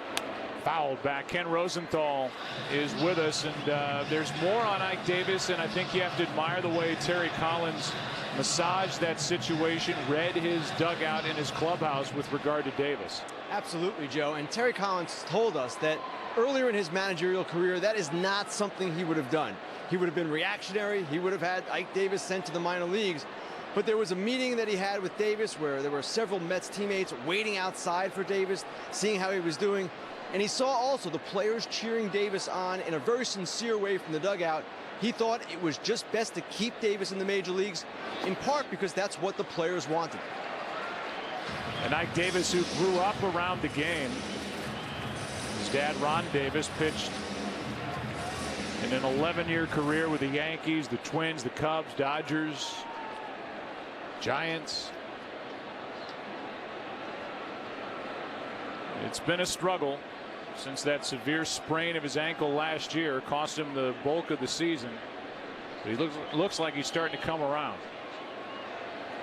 Fouled back. Ken Rosenthal is with us, and there's more on Ike Davis, and I think you have to admire the way Terry Collins massaged that situation, read his dugout in his clubhouse with regard to Davis. Absolutely, Joe. And Terry Collins told us that earlier in his managerial career, that is not something he would have done. He would have been reactionary. He would have had Ike Davis sent to the minor leagues. But there was a meeting that he had with Davis where there were several Mets teammates waiting outside for Davis, seeing how he was doing. And he saw also the players cheering Davis on in a very sincere way from the dugout. He thought it was just best to keep Davis in the major leagues, in part because that's what the players wanted. And Ike Davis, who grew up around the game. His dad, Ron Davis, pitched in an 11-year career with the Yankees, the Twins, the Cubs, Dodgers, Giants. It's been a struggle since that severe sprain of his ankle last year cost him the bulk of the season. But he looks like he's starting to come around.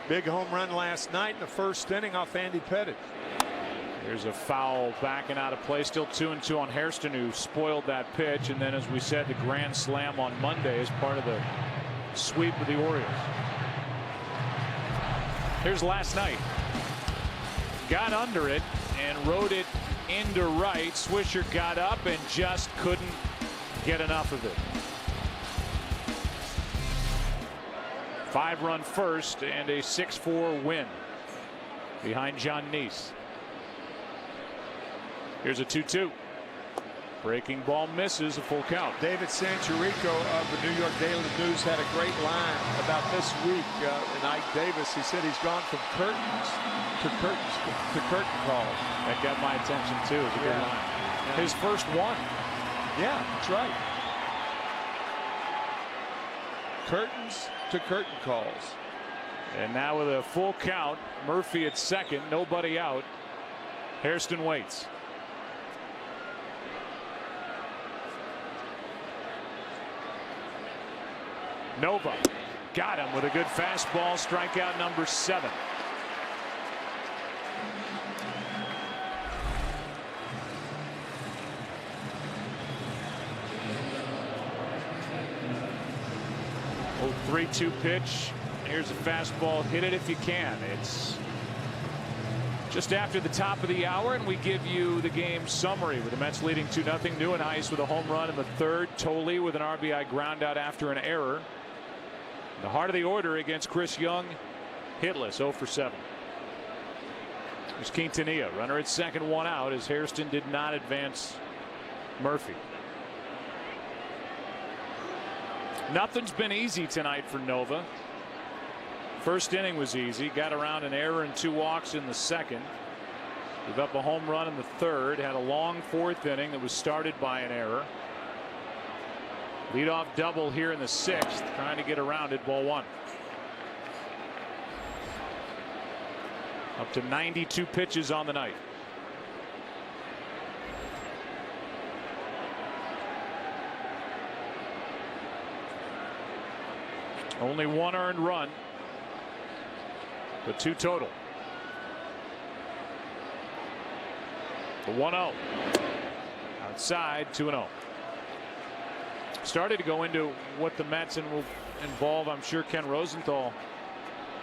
Big home run last night in the first inning off Andy Pettit. There's a foul backing out of play. Still 2-2 on Hairston, who spoiled that pitch. And then, as we said, the grand slam on Monday as part of the sweep of the Orioles. Here's last night. Got under it and rode it into right. Swisher got up and just couldn't get enough of it. 5-run first and a 6-4 win behind John Neese. Here's a 2-2. Breaking ball misses, a full count. David Sancherico of the New York Daily News had a great line about this week. And Ike Davis, he said he's gone from curtains to curtain calls. That got my attention too. It's a good line. Yeah. His first one. Yeah, that's right. Curtains to curtain calls. And now with a full count, Murphy at second, nobody out. Hairston waits. Nova got him with a good fastball, strikeout number 7. Oh, 3-2 pitch. Here's a fastball. Hit it if you can. It's just after the top of the hour, and we give you the game summary with the Mets leading 2-0. Nieuwenhuis with a home run in the third. Tolley with an RBI ground out after an error. The heart of the order against Chris Young, hitless, 0 for 7. There's Quintanilla, runner at second, 1 out, as Hairston did not advance Murphy. Nothing's been easy tonight for Nova. First inning was easy, got around an error and 2 walks in the second. Gave up a home run in the third, had a long 4th inning that was started by an error. Leadoff double here in the 6th, trying to get around it, ball 1. Up to 92 pitches on the night. Only 1 earned run, but 2 total. The 1-0. Outside, 2-0. Started to go into what the Mets and will involve, I'm sure, Ken Rosenthal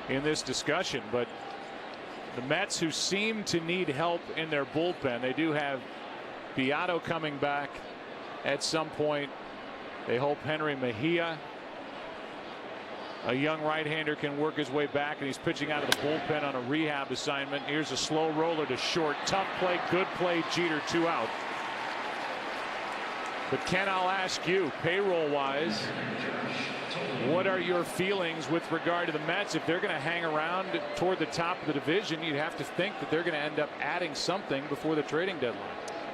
in this discussion, but the Mets, who seem to need help in their bullpen, they do have Beato coming back at some point. They hope Henry Mejia, a young right-hander, can work his way back, and he's pitching out of the bullpen on a rehab assignment. Here's a slow roller to short. Tough play, good play, Jeter, 2 out. But Ken, I'll ask you, payroll-wise, what are your feelings with regard to the Mets? If they're going to hang around toward the top of the division, you'd have to think that they're going to end up adding something before the trading deadline.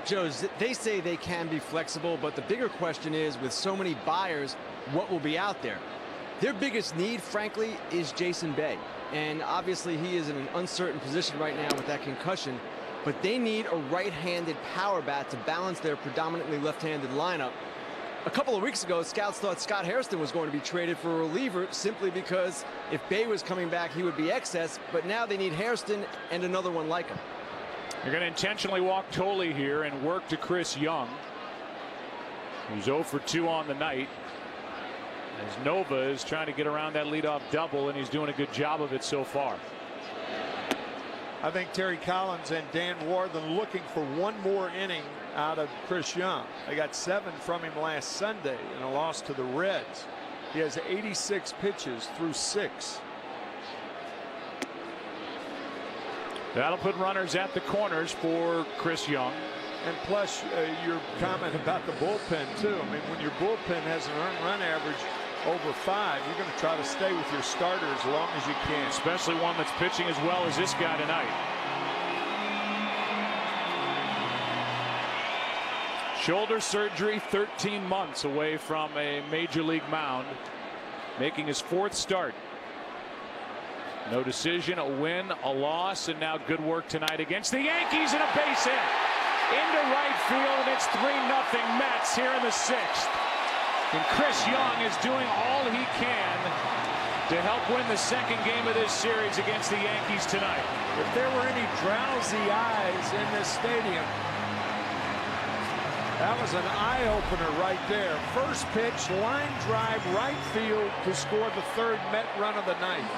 Joe, they say they can be flexible, but the bigger question is, with so many buyers, what will be out there? Their biggest need, frankly, is Jason Bay. And obviously he is in an uncertain position right now with that concussion. But they need a right-handed power bat to balance their predominantly left-handed lineup. A couple of weeks ago, scouts thought Scott Hairston was going to be traded for a reliever simply because if Bay was coming back, he would be excess. But now they need Hairston and another one like him. They're going to intentionally walk Tolley here and work to Chris Young, who's 0 for 2 on the night. As Nova is trying to get around that leadoff double, and he's doing a good job of it so far. I think Terry Collins and Dan Warthen looking for one more inning out of Chris Young. They got 7 from him last Sunday in a loss to the Reds. He has 86 pitches through 6. That'll put runners at the corners for Chris Young. And plus your comment about the bullpen too. I mean, when your bullpen has an earned run average over 5, you're going to try to stay with your starter as long as you can. Especially one that's pitching as well as this guy tonight. Shoulder surgery, 13 months away from a major league mound. Making his 4th start. No decision, a win, a loss, and now good work tonight against the Yankees, and a base hit into right field, and it's 3-0 Mets here in the 6th. And Chris Young is doing all he can to help win the 2nd game of this series against the Yankees tonight. If there were any drowsy eyes in this stadium, that was an eye-opener right there. First pitch, line drive, right field to score the 3rd Met run of the night.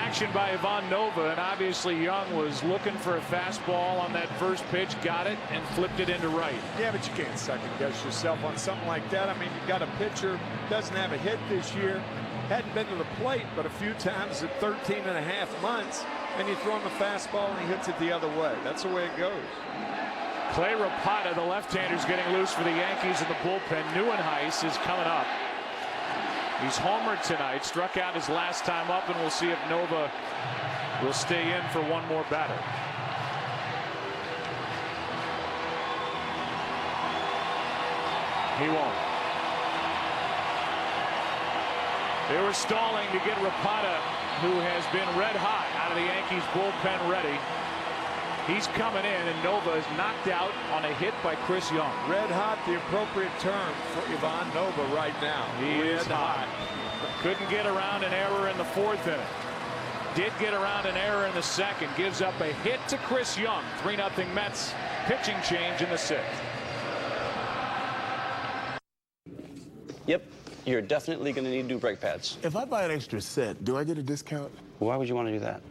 action by Ivan Nova, and obviously Young was looking for a fastball on that first pitch, got it, and flipped it into right. Yeah, but you can't second guess yourself on something like that. I mean, you've got a pitcher, doesn't have a hit this year, hadn't been to the plate but a few times at 13.5 months, and you throw him a fastball and he hits it the other way. That's the way it goes. Clay Rapata, the left-hander's getting loose for the Yankees in the bullpen. Neuenhuis is coming up. He's homered tonight, struck out his last time up, and we'll see if Nova will stay in for one more batter. He won't. They were stalling to get Rapata, who has been red hot, out of the Yankees bullpen ready. He's coming in, and Nova is knocked out on a hit by Chris Young. Red hot, the appropriate term for Ivan Nova right now. He is hot. Couldn't get around an error in the fourth inning. Did get around an error in the second. Gives up a hit to Chris Young. 3-0 Mets. Pitching change in the sixth. Yep, you're definitely going to need new brake pads. If I buy an extra set, do I get a discount? Why would you want to do that?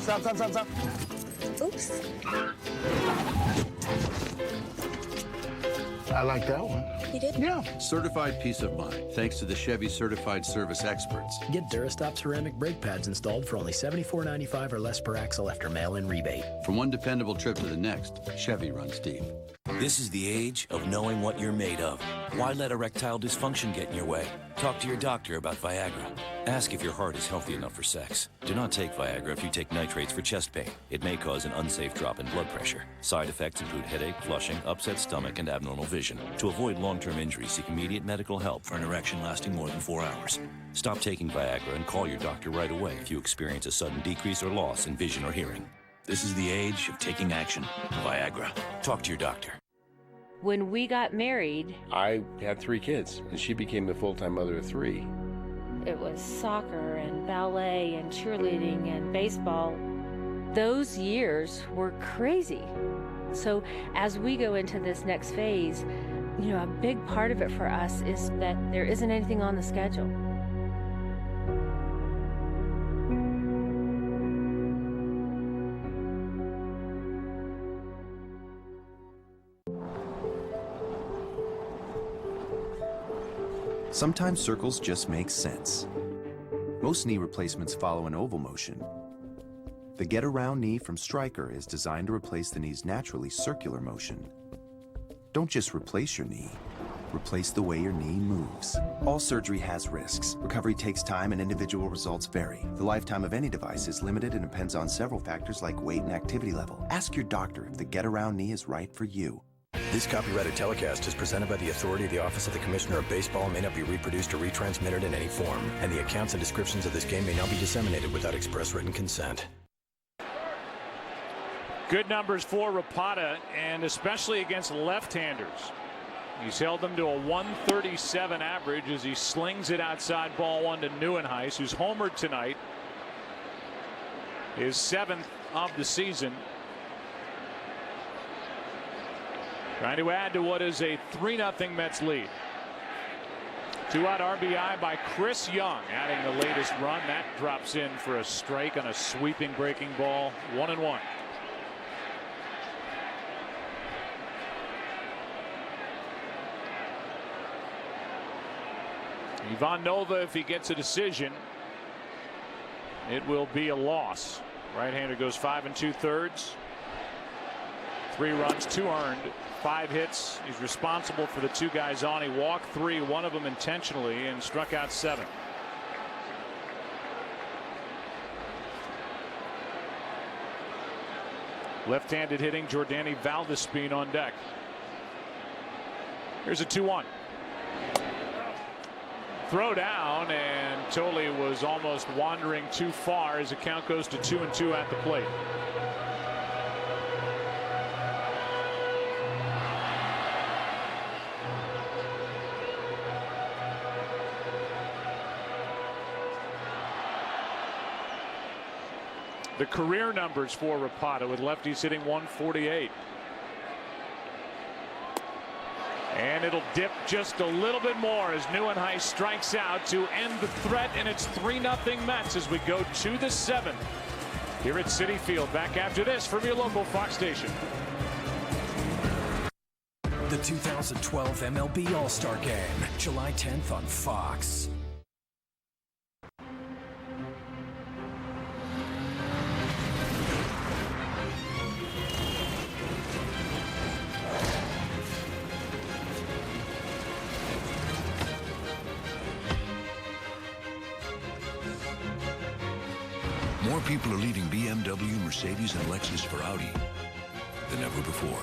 Stop, stop, stop, stop. Oops. I like that one. You did? Yeah. Certified peace of mind, thanks to the Chevy Certified Service Experts. Get Durastop ceramic brake pads installed for only $74.95 or less per axle after mail-in rebate. From one dependable trip to the next, Chevy runs deep. This is the age of knowing what you're made of. Why let erectile dysfunction get in your way? Talk to your doctor about Viagra. Ask if your heart is healthy enough for sex. Do not take Viagra if you take nitrates for chest pain. It may cause an unsafe drop in blood pressure. Side effects include headache, flushing, upset stomach, and abnormal vision. To avoid long-term injury, seek immediate medical help for an erection lasting more than 4 hours. Stop taking Viagra and call your doctor right away if you experience a sudden decrease or loss in vision or hearing. This is the age of taking action. Viagra. Talk to your doctor. When we got married, I had 3 kids, and she became the full-time mother of 3. it was soccer and ballet and cheerleading and baseball. Those years were crazy. So as we go into this next phase, you know, a big part of it for us is that there isn't anything on the schedule. Sometimes circles just make sense. Most knee replacements follow an oval motion. The get-around knee from Stryker is designed to replace the knee's naturally circular motion. Don't just replace your knee, replace the way your knee moves. All surgery has risks. Recovery takes time and individual results vary. The lifetime of any device is limited and depends on several factors like weight and activity level. Ask your doctor if the get-around knee is right for you. This copyrighted telecast is presented by the authority of the Office of the Commissioner of Baseball and may not be reproduced or retransmitted in any form, and the accounts and descriptions of this game may not be disseminated without express written consent. Good numbers for Rapata, and especially against left-handers. He's held them to a 137 average as he slings it outside ball one to Neuenhuis, who's homered tonight. His 7th of the season. Trying to add to what is a 3-0 Mets lead. 2-out RBI by Chris Young, adding the latest run. That drops in for a strike on a sweeping breaking ball. 1-1. Ivan Nova, if he gets a decision, it will be a loss. Right-hander goes 5 2/3. 3 runs, 2 earned, 5 hits. He's responsible for the 2 guys on. He walked 3, one of them intentionally, and struck out 7. Left-handed hitting, Jordani Valdespin on deck. Here's a 2-1. Throw down, and Tolley was almost wandering too far as the count goes to 2-2 at the plate. The career numbers for Rapata, with lefties hitting 148. And it'll dip just a little bit more as Neuenhuis strikes out to end the threat, and it's 3-0 Mets as we go to the 7th here at Citi Field. Back after this from your local Fox station. The 2012 MLB All-Star Game, July 10th on Fox. More people are leaving BMW, Mercedes, and Lexus for Audi than ever before.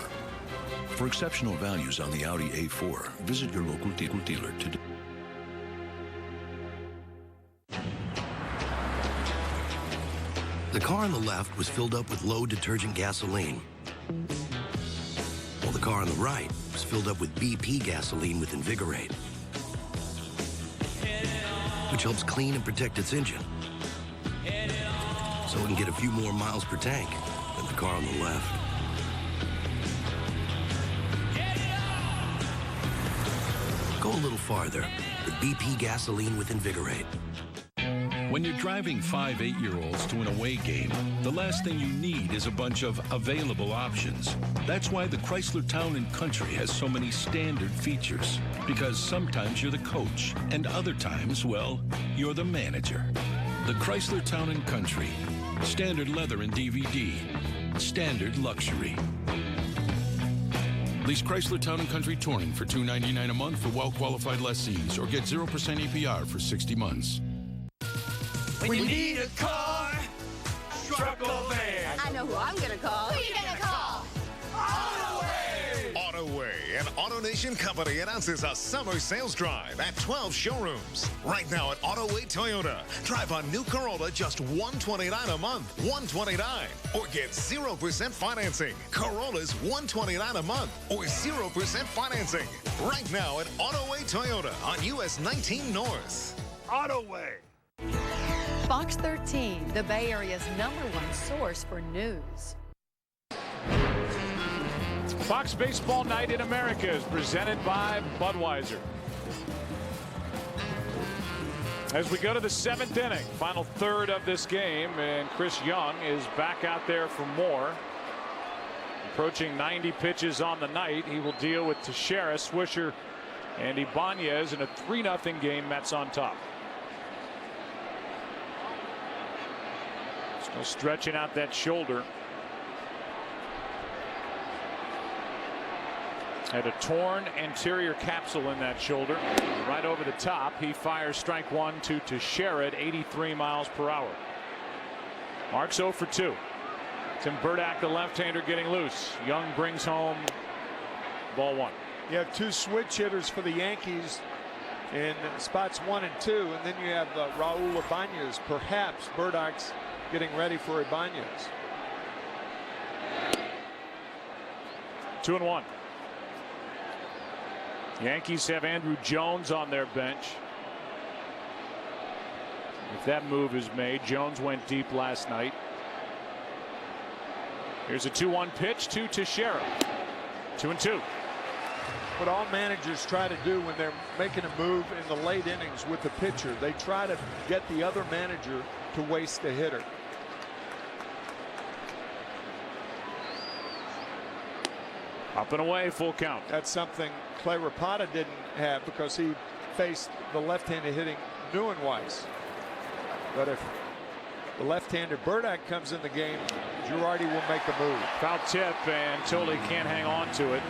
For exceptional values on the Audi A4, visit your local dealer today. The car on the left was filled up with low detergent gasoline, while the car on the right was filled up with BP gasoline with Invigorate, which helps clean and protect its engine, so it can get a few more miles per tank than the car on the left. Go a little farther with BP gasoline with Invigorate. When you're driving 5 8-year-olds to an away game, the last thing you need is a bunch of available options. That's why the Chrysler Town & Country has so many standard features. Because sometimes you're the coach, and other times, well, you're the manager. The Chrysler Town & Country. Standard leather and DVD. Standard luxury. Lease Chrysler Town & Country Touring for $299 a month for well-qualified lessees, or get 0% APR for 60 months. When you need a car, truck or van. I know who I'm going to call. Who you going to call? AutoWay! AutoWay, an AutoNation company, announces a summer sales drive at 12 showrooms. Right now at AutoWay Toyota, drive a new Corolla just $129 a month, $129, or get 0% financing. Corolla's $129 a month, or 0% financing. Right now at AutoWay Toyota on US 19 North. AutoWay. Fox 13, the Bay Area's #1 source for news. Fox Baseball Night in America is presented by Budweiser. As we go to the 7th inning, final third of this game, and Chris Young is back out there for more. Approaching 90 pitches on the night. He will deal with Teixeira, Swisher, and Ibanez in a 3-0 game. Mets on top. Still stretching out that shoulder. Had a torn anterior capsule in that shoulder. Right over the top. He fires strike one to Teixeira at 83 miles per hour. Mark's 0 for 2. Tim Burdack, the left-hander, getting loose. Young brings home ball 1. You have 2 switch hitters for the Yankees in spots 1 and 2, and then you have Raul Ibanez. Perhaps Burdack's getting ready for Ibanez. 2-1. Yankees have Andrew Jones on their bench. If that move is made, Jones went deep last night. Here's a 2-1 pitch to Teixeira. 2-2. What all managers try to do when they're making a move in the late innings with the pitcher, they try to get the other manager to waste a hitter. Up and away, full count. That's something Clay Rapata didn't have because he faced the left-handed hitting Neuenhuis. But if the left-handed Burdack comes in the game, Girardi will make the move. Foul tip, and Tolle can't hang on to it.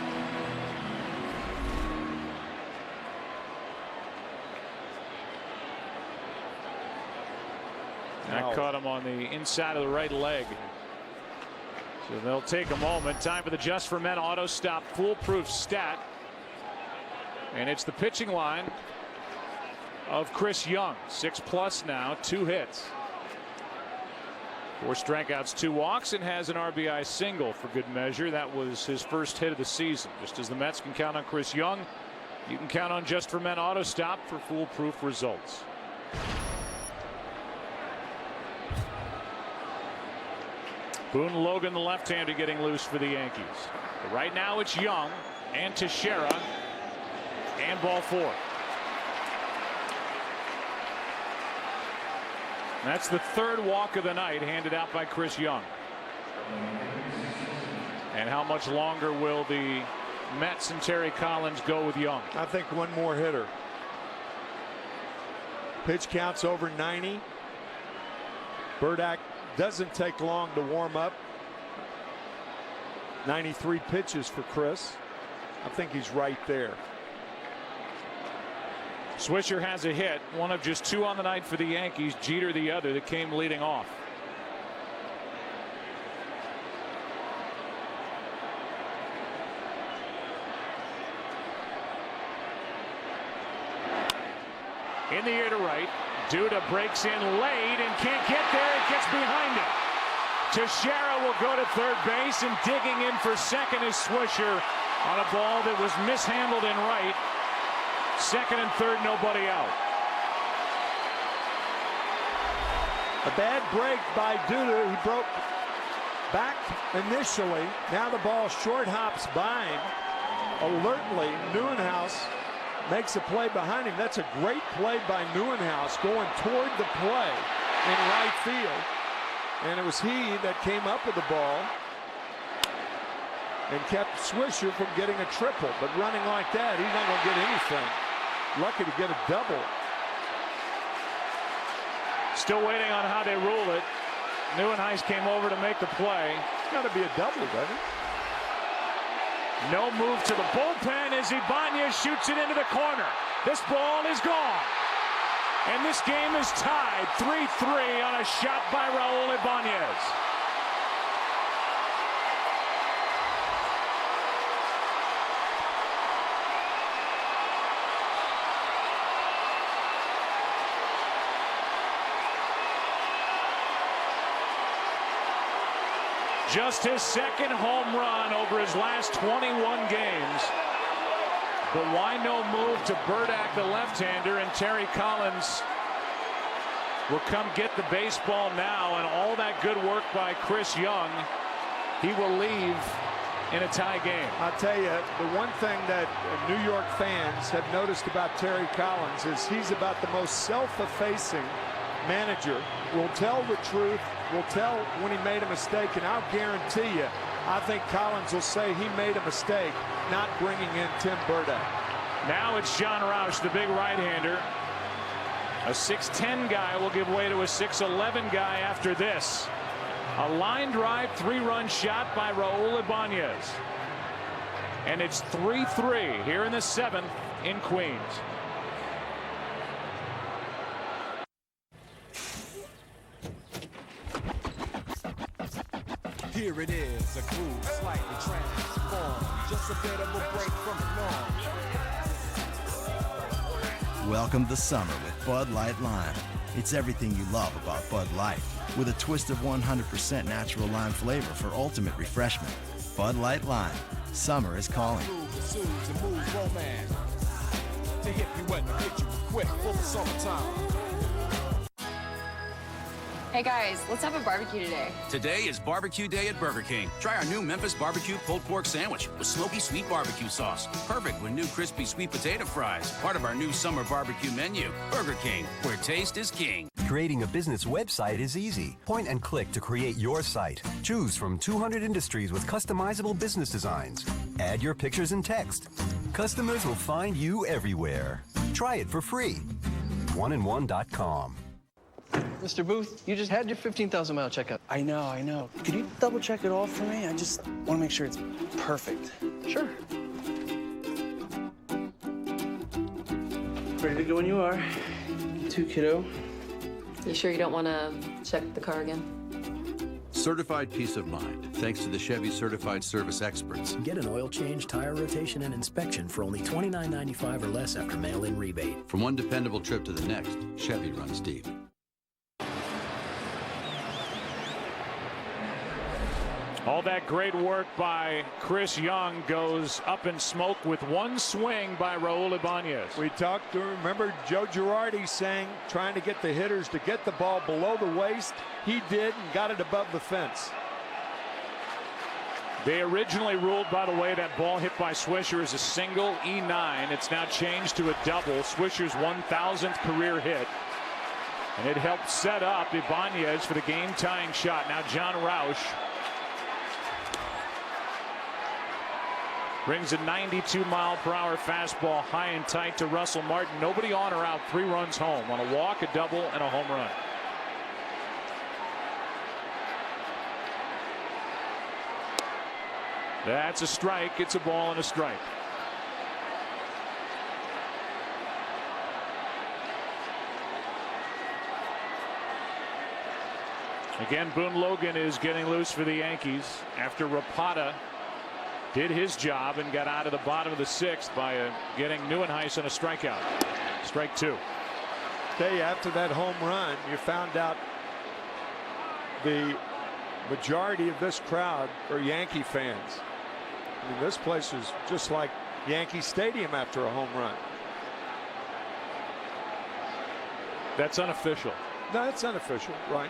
That caught him on the inside of the right leg. So they'll take a moment. Time for the Just for Men auto stop foolproof stat. And it's the pitching line of Chris Young. 6+ now, 2 hits. 4 strikeouts, 2 walks, and has an RBI single for good measure. That was his first hit of the season. Just as the Mets can count on Chris Young, you can count on Just for Men auto stop for foolproof results. Boone Logan, the left-hander, getting loose for the Yankees. But right now it's Young and Teixeira. And ball 4. That's the third walk of the night handed out by Chris Young. And how much longer will the Mets and Terry Collins go with Young? I think one more hitter. Pitch count's over 90. Burdack doesn't take long to warm up. 93 pitches for Chris. I think he's right there. Swisher has a hit, one of just 2 on the night for the Yankees. Jeter the other that came leading off. In the air to right. Duda breaks in late and can't get there. It gets behind it. Teixeira will go to third base, and digging in for second is Swisher on a ball that was mishandled in right. Second and third, nobody out. A bad break by Duda. He broke back initially. Now the ball short hops by him. Alertly, Neuenhuis makes a play behind him. That's a great play by Neuenhuis going toward the play in right field. And it was he that came up with the ball and kept Swisher from getting a triple. But running like that, he's not going to get anything. Lucky to get a double. Still waiting on how they rule it. Neuenhuis came over to make the play. It's got to be a double, doesn't it? No move to the bullpen as Ibanez shoots it into the corner. This ball is gone. And this game is tied 3-3 on a shot by Raul Ibanez. Just his second home run over his last 21 games. But why no move to Burdack, the left-hander, and Terry Collins will come get the baseball now, and all that good work by Chris Young, he will leave in a tie game. I'll tell you, the one thing that New York fans have noticed about Terry Collins is he's about the most self-effacing manager. Will tell the truth, will tell when he made a mistake, and I'll guarantee you, I think Collins will say he made a mistake not bringing in Tim Burdack. Now it's John Roush, the big right-hander. A 6'10 guy will give way to a 6'11 guy after this. A line drive, 3-run shot by Raul Ibanez. And it's 3-3 here in the 7th in Queens. Here it is, a groove slightly transformed, just a bit of a break from the norm. Welcome to summer with Bud Light Lime. It's everything you love about Bud Light, with a twist of 100% natural lime flavor for ultimate refreshment. Bud Light Lime. Summer is calling. Move romance. To hit you wet and hit you quick for the summertime. Hey guys, let's have a barbecue today. Today is barbecue day at Burger King. Try our new Memphis barbecue pulled pork sandwich with smoky sweet barbecue sauce. Perfect with new crispy sweet potato fries. Part of our new summer barbecue menu. Burger King, where taste is king. Creating a business website is easy. Point and click to create your site. Choose from 200 industries with customizable business designs. Add your pictures and text. Customers will find you everywhere. Try it for free. oneandone.com. Mr. Booth, you just had your 15,000-mile checkup. I know. Could you double-check it all for me? I just want to make sure it's perfect. Sure. Ready to go when you are. You too, kiddo. You sure you don't want to check the car again? Certified peace of mind, thanks to the Chevy Certified Service Experts. Get an oil change, tire rotation, and inspection for only $29.95 or less after mail-in rebate. From one dependable trip to the next, Chevy runs deep. All that great work by Chris Young goes up in smoke with one swing by Raul Ibanez. We talked to, remember Joe Girardi saying, trying to get the hitters to get the ball below the waist. He did and got it above the fence. They originally ruled, by the way, that ball hit by Swisher as a single, E9. It's now changed to a double. Swisher's 1,000th career hit. And it helped set up Ibanez for the game-tying shot. Now John Roush brings a 92-mile-per-hour fastball high and tight to Russell Martin. Nobody on or out. 3 runs home on a walk, a double, and a home run. That's a strike. It's a ball and a strike. Again, Boone Logan is getting loose for the Yankees after Rapata did his job and got out of the bottom of the 6th by getting Neuenhuis on a strikeout. Strike 2. Tell you, after that home run, you found out the majority of this crowd are Yankee fans. I mean, this place is just like Yankee Stadium after a home run. That's unofficial. No, it's unofficial, right?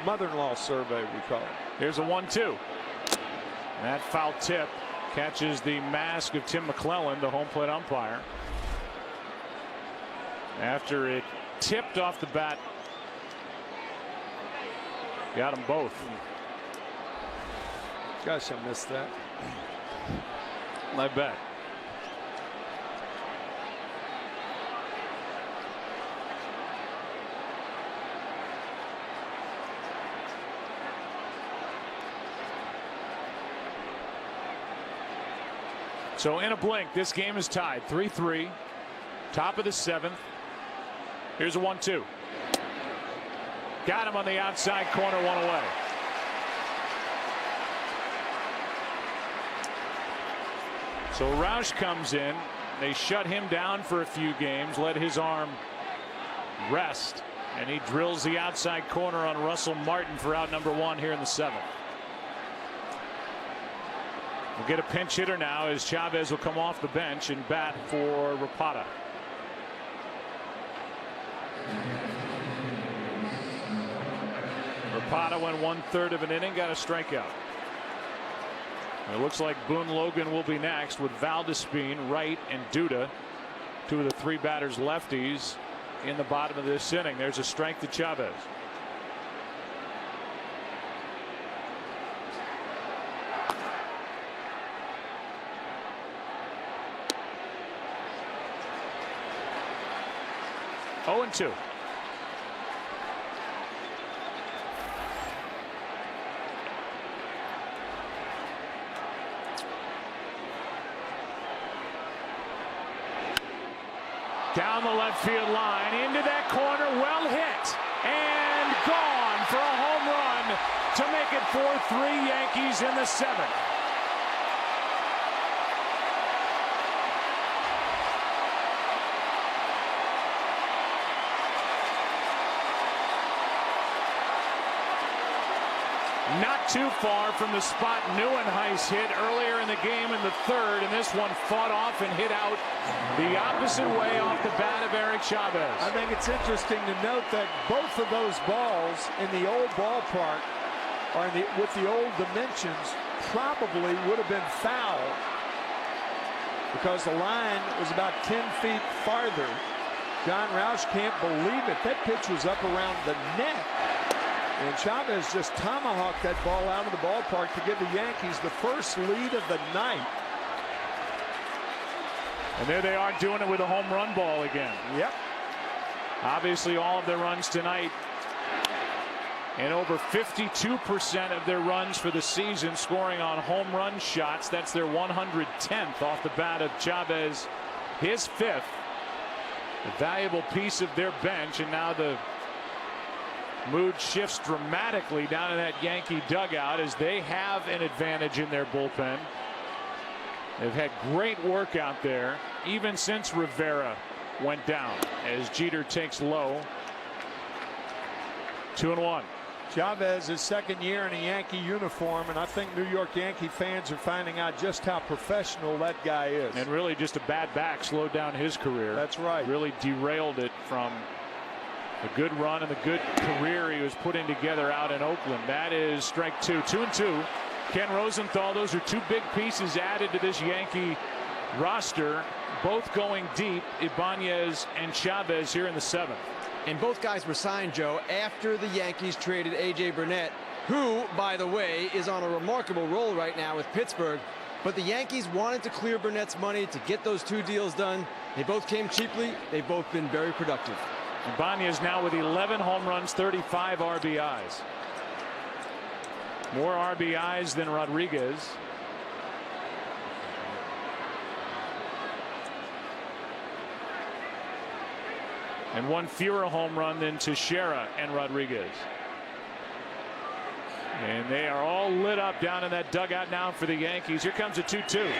Mother-in-law survey, we call it. Here's a 1-2. That foul tip catches the mask of Tim McClellan, the home plate umpire. After it tipped off the bat, got them both. Gosh, I missed that. I bet. So in a blink, this game is tied 3-3. Top of the 7th. Here's a 1-2. Got him on the outside corner, 1 away. So Roush comes in. They shut him down for a few games, let his arm rest, and he drills the outside corner on Russell Martin for out number 1 here in the 7th. We'll get a pinch hitter now as Chavez will come off the bench and bat for Rapata. Rapata went 1/3 of an inning, got a strikeout. It looks like Boone Logan will be next with Valdespin, Wright, and Duda, 2 of the 3 batters lefties in the bottom of this inning. There's a strike to Chavez. Oh, 0-2. Down the left field line, into that corner, well hit, and gone for a home run to make it 4-3 Yankees in the 7th. Not too far from the spot Neuenhuis hit earlier in the game in the 3rd, and this one fought off and hit out the opposite way off the bat of Eric Chavez. I think it's interesting to note that both of those balls in the old ballpark, or with the old dimensions, probably would have been foul because the line was about 10 feet farther. John Roush can't believe it. That pitch was up around the neck. And Chavez just tomahawked that ball out of the ballpark to give the Yankees the first lead of the night. And there they are doing it with a home run ball again. Yep. Obviously all of their runs tonight, and over 52% of their runs for the season scoring on home run shots. That's their 110th off the bat of Chavez, his 5th. A valuable piece of their bench, and now the mood shifts dramatically down in that Yankee dugout as they have an advantage in their bullpen. They've had great work out there even since Rivera went down as Jeter takes low. 2-1. Chavez is 2nd year in a Yankee uniform, and I think New York Yankee fans are finding out just how professional that guy is. And really just a bad back slowed down his career. That's right. Really derailed it from a good run and the good career he was putting together out in Oakland. That is strike 2. 2-2. Ken Rosenthal, those are two big pieces added to this Yankee roster, both going deep, Ibanez and Chavez here in the 7th. And both guys were signed, Joe, after the Yankees traded A.J. Burnett, who, by the way, is on a remarkable roll right now with Pittsburgh. But the Yankees wanted to clear Burnett's money to get those 2 deals done. They both came cheaply. They've both been very productive. Ibanez now with 11 home runs, 35 RBIs. More RBIs than Rodriguez. And one fewer home run than Teixeira and Rodriguez. And they are all lit up down in that dugout now for the Yankees. Here comes a 2-2.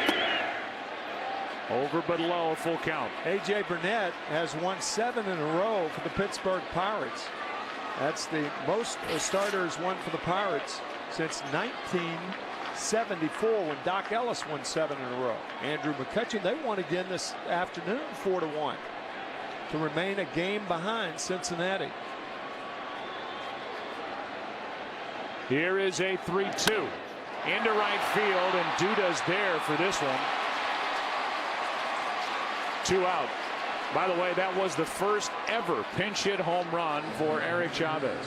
Over but low, full count. A.J. Burnett has won 7 in a row for the Pittsburgh Pirates. That's the most starters won for the Pirates since 1974 when Doc Ellis won 7 in a row. Andrew McCutchen, they won again this afternoon 4-1 to remain a game behind Cincinnati. Here is a 3-2 into right field, and Duda's there for this one. 2 out. By the way, that was the first ever pinch hit home run for Eric Chavez.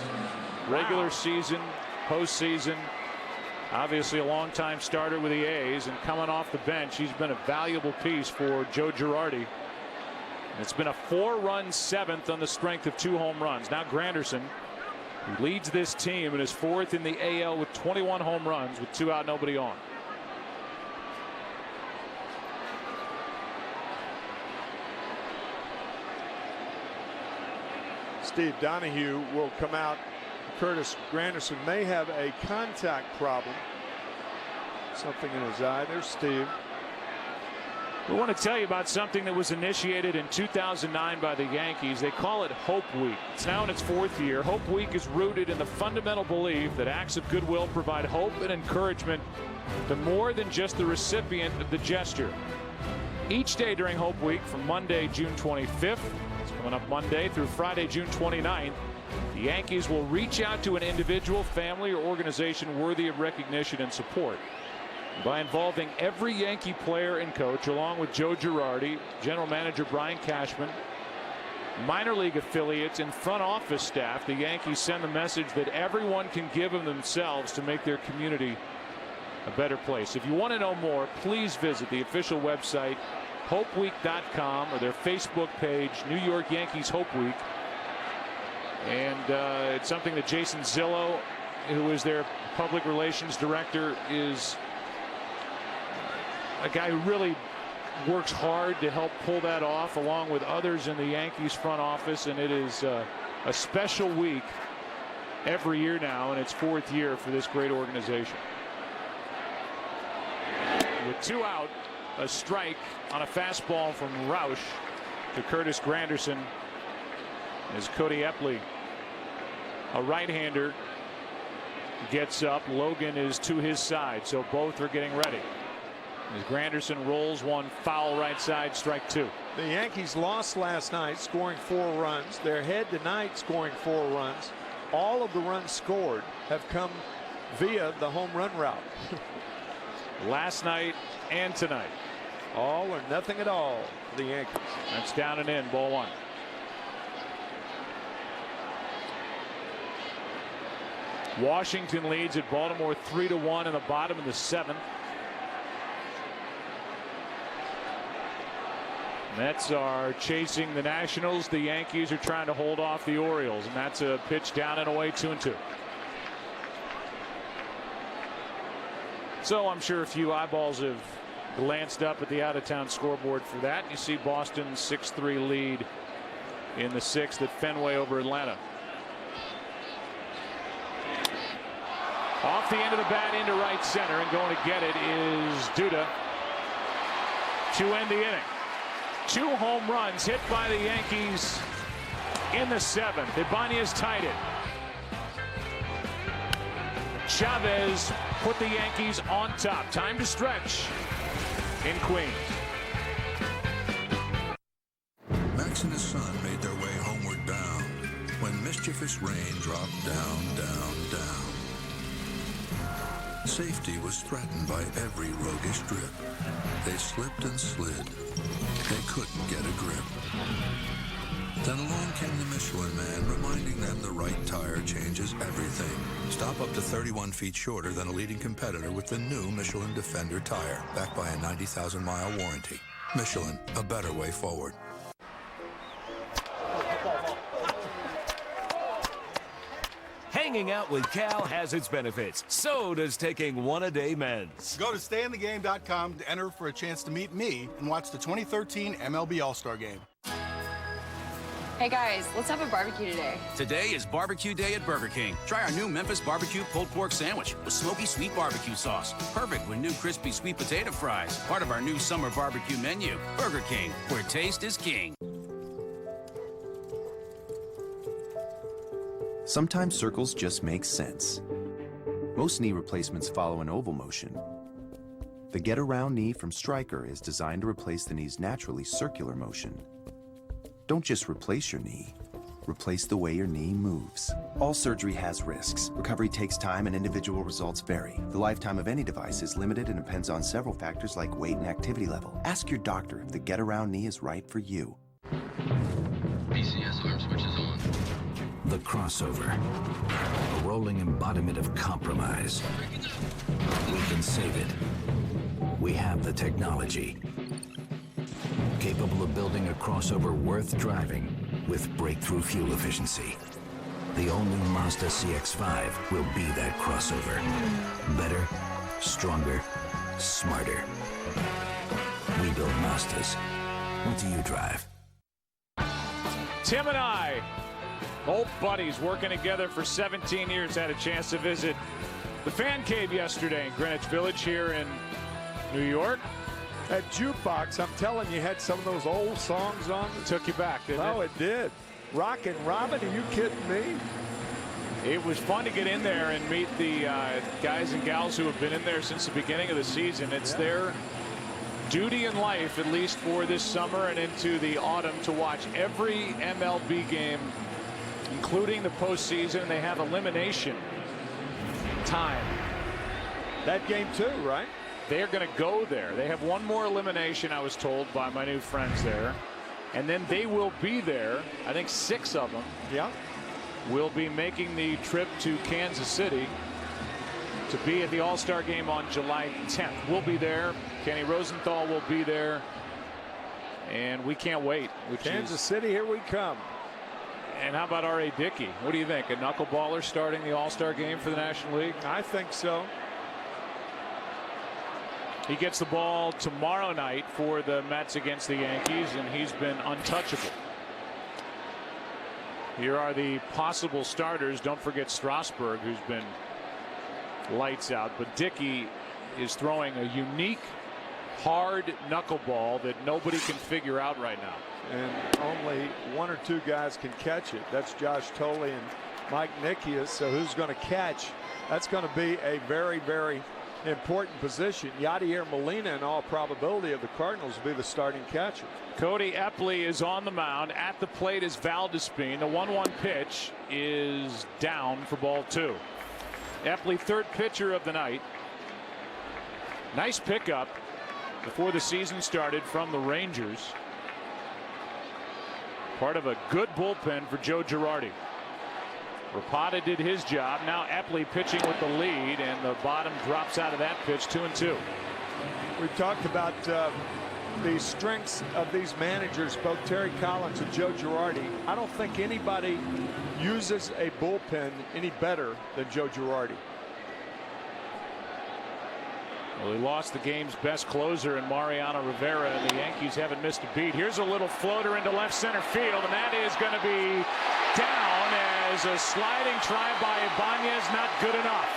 Regular season, postseason. Obviously a longtime starter with the A's, and coming off the bench, he's been a valuable piece for Joe Girardi. It's been a 4-run 7th on the strength of 2 home runs. Now Granderson, who leads this team and is 4th in the AL with 21 home runs with 2 out, nobody on. Steve Donahue will come out. Curtis Granderson may have a contact problem. Something in his eye. There's Steve. We want to tell you about something that was initiated in 2009 by the Yankees. They call it Hope Week. It's now in its 4th year. Hope Week is rooted in the fundamental belief that acts of goodwill provide hope and encouragement to more than just the recipient of the gesture. Each day during Hope Week, from Monday, June 25th, it's coming up Monday, through Friday, June 29th, the Yankees will reach out to an individual, family, or organization worthy of recognition and support by involving every Yankee player and coach, along with Joe Girardi, general manager Brian Cashman, minor league affiliates, and front office staff. The Yankees send the message that everyone can give of themselves to make their community a better place. If you want to know more, please visit the official website, hopeweek.com, or their Facebook page, New York Yankees Hope Week. And it's something that Jason Zillow, who is their public relations director, is a guy who really works hard to help pull that off, along with others in the Yankees front office. And it is a special week every year now, and it's 4th year for this great organization. With 2 out, a strike on a fastball from Rausch to Curtis Granderson as Cody Epley, a right-hander, gets up. Logan is to his side, so both are getting ready. As Granderson rolls one foul right side, strike 2. The Yankees lost last night, scoring 4 runs. They're ahead tonight, scoring 4 runs. All of the runs scored have come via the home run route. Last night and tonight. All or nothing at all for the Yankees. That's down and in, ball 1. Washington leads at Baltimore 3-1 in the bottom of the 7th. Mets are chasing the Nationals. The Yankees are trying to hold off the Orioles, and that's a pitch down and away, 2-2. So I'm sure a few eyeballs have glanced up at the out-of-town scoreboard for that. You see Boston's 6-3 lead in the 6th at Fenway over Atlanta. Off the end of the bat into right center, and going to get it is Duda to end the inning. 2 home runs hit by the Yankees in the 7th. Ibanez tied it. Chavez put the Yankees on top. Time to stretch in Queens. Max and his son made their way homeward down when mischievous rain dropped down, down, down. Safety was threatened by every roguish drip. They slipped and slid. They couldn't get a grip. Then along came the Michelin Man, reminding them the right tire changes everything. Stop up to 31 feet shorter than a leading competitor with the new Michelin Defender tire, backed by a 90,000-mile warranty. Michelin, a better way forward. Hanging out with Cal has its benefits. So does taking one-a-day meds. Go to stayinthegame.com to enter for a chance to meet me and watch the 2013 MLB All-Star Game. Hey guys, let's have a barbecue today. Today is barbecue day at Burger King. Try our new Memphis barbecue pulled pork sandwich with smoky sweet barbecue sauce. Perfect with new crispy sweet potato fries. Part of our new summer barbecue menu. Burger King, where taste is king. Sometimes circles just make sense. Most knee replacements follow an oval motion. The get-around knee from Stryker is designed to replace the knee's naturally circular motion. Don't just replace your knee, replace the way your knee moves. All surgery has risks. Recovery takes time and individual results vary. The lifetime of any device is limited and depends on several factors like weight and activity level. Ask your doctor if the get-around knee is right for you. BCS arm switch is on. The crossover, a rolling embodiment of compromise. We can save it. We have the technology, capable of building a crossover worth driving with breakthrough fuel efficiency. The all-new Mazda CX-5 will be that crossover. Better, stronger, smarter. We build Mazdas. What do you drive? Tim and I, old buddies working together for 17 years, had a chance to visit the Fan Cave yesterday in Greenwich Village here in New York. That jukebox, I'm telling you, had some of those old songs on. It took you back, didn't it? Oh, it did. Rockin' Robin, are you kidding me? It was fun to get in there and meet the guys and gals who have been in there since the beginning of the season. It's their duty in life, at least for this summer and into the autumn, to watch every MLB game, including the postseason. They have elimination time. That game too, right? They're going to go there. They have one more elimination, I was told by my new friends there. And then they will be there. I think 6 of them. Yeah. Will be making the trip to Kansas City to be at the All-Star game on July 10th. We'll be there. Kenny Rosenthal will be there. And we can't wait. Kansas City, here we come. And how about R.A. Dickey? What do you think? A knuckleballer starting the All-Star game for the National League? I think so. He gets the ball tomorrow night for the Mets against the Yankees, and he's been untouchable. Here are the possible starters. Don't forget Strasburg, who's been lights out. But Dickey is throwing a unique, hard knuckleball that nobody can figure out right now. And only 1 or 2 guys can catch it. That's Josh Tolley and Mike Nickias. So who's going to catch? That's going to be a very, very important position. Yadier Molina, in all probability, of the Cardinals, will be the starting catcher. Cody Epley is on the mound. At the plate is Valdespin. The 1-1 pitch is down for ball 2. Epley, third pitcher of the night. Nice pickup before the season started from the Rangers. Part of a good bullpen for Joe Girardi. Rapata did his job. Now Epley pitching with the lead, and the bottom drops out of that pitch. 2-2. We've talked about the strengths of these managers, both Terry Collins and Joe Girardi. I don't think anybody uses a bullpen any better than Joe Girardi. Well, he lost the game's best closer in Mariano Rivera, and the Yankees haven't missed a beat. Here's a little floater into left center field, and that is going to be down as a sliding try by Ibanez, not good enough.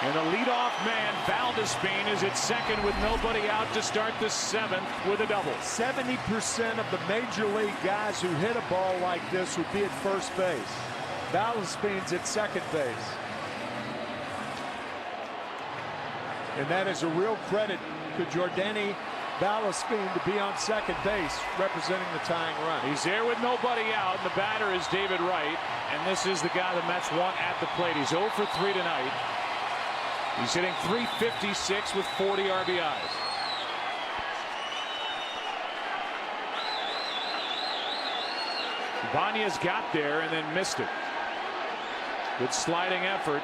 And the leadoff man, Valdespin, is at second with nobody out to start the 7th with a double. 70% of the major league guys who hit a ball like this would be at first base. Valdespin's at second base. And that is a real credit to Jordani Valdespin to be on second base, representing the tying run. He's there with nobody out, and the batter is David Wright. And this is the guy the Mets want at the plate. He's 0 for 3 tonight. He's hitting .356 with 40 RBIs. Banya's got there and then missed it. Good sliding effort.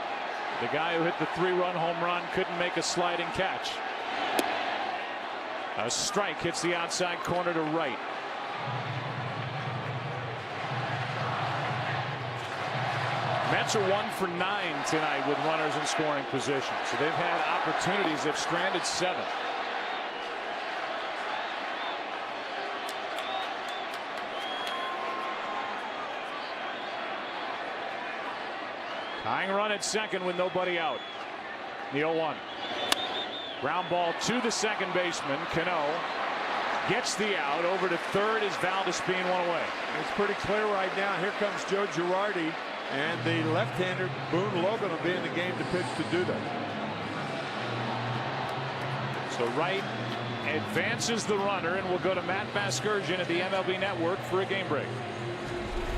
The guy who hit the 3-run home run couldn't make a sliding catch. A strike hits the outside corner to right. Mets are 1 for 9 tonight with runners in scoring position. So they've had opportunities. They've stranded 7. Tying run at second with nobody out. The 0-1. Ground ball to the second baseman. Cano gets the out. Over to third is Valdespin, one away. It's pretty clear right now. Here comes Joe Girardi, and the left-hander Boone Logan will be in the game to pitch to Duda. So Wright advances the runner, and we'll go to Matt Vasgersian at the MLB Network for a game break.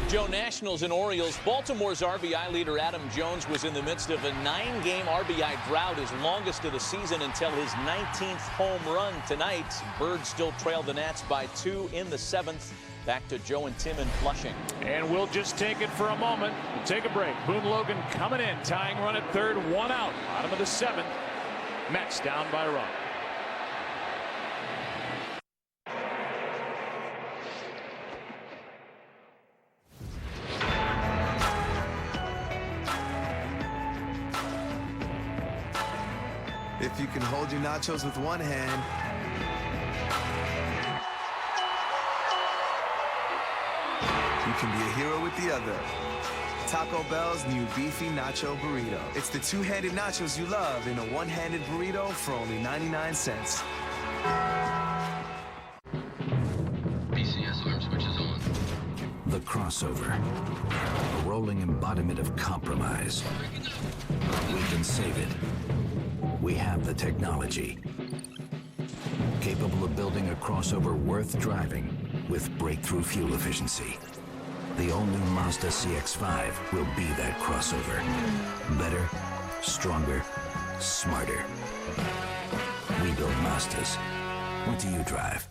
Joe, Nationals and Orioles. Baltimore's RBI leader Adam Jones was in the midst of a 9-game RBI drought, his longest of the season, until his 19th home run tonight. Birds still trail the Nats by 2 in the 7th. Back to Joe and Tim in Flushing. And we'll just take it for a moment. We'll take a break. Boone Logan coming in, tying run at third, 1 out. Bottom of the 7th. Mets down by a run. If you can hold your nachos with one hand, you can be a hero with the other. Taco Bell's new beefy nacho burrito. It's the two-handed nachos you love in a one-handed burrito for only 99 cents. BCS arm switches on. The crossover. A rolling embodiment of compromise. We can save it. We have the technology. Capable of building a crossover worth driving with breakthrough fuel efficiency. The all-new Mazda CX-5 will be that crossover. Better, stronger, smarter. We build Mazdas. What do you drive?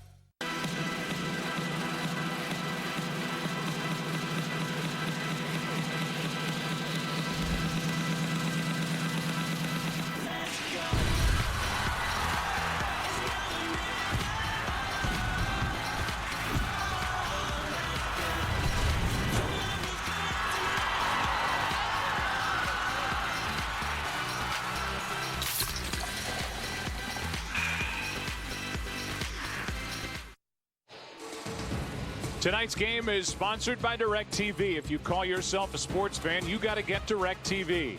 Tonight's game is sponsored by DirecTV. If you call yourself a sports fan, you got to get DirecTV.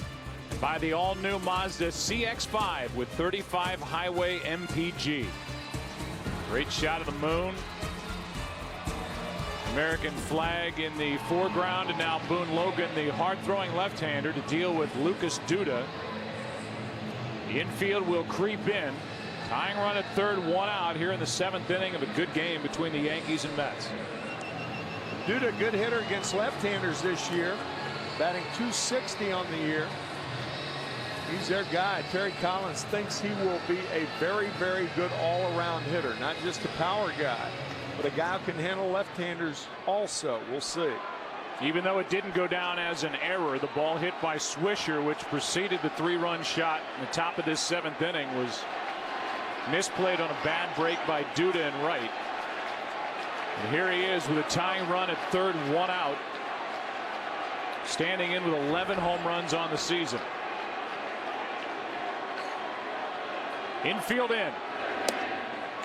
By the all-new Mazda CX-5 with 35 highway MPG. Great shot of the moon. American flag in the foreground, and now Boone Logan, the hard-throwing left-hander, to deal with Lucas Duda. The infield will creep in. Tying run at third, 1 out here in the 7th inning of a good game between the Yankees and Mets. Duda, good hitter against left-handers this year, batting .260 on the year. He's their guy. Terry Collins thinks he will be a very, very good all-around hitter, not just a power guy, but a guy who can handle left-handers also. We'll see. Even though it didn't go down as an error, the ball hit by Swisher, which preceded the 3-run shot in the top of this 7th inning, was misplayed on a bad break by Duda and Wright. And here he is with a tying run at third, 1 out. Standing in with 11 home runs on the season. Infield in.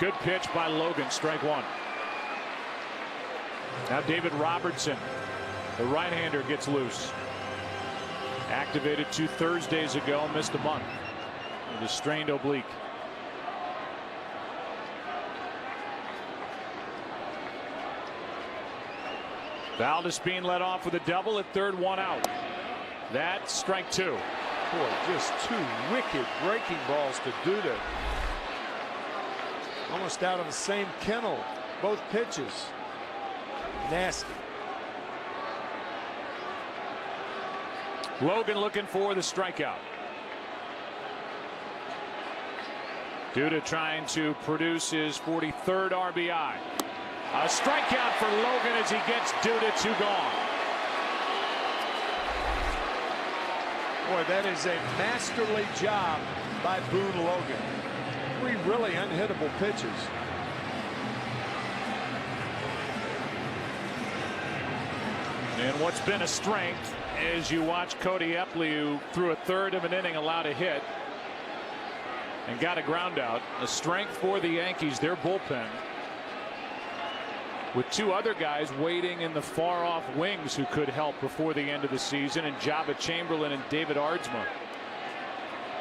Good pitch by Logan, strike 1. Now David Robertson, the right-hander, gets loose. Activated 2 Thursdays ago, missed a month with a strained oblique. Valdespin led off with a double at third, 1 out. That's strike 2. Boy, just 2 wicked breaking balls to Duda. Almost out of the same kennel, both pitches. Nasty. Logan looking for the strikeout. Duda trying to produce his 43rd RBI. A strikeout for Logan as he gets Duda 2 gone. Boy, that is a masterly job by Boone Logan. 3 really unhittable pitches. And what's been a strength is you watch Cody Epley, who threw a third of an inning, allowed a hit and got a ground out. A strength for the Yankees, their bullpen, with 2 other guys waiting in the far off wings who could help before the end of the season, and Jabba Chamberlain and David Ardsma.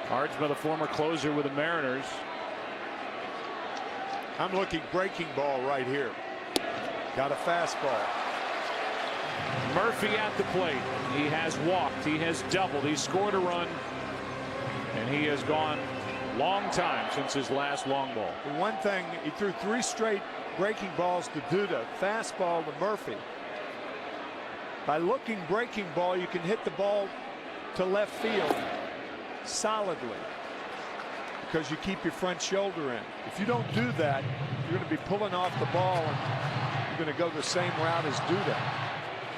Ardsma, the former closer with the Mariners. I'm looking breaking ball right here. Got a fastball. Murphy at the plate. He has walked. He has doubled. He scored a run. And he has gone long time since his last long ball. The one thing, he threw 3 straight breaking balls to Duda, fastball to Murphy. By looking breaking ball, you can hit the ball to left field solidly because you keep your front shoulder in. If you don't do that, you're going to be pulling off the ball and you're going to go the same route as Duda.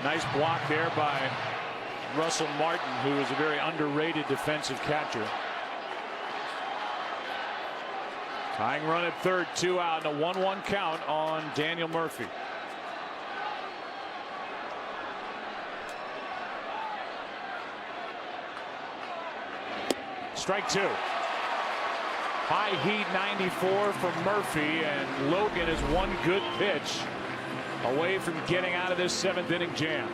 Nice block there by Russell Martin, who is a very underrated defensive catcher. Tying run at third, 2 out, and a 1-1 count on Daniel Murphy. Strike 2. High heat 94 from Murphy, and Logan is 1 good pitch away from getting out of this 7th inning jam.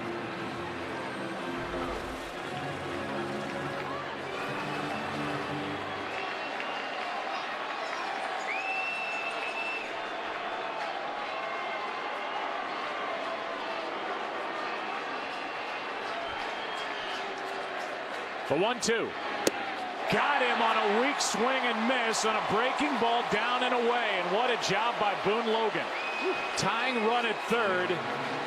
The 1-2. Got him on a weak swing and miss on a breaking ball down and away. And what a job by Boone Logan. Tying run at third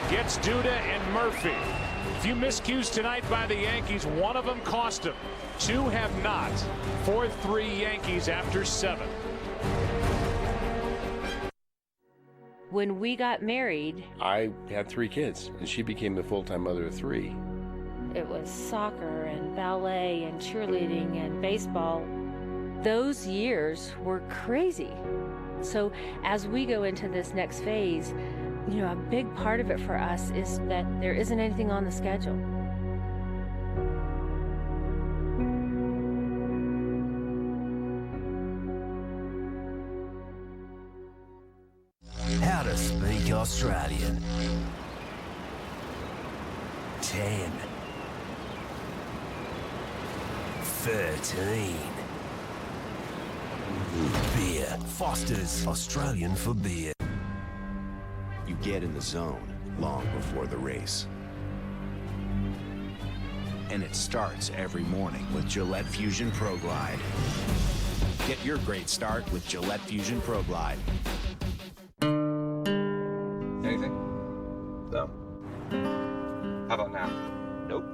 gets Duda and Murphy. A few miscues tonight by the Yankees. One of them cost them. 2 have not. 4-3 Yankees after 7. When we got married, I had 3 kids, and she became the full-time mother of 3. it was soccer and ballet and cheerleading and baseball. Those years were crazy. So as we go into this next phase, you know, a big part of it for us is that there isn't anything on the schedule. How to speak Australian. 10. 13. Beer. Foster's Australian for beer. You get in the zone long before the race. And it starts every morning with Gillette Fusion Pro Glide. Get your great start with Gillette Fusion Pro Glide. Anything? No. How about now? Nope.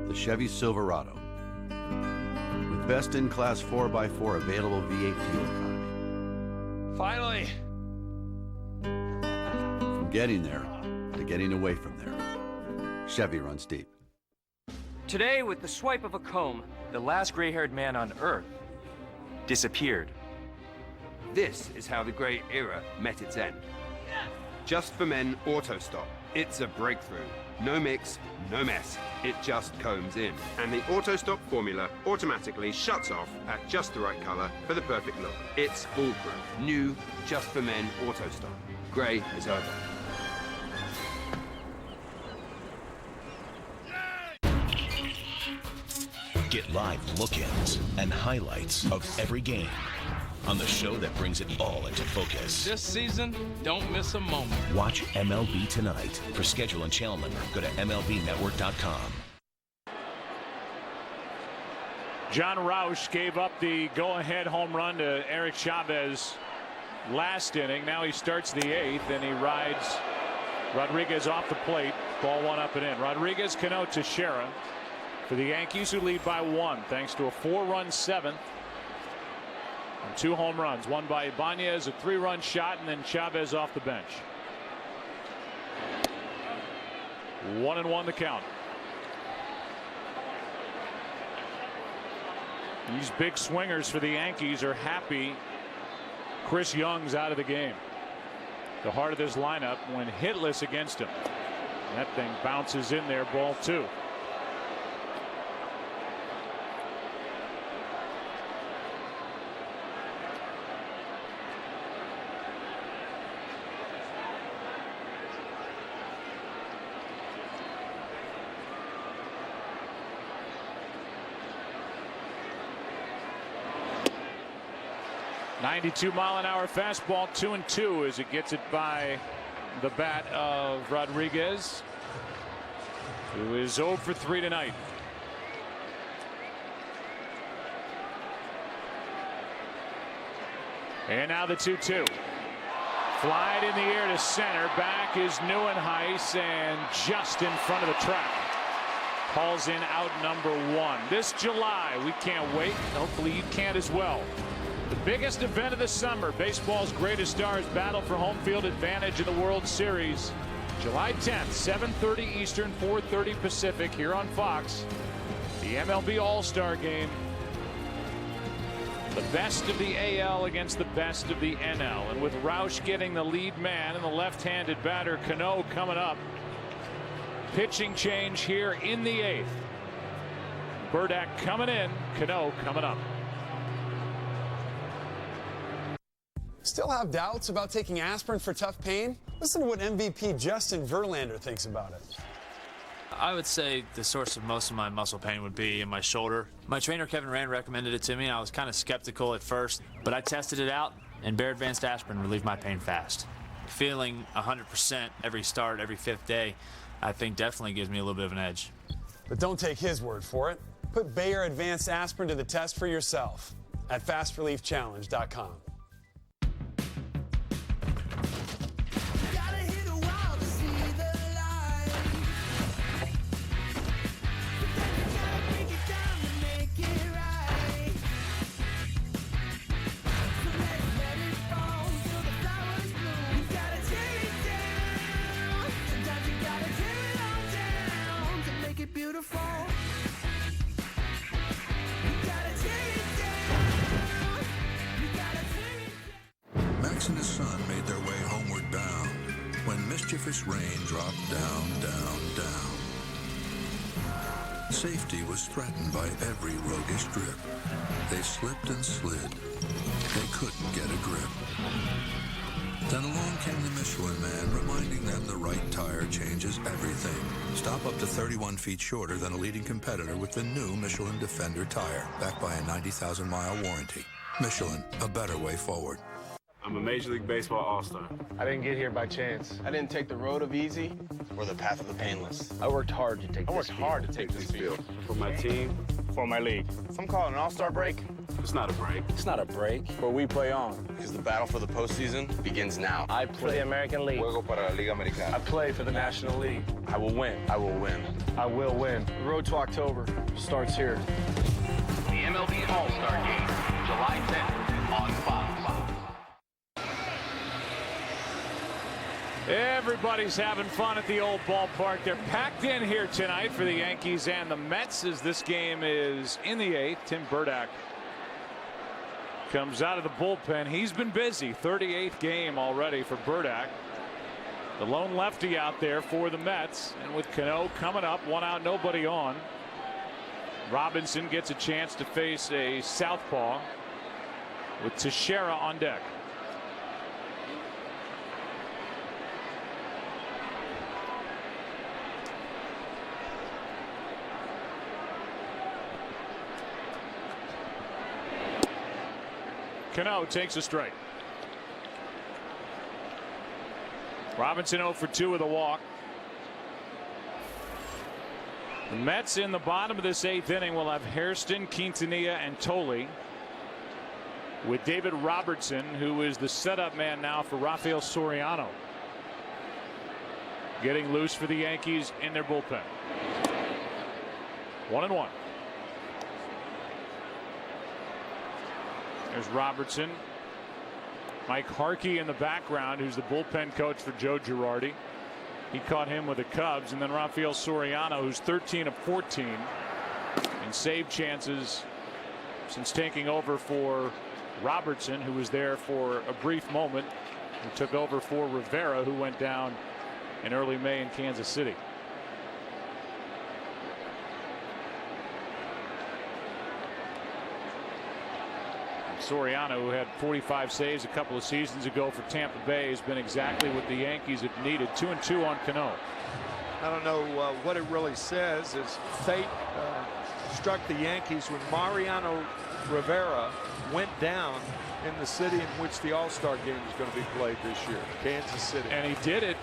The Chevy Silverado. With best-in-class 4x4 available V8 fuel economy. Finally! From getting there to getting away from there, Chevy runs deep. Today, with the swipe of a comb, the last gray-haired man on Earth disappeared. This is how the gray era met its end. Just for Men Auto Stop. It's a breakthrough. No mix, no mess. It just combs in. And the Auto Stop formula automatically shuts off at just the right color for the perfect look. It's foolproof. New, Just for Men Auto Stop. Gray is over. Get live look-ins and highlights of every game on the show that brings it all into focus. This season, don't miss a moment. Watch MLB Tonight. For schedule and channel number, go to MLBnetwork.com. John Roush gave up the go-ahead home run to Eric Chavez last inning. Now he starts the 8th, and he rides Rodriguez off the plate. Ball 1 up and in. Rodriguez, Cano, Teixeira for the Yankees, who lead by 1 thanks to a 4-run 7th and 2 home runs. One by Ibanez, a 3-run shot, and then Chavez off the bench. 1-1 the count. These big swingers for the Yankees are happy Chris Young's out of the game. The heart of this lineup when hitless against him. That thing bounces in there, ball 2. .92-mile-an-hour fastball, 2-2 as it gets it by the bat of Rodriguez, who is 0 for 3 tonight. And now the 2-2. Flied in the air to center. Back is Neuenhuis, and just in front of the track. Calls in out number 1. This July, we can't wait. Hopefully you can't as well. The biggest event of the summer, baseball's greatest stars battle for home field advantage in the World Series. July 10th, 7:30 Eastern, 4:30 Pacific, here on Fox. The MLB All-Star Game. The best of the AL against the best of the NL. And with Roush getting the lead man and the left-handed batter, Cano, coming up. Pitching change here in the 8th. Burdack coming in, Cano coming up. Still have doubts about taking aspirin for tough pain? Listen to what MVP Justin Verlander thinks about it. I would say the source of most of my muscle pain would be in my shoulder. My trainer Kevin Rand recommended it to me. I was kind of skeptical at first, but I tested it out, and Bayer Advanced Aspirin relieved my pain fast. Feeling 100% every start, every 5th day, I think definitely gives me a little bit of an edge. But don't take his word for it. Put Bayer Advanced Aspirin to the test for yourself at FastReliefChallenge.com. Max and his son made their way homeward bound when mischievous rain dropped down, down, down. Safety was threatened by every roguish drip. They slipped and slid. They couldn't get a grip. Then along came the Michelin Man, reminding them the right tire changes everything. Stop up to 31 feet shorter than a leading competitor with the new Michelin Defender tire, backed by a 90,000-mile warranty. Michelin, a better way forward. I'm a Major League Baseball All-Star. I didn't get here by chance. I didn't take the road of easy or the path of the painless. I worked hard to take this field. For my team. For my league. Some call it an all-star break. It's not a break. It's not a break, but we play on. Because the battle for the postseason begins now. I play for the American League. Juego para la Liga Americana. I play for the National League. I will win. I will win. I will win. The road to October starts here. The MLB All-Star Game, July 10th on Fox. Everybody's having fun at the old ballpark. They're packed in here tonight for the Yankees and the Mets as this game is in the 8th. Tim Burdack comes out of the bullpen. He's been busy. 38th game already for Burdack. The lone lefty out there for the Mets. And with Cano coming up, 1 out, nobody on. Robinson gets a chance to face a southpaw with Teixeira on deck. Cano takes a strike. Robinson 0 for 2 with a walk. The Mets in the bottom of this 8th inning will have Hairston, Quintanilla, and Tolley, with David Robertson, who is the setup man now for Rafael Soriano. getting loose for the Yankees in their bullpen. 1-1. There's Robertson. Mike Harkey in the background, who's the bullpen coach for Joe Girardi. He caught him with the Cubs. And then Rafael Soriano, who's 13 of 14 in save chances since taking over for Robertson, who was there for a brief moment, who took over for Rivera, who went down in early May in Kansas City. Soriano, who had 45 saves a couple of seasons ago for Tampa Bay, has been exactly what the Yankees have needed. 2-2 on Cano. I don't know what it really says. Is fate struck the Yankees when Mariano Rivera went down in the city in which the All-Star game is going to be played this year, Kansas City. And he did it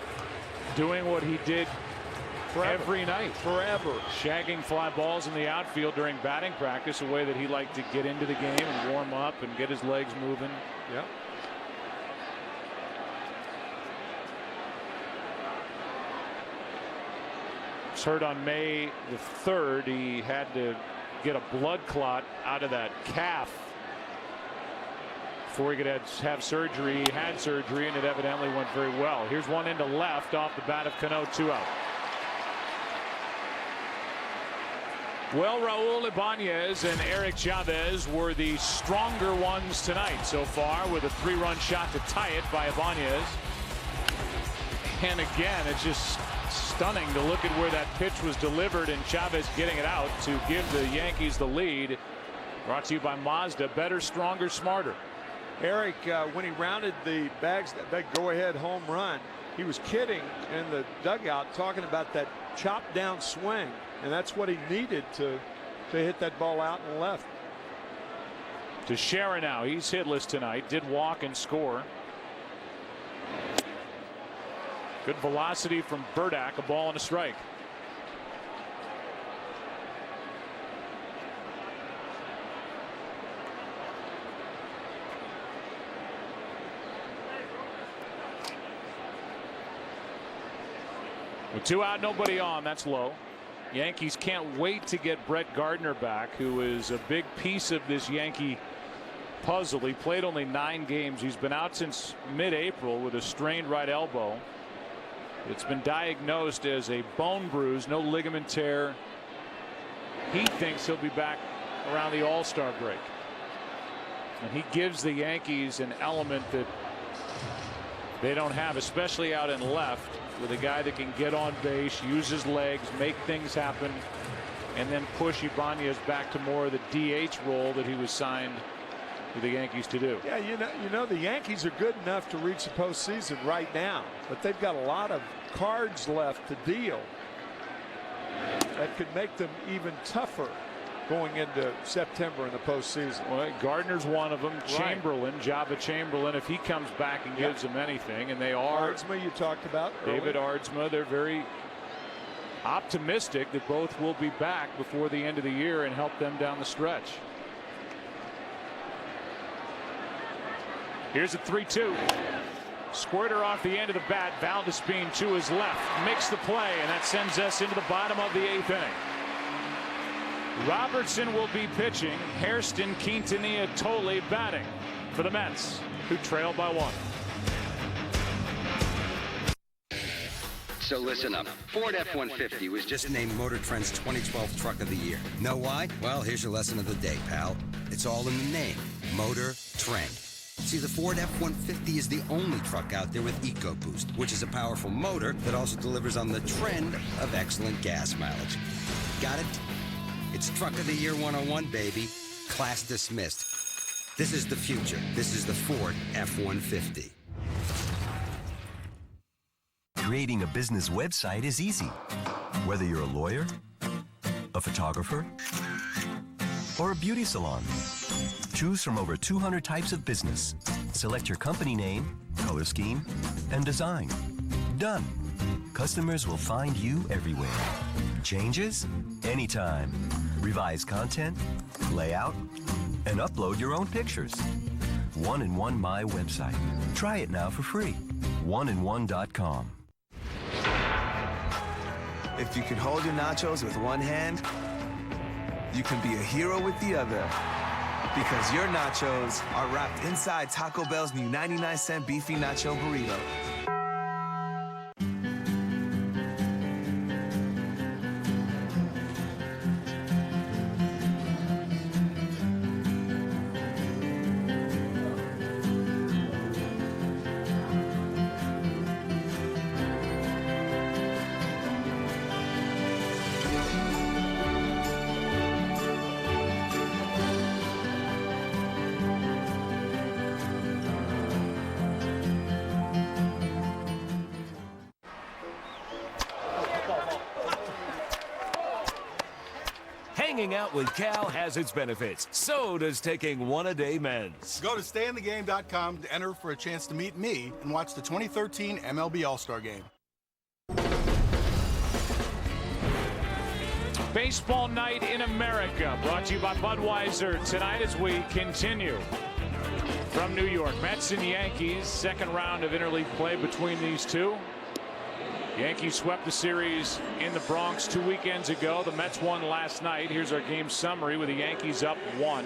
doing what he did every night. Forever. Shagging fly balls in the outfield during batting practice, a way that he liked to get into the game and warm up and get his legs moving. Yeah. It's hurt on May the 3rd. He had to get a blood clot out of that calf before he could have surgery. He had surgery, and it evidently went very well. Here's one into left off the bat of Cano, 2 out. Well, Raul Ibanez and Eric Chavez were the stronger ones tonight so far, with a 3-run shot to tie it by Ibanez. And again, it's just stunning to look at where that pitch was delivered and Chavez getting it out to give the Yankees the lead. Brought to you by Mazda. Better, stronger, smarter. Eric, when he rounded the bags, that go-ahead home run, he was kidding in the dugout, talking about that chop down swing, and that's what he needed to hit that ball out and left. Teixeira now, he's hitless tonight, did walk and score. Good velocity from Burdack, a ball and a strike. With 2 out, nobody on, that's low. Yankees can't wait to get Brett Gardner back, who is a big piece of this Yankee puzzle. He played only 9 games. He's been out since mid-April with a strained right elbow. It's been diagnosed as a bone bruise, no ligament tear. He thinks he'll be back around the All-Star break. And he gives the Yankees an element that they don't have, especially out in left, with a guy that can get on base, use his legs, make things happen, and then push Ibanez back to more of the DH role that he was signed to the Yankees to do. Yeah, you know the Yankees are good enough to reach the postseason right now, but they've got a lot of cards left to deal that could make them even tougher going into September in the postseason. Well, Gardner's one of them. Right. Chamberlain, Java Chamberlain, if he comes back and gives them anything, and they are. Aardsma, you talked about David Aardsma, they're very optimistic that both will be back before the end of the year and help them down the stretch. Here's a 3-2. Squirter off the end of the bat. Valdespin to his left. Makes the play, and that sends us into the bottom of the 8th inning. Robertson will be pitching. Hairston, Quintanilla, Tolle batting for the Mets, who trail by 1. So listen up. Ford F-150 was just named Motor Trend's 2012 Truck of the Year. Know why? Well, here's your lesson of the day, pal. It's all in the name. Motor Trend. See, the Ford F-150 is the only truck out there with EcoBoost, which is a powerful motor that also delivers on the trend of excellent gas mileage. Got it? It's Truck of the Year 101, baby. Class dismissed. This is the future. This is the Ford F-150. Creating a business website is easy. Whether you're a lawyer, a photographer, or a beauty salon, choose from over 200 types of business. Select your company name, color scheme, and design. Done. Customers will find you everywhere. Changes? Anytime. Revise content, layout, and upload your own pictures. 1-in-1 My Website. Try it now for free. 1-in-1.com. If you can hold your nachos with one hand, you can be a hero with the other. Because your nachos are wrapped inside Taco Bell's new 99-cent beefy nacho burrito. Hanging out with Cal has its benefits. So does taking one-a-day meds. Go to stayinthegame.com to enter for a chance to meet me and watch the 2013 MLB All-Star Game. Baseball night in America, brought to you by Budweiser tonight as we continue from New York. Mets and Yankees, second round of interleague play between these two. Yankees swept the series in the Bronx 2 weekends ago. The Mets won last night. Here's our game summary with the Yankees up 1.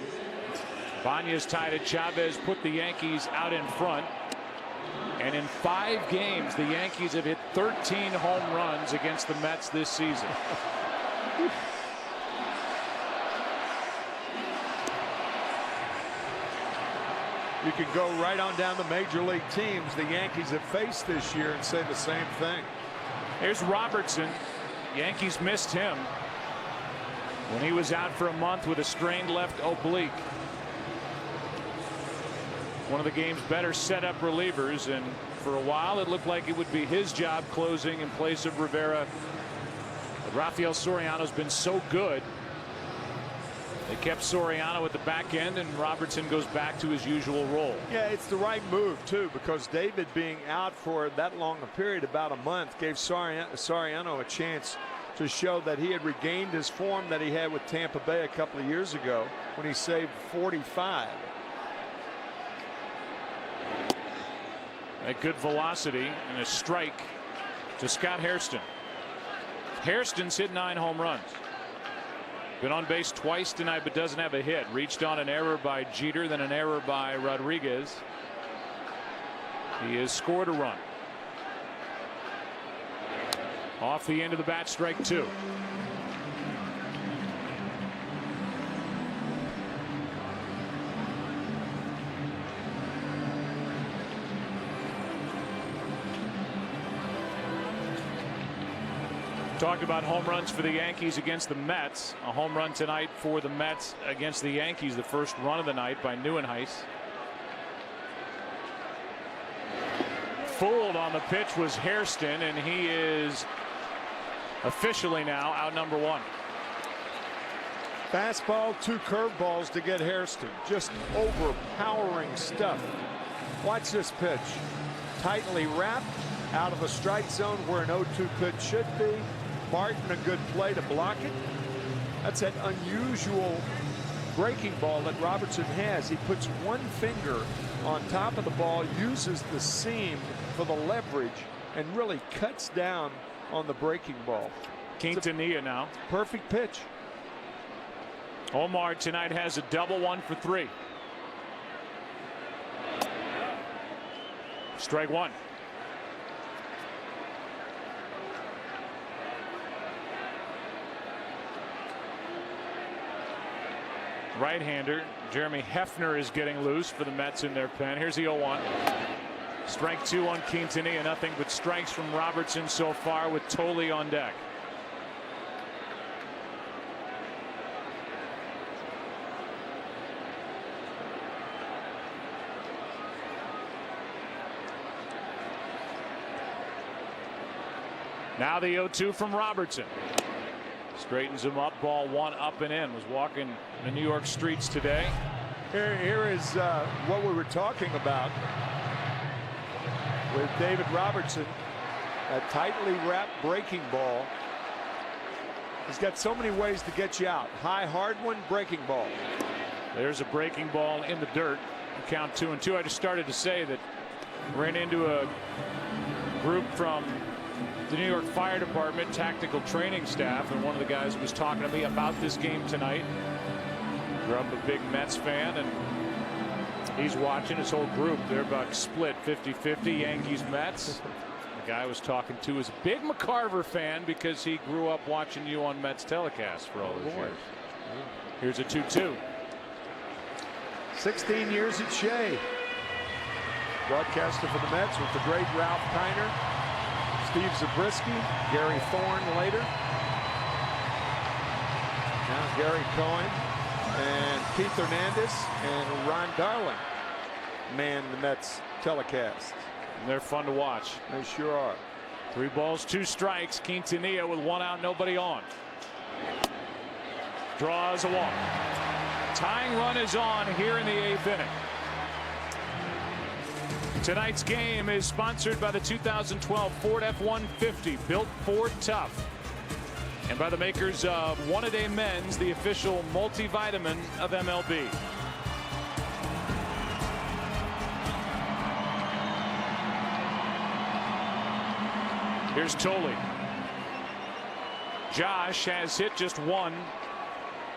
Banya's tied it. Chavez put the Yankees out in front. And in 5 games, the Yankees have hit 13 home runs against the Mets this season. You can go right on down the major league teams the Yankees have faced this year and say the same thing. Here's Robertson. Yankees missed him when he was out for a month with a strained left oblique. One of the game's better setup relievers, and for a while it looked like it would be his job closing in place of Rivera. But Rafael Soriano's been so good. They kept Soriano at the back end, and Robertson goes back to his usual role. Yeah, it's the right move, too, because David being out for that long a period, about a month, gave Soriano a chance to show that he had regained his form that he had with Tampa Bay a couple of years ago when he saved 45. A good velocity and a strike to Scott Hairston. Hairston's hit 9 home runs. Been on base twice tonight, but doesn't have a hit. Reached on an error by Jeter, then an error by Rodriguez. He has scored a run. Off the end of the bat, strike 2. Talked about home runs for the Yankees against the Mets. A home run tonight for the Mets against the Yankees, the first run of the night by Neuenhuis. Fooled on the pitch was Hairston, and he is officially now out number 1. Fastball, 2 curveballs to get Hairston. Just overpowering stuff. Watch this pitch. Tightly wrapped out of a strike zone where an 0-2 pitch should be. Martin, a good play to block it. That's that unusual breaking ball that Robertson has. He puts one finger on top of the ball, uses the seam for the leverage, and really cuts down on the breaking ball. Quintanilla now. Perfect pitch. Omar tonight has a double, 1 for 3. Strike 1. Right-hander Jeremy Hefner is getting loose for the Mets in their pen. Here's the 0-1. Strike 2 on Quintanilla. Nothing but strikes from Robertson so far with Tolley on deck. Now the 0-2 from Robertson. Straightens him up, ball 1 up and in. Was walking the New York streets today. Here is what we were talking about with David Robertson. A tightly wrapped breaking ball. He's got so many ways to get you out. High, hard one, breaking ball. There's a breaking ball in the dirt. Count 2-2. I just started to say that ran into a group from the New York Fire Department tactical training staff, and one of the guys was talking to me about this game tonight. Grew up a big Mets fan, and he's watching. His whole group, they're about split 50-50, Yankees, Mets. The guy I was talking to is a big McCarver fan because he grew up watching you on Mets telecast for all those years. Here's a 2-2. 16 years at Shea. Broadcaster for the Mets with the great Ralph Kiner, Steve Zabriskie, Gary Thorne later. Now Gary Cohen and Keith Hernandez and Ron Darling man the Mets telecast. And they're fun to watch. They sure are. 3 balls, 2 strikes. Quintanilla with 1 out, nobody on. Draws a walk. Tying run is on here in the 8th inning. Tonight's game is sponsored by the 2012 Ford F-150, built Ford tough, and by the makers of One A Day Men's, the official multivitamin of MLB. Here's Tolley. Josh has hit just 1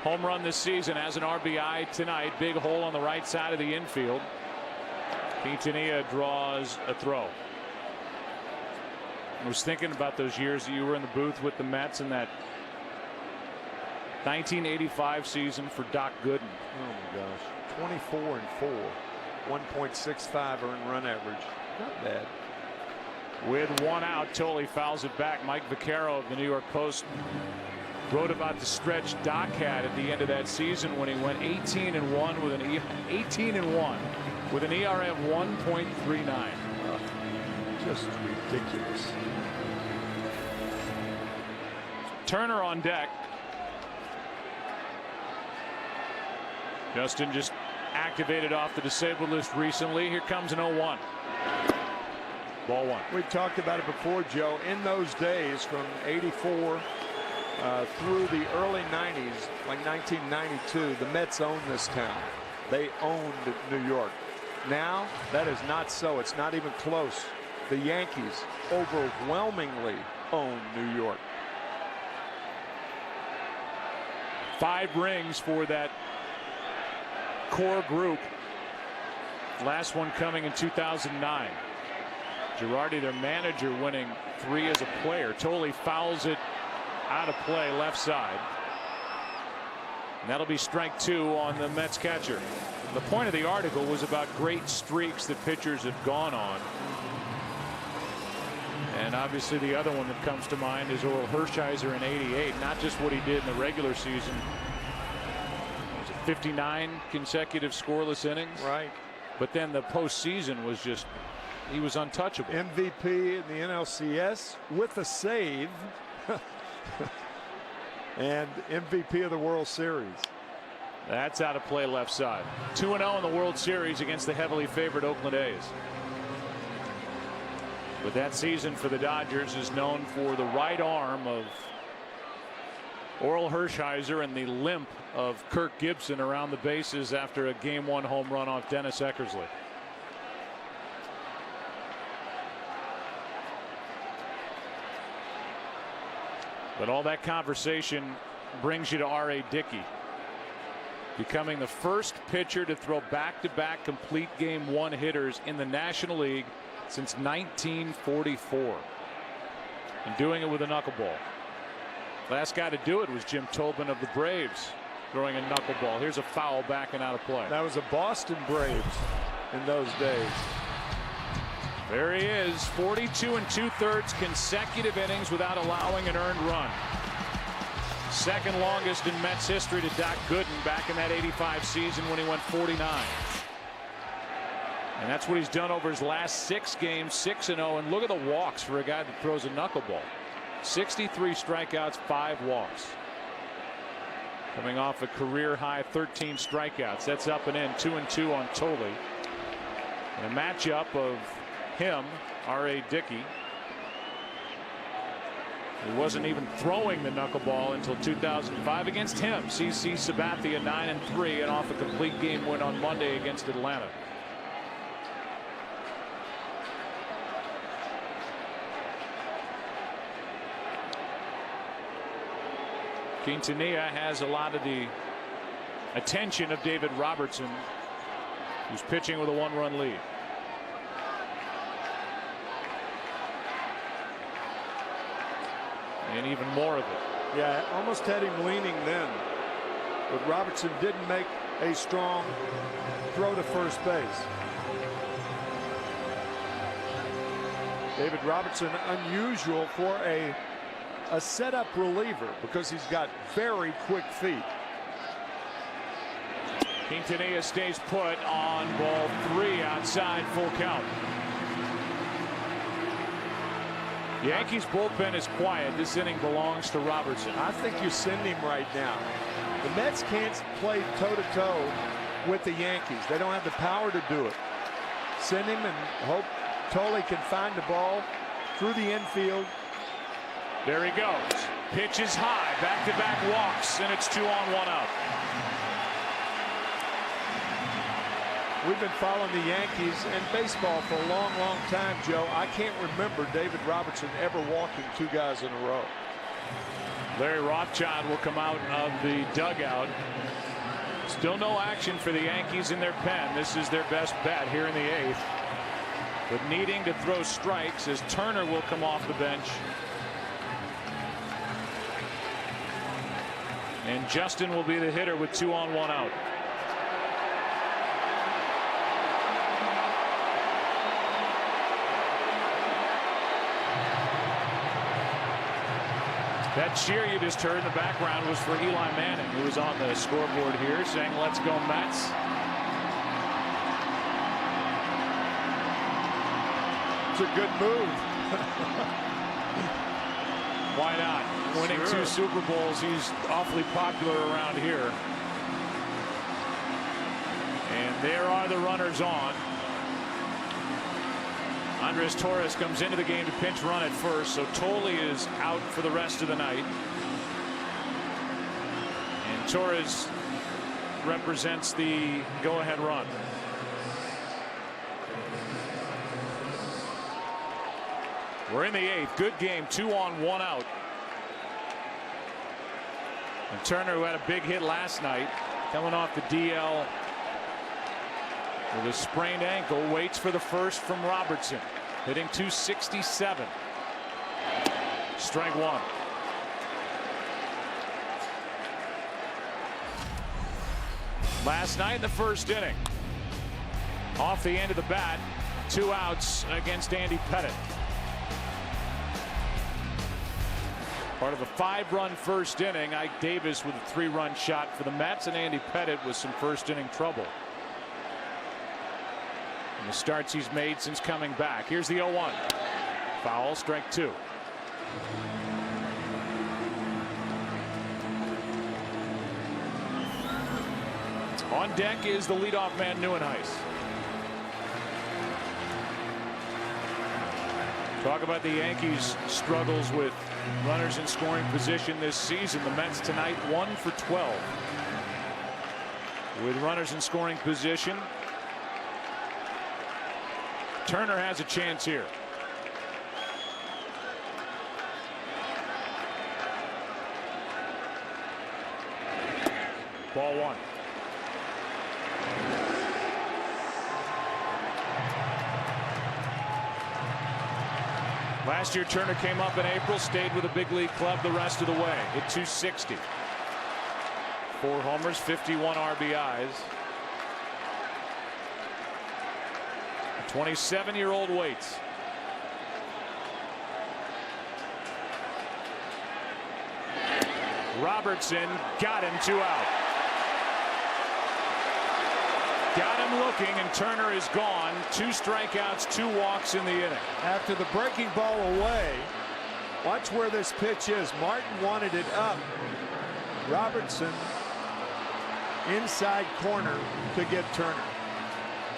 home run this season, as an RBI tonight. Big hole on the right side of the infield. Quintanilla draws a throw. I was thinking about those years that you were in the booth with the Mets in that 1985 season for Doc Gooden. Oh my gosh. 24-4. 1.65 earned run average. Not bad. With 1 out, Tolley fouls it back. Mike Vaccaro of the New York Post wrote about the stretch Doc had at the end of that season when he went 18-1 with an 18-1 with an ERA of 1.39. Just ridiculous. Turner on deck. Justin just activated off the disabled list recently. Here comes an 0-1. Ball 1. We've talked about it before, Joe. In those days, from '84 through the early '90s, like 1992, the Mets owned this town. They owned New York. Now, that is not so. It's not even close. The Yankees overwhelmingly own New York. 5 rings for that core group. Last one coming in 2009. Girardi, their manager, winning 3 as a player. Tolley fouls it out of play left side. And that'll be strike 2 on the Mets catcher. The point of the article was about great streaks that pitchers have gone on. And obviously the other one that comes to mind is Orel Hershiser in '88. Not just what he did in the regular season. Was it 59 consecutive scoreless innings? Right. But then the postseason was just, he was untouchable. MVP in the NLCS with a save. And MVP of the World Series. That's out of play left side. 2-0 in the World Series against the heavily favored Oakland A's. But that season for the Dodgers is known for the right arm of Orel Hershiser and the limp of Kirk Gibson around the bases after a Game 1 home run off Dennis Eckersley. But all that conversation brings you to R.A. Dickey, becoming the first pitcher to throw back-to-back complete Game 1 hitters in the National League since 1944, and doing it with a knuckleball. Last guy to do it was Jim Tobin of the Braves, throwing a knuckleball. Here's a foul back and out of play. That was a Boston Braves in those days. There he is, 42 2/3 consecutive innings without allowing an earned run. Second longest in Mets history to Doc Gooden back in that '85 season when he went 49. And that's what he's done over his last 6 games, 6-0. And look at the walks for a guy that throws a knuckleball. 63 strikeouts, 5 walks. Coming off a career high 13 strikeouts. That's up and in, 2-2 on Tolley. And a matchup of him, R.A. Dickey, who wasn't even throwing the knuckleball until 2005 against him. CC Sabathia 9-3 and off a complete game win on Monday against Atlanta. Quintanilla has a lot of the attention of David Robertson, who's pitching with a 1-run lead. And even more of it. Yeah, almost had him leaning then. But Robertson didn't make a strong throw to first base. David Robertson, unusual for a setup reliever because he's got very quick feet. Quintanilla stays put on ball 3 outside, full count. Yankees bullpen is quiet. This inning belongs to Robertson. I think you send him right now. The Mets can't play toe-to-toe with the Yankees. They don't have the power to do it. Send him and hope Tolley can find the ball through the infield. There he goes. Pitch is high. Back-to-back walks, and it's 2 on, 1 out. We've been following the Yankees and baseball for a long, long time, Joe. I can't remember David Robertson ever walking 2 guys in a row. Larry Rothschild will come out of the dugout. Still no action for the Yankees in their pen. This is their best bet here in the 8th. But needing to throw strikes as Turner will come off the bench. And Justin will be the hitter with 2 on, 1 out. That cheer you just heard in the background was for Eli Manning, who was on the scoreboard here saying, "Let's go Mets." It's a good move. Why not? Winning 2 Super Bowls, he's awfully popular around here. And there are the runners on. Andres Torres comes into the game to pinch run at first, so Tolley is out for the rest of the night. And Torres represents the go-ahead run. We're in the 8th. Good game. 2 on, 1 out. And Turner, who had a big hit last night, coming off the DL with a sprained ankle, waits for the first from Robertson, hitting .267. Strike 1. Last night in the first inning, off the end of the bat, 2 outs against Andy Pettitte. Part of a 5-run first inning. Ike Davis with a 3-run shot for the Mets, and Andy Pettitte with some first inning trouble. And the starts he's made since coming back. Here's the 0-1. Foul, strike 2. On deck is the leadoff man, Nieuwenhuis. Talk about the Yankees' struggles with runners in scoring position this season. The Mets tonight 1 for 12 with runners in scoring position. Turner has a chance here. Ball 1. Last year, Turner came up in April, stayed with a big league club the rest of the way. Hit .260. 4 homers, 51 RBIs. The 27-year-old waits. Robertson got him 2 out. Got him looking, and Turner is gone. 2 strikeouts, 2 walks in the inning. After the breaking ball away, watch where this pitch is. Martin wanted it up. Robertson inside corner to get Turner.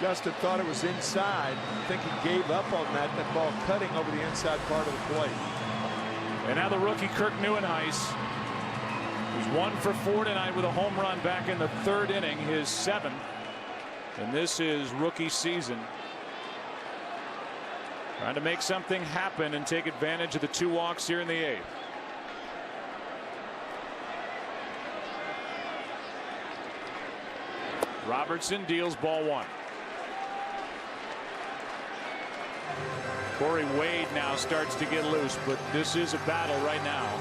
Justin thought it was inside. I think he gave up on that. That ball cutting over the inside part of the plate. And now the rookie Kirk Nieuwenhuis, who's 1 for 4 tonight with a home run back in the 3rd inning, his 7th. And this is rookie season. Trying to make something happen and take advantage of the 2 walks here in the 8th. Robertson deals ball one. Corey Wade now starts to get loose, but this is a battle right now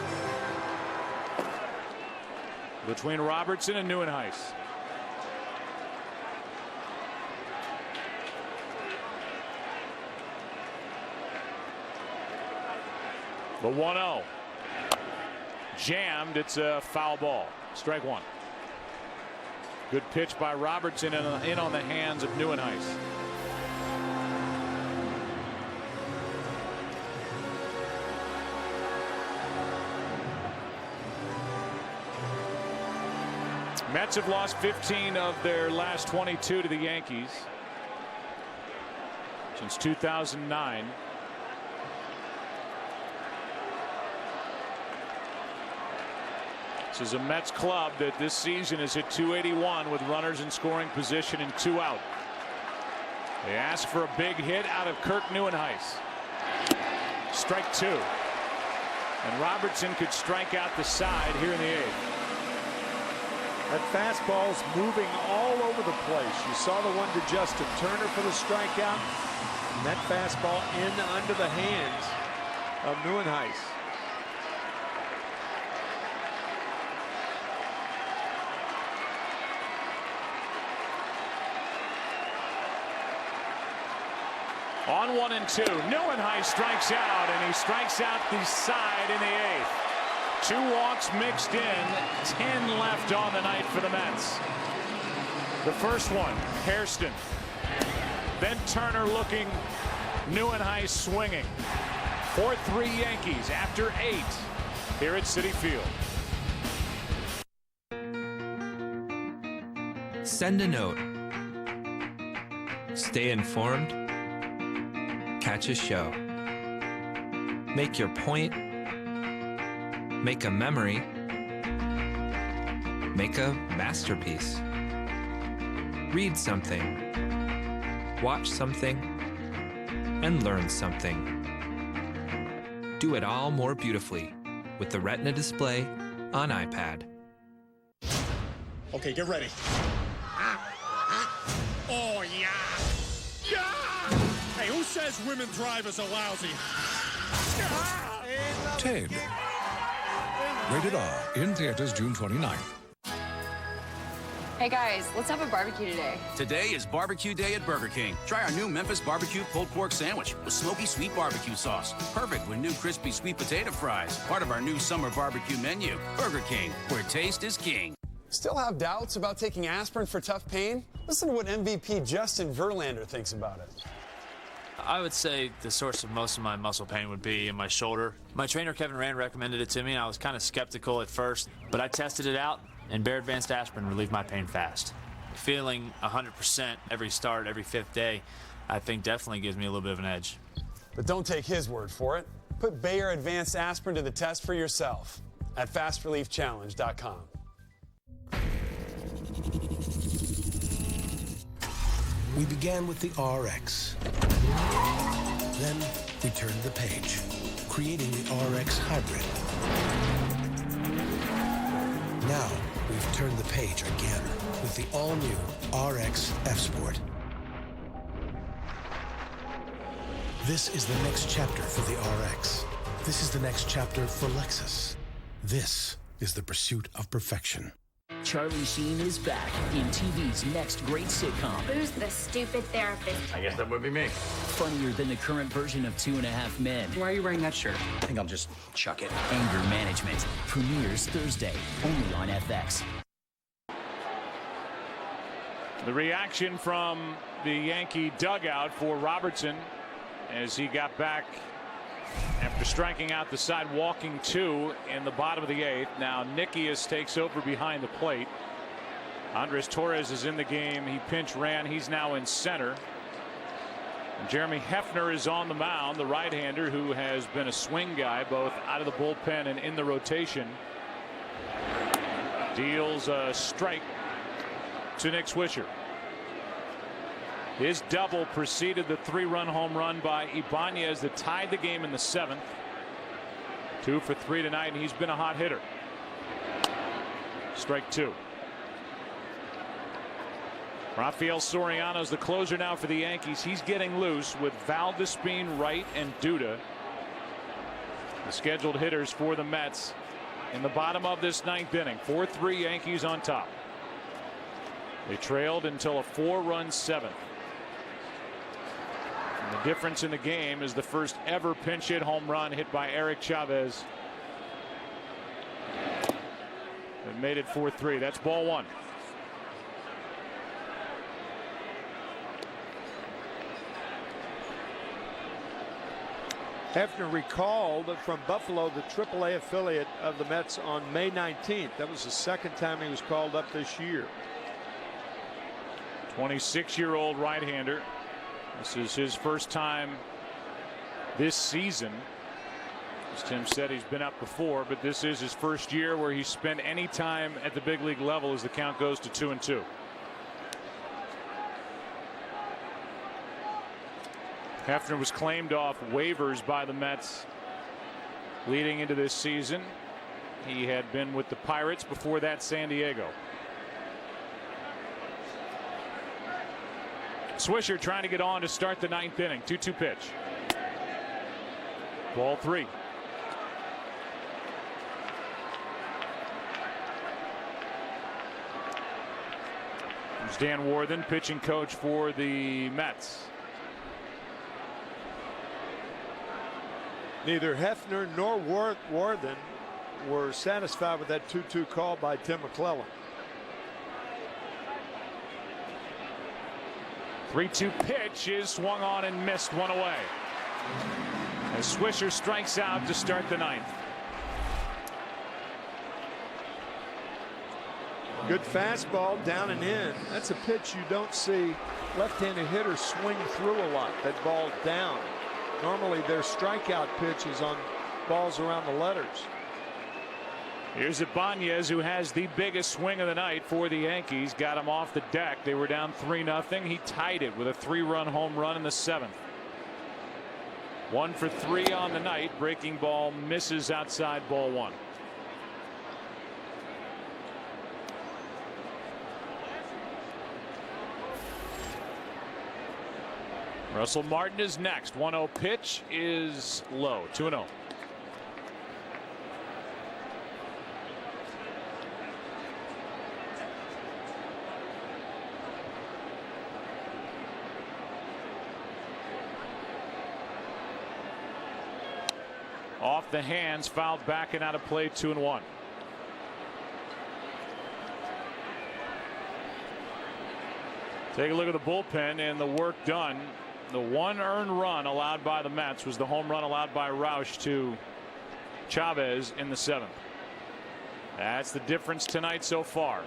between Robertson and Nieuwenhuis. The 1-0 jammed. It's a foul ball. Strike one. Good pitch by Robertson in on the hands of Nieuwenhuis. Mets have lost 15 of their last 22 to the Yankees since 2009. This is a Mets club that this season is at 281 with runners in scoring position and 2 out. They ask for a big hit out of Kirk Nieuwenhuis. Strike two. And Robertson could strike out the side here in the 8th. That fastball's moving all over the place. You saw the one to Justin Turner for the strikeout. And that fastball in under the hands of Nieuwenhuis. On 1-2, Nieuwenhuis strikes out, and he strikes out the side in the 8th. 2 walks mixed in, 10 left on the night for the Mets. The first one, Hairston. Then Turner looking, Nieuwenhuis swinging. 4-3 Yankees after 8 here at Citi Field. Send a note. Stay informed. Catch a show. Make your point. Make a memory. Make a masterpiece. Read something. Watch something. And learn something. Do it all more beautifully with the Retina display on iPad. Okay, get ready. Oh, yeah. Yeah! Hey, who says women drivers are lousy? Ted. Rated R. In theaters June 29th. Hey guys, let's have a barbecue today. Today is barbecue day at Burger King. Try our new Memphis barbecue pulled pork sandwich with smoky sweet barbecue sauce. Perfect with new crispy sweet potato fries. Part of our new summer barbecue menu. Burger King, where taste is king. Still have doubts about taking aspirin for tough pain? Listen to what MVP Justin Verlander thinks about it. I would say the source of most of my muscle pain would be in my shoulder. My trainer Kevin Rand recommended it to me, and I was kind of skeptical at first, but I tested it out, and Bayer Advanced Aspirin relieved my pain fast. Feeling 100% every start, every 5th day, I think definitely gives me a little bit of an edge. But don't take his word for it. Put Bayer Advanced Aspirin to the test for yourself at FastReliefChallenge.com. We began with the RX. Then we turned the page, creating the RX Hybrid. Now we've turned the page again with the all-new RX F-Sport. This is the next chapter for the RX. This is the next chapter for Lexus. This is the pursuit of perfection. Charlie Sheen is back in TV's next great sitcom. Who's the stupid therapist? I guess that would be me. Funnier than the current version of 2.5 Men. Why are you wearing that shirt? I think I'll just chuck it. Anger Management premieres Thursday, only on FX. The reaction from the Yankee dugout for Robertson as he got back after striking out the side, walking 2 in the bottom of the 8th. Now Nikias takes over behind the plate. Andres Torres is in the game. He pinch ran. He's now in center. And Jeremy Hefner is on the mound, the right-hander who has been a swing guy both out of the bullpen and in the rotation. Deals a strike to Nick Swisher. His double preceded the 3-run home run by Ibanez that tied the game in the 7th. 2 for 3 tonight, and he's been a hot hitter. Strike 2. Rafael Soriano's the closer now for the Yankees. He's getting loose with Valdespin, Wright, and Duda, the scheduled hitters for the Mets in the bottom of this 9th inning. 4-3 Yankees on top. They trailed until a 4-run 7th. And the difference in the game is the first ever pinch hit home run hit by Eric Chavez. It made it 4-3. That's ball 1. Hefner recalled from Buffalo, the AAA affiliate of the Mets, on May 19th. That was the second time he was called up this year. 26-year-old right-hander. This is his first time this season. As Tim said, he's been up before, but this is his first year where he's spent any time at the big league level as the count goes to 2-2. Hefner was claimed off waivers by the Mets leading into this season. He had been with the Pirates, before that San Diego. Swisher trying to get on to start the 9th inning. 2-2 pitch. Ball 3. There's Dan Warthen, pitching coach for the Mets. Neither Hefner nor Warthen were satisfied with that 2-2 call by Tim McClellan. 3-2 pitch is swung on and missed, one away. As Swisher strikes out to start the 9th. Good fastball down and in. That's a pitch you don't see left-handed hitters swing through a lot. That ball down. Normally their strikeout pitch is on balls around the letters. Here's Ibanez, who has the biggest swing of the night for the Yankees. Got him off the deck. They were down 3-0. He tied it with a 3-run home run in the 7th. 1 for 3 on the night. Breaking ball misses outside, ball 1. Russell Martin is next. 1-0 pitch is low. 2-0. Off the hands, fouled back and out of play. 2-1. Take a look at the bullpen and the work done. The one earned run allowed by the Mets was the home run allowed by Roush to Chavez in the 7th. That's the difference tonight so far.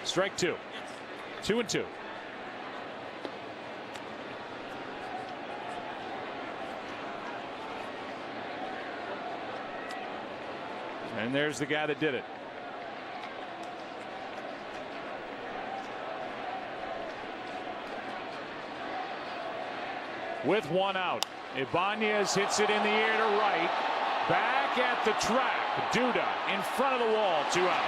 Strike 2. 2-2. And there's the guy that did it. With 1 out, Ibanez hits it in the air to right. Back at the track. Duda in front of the wall. 2 out.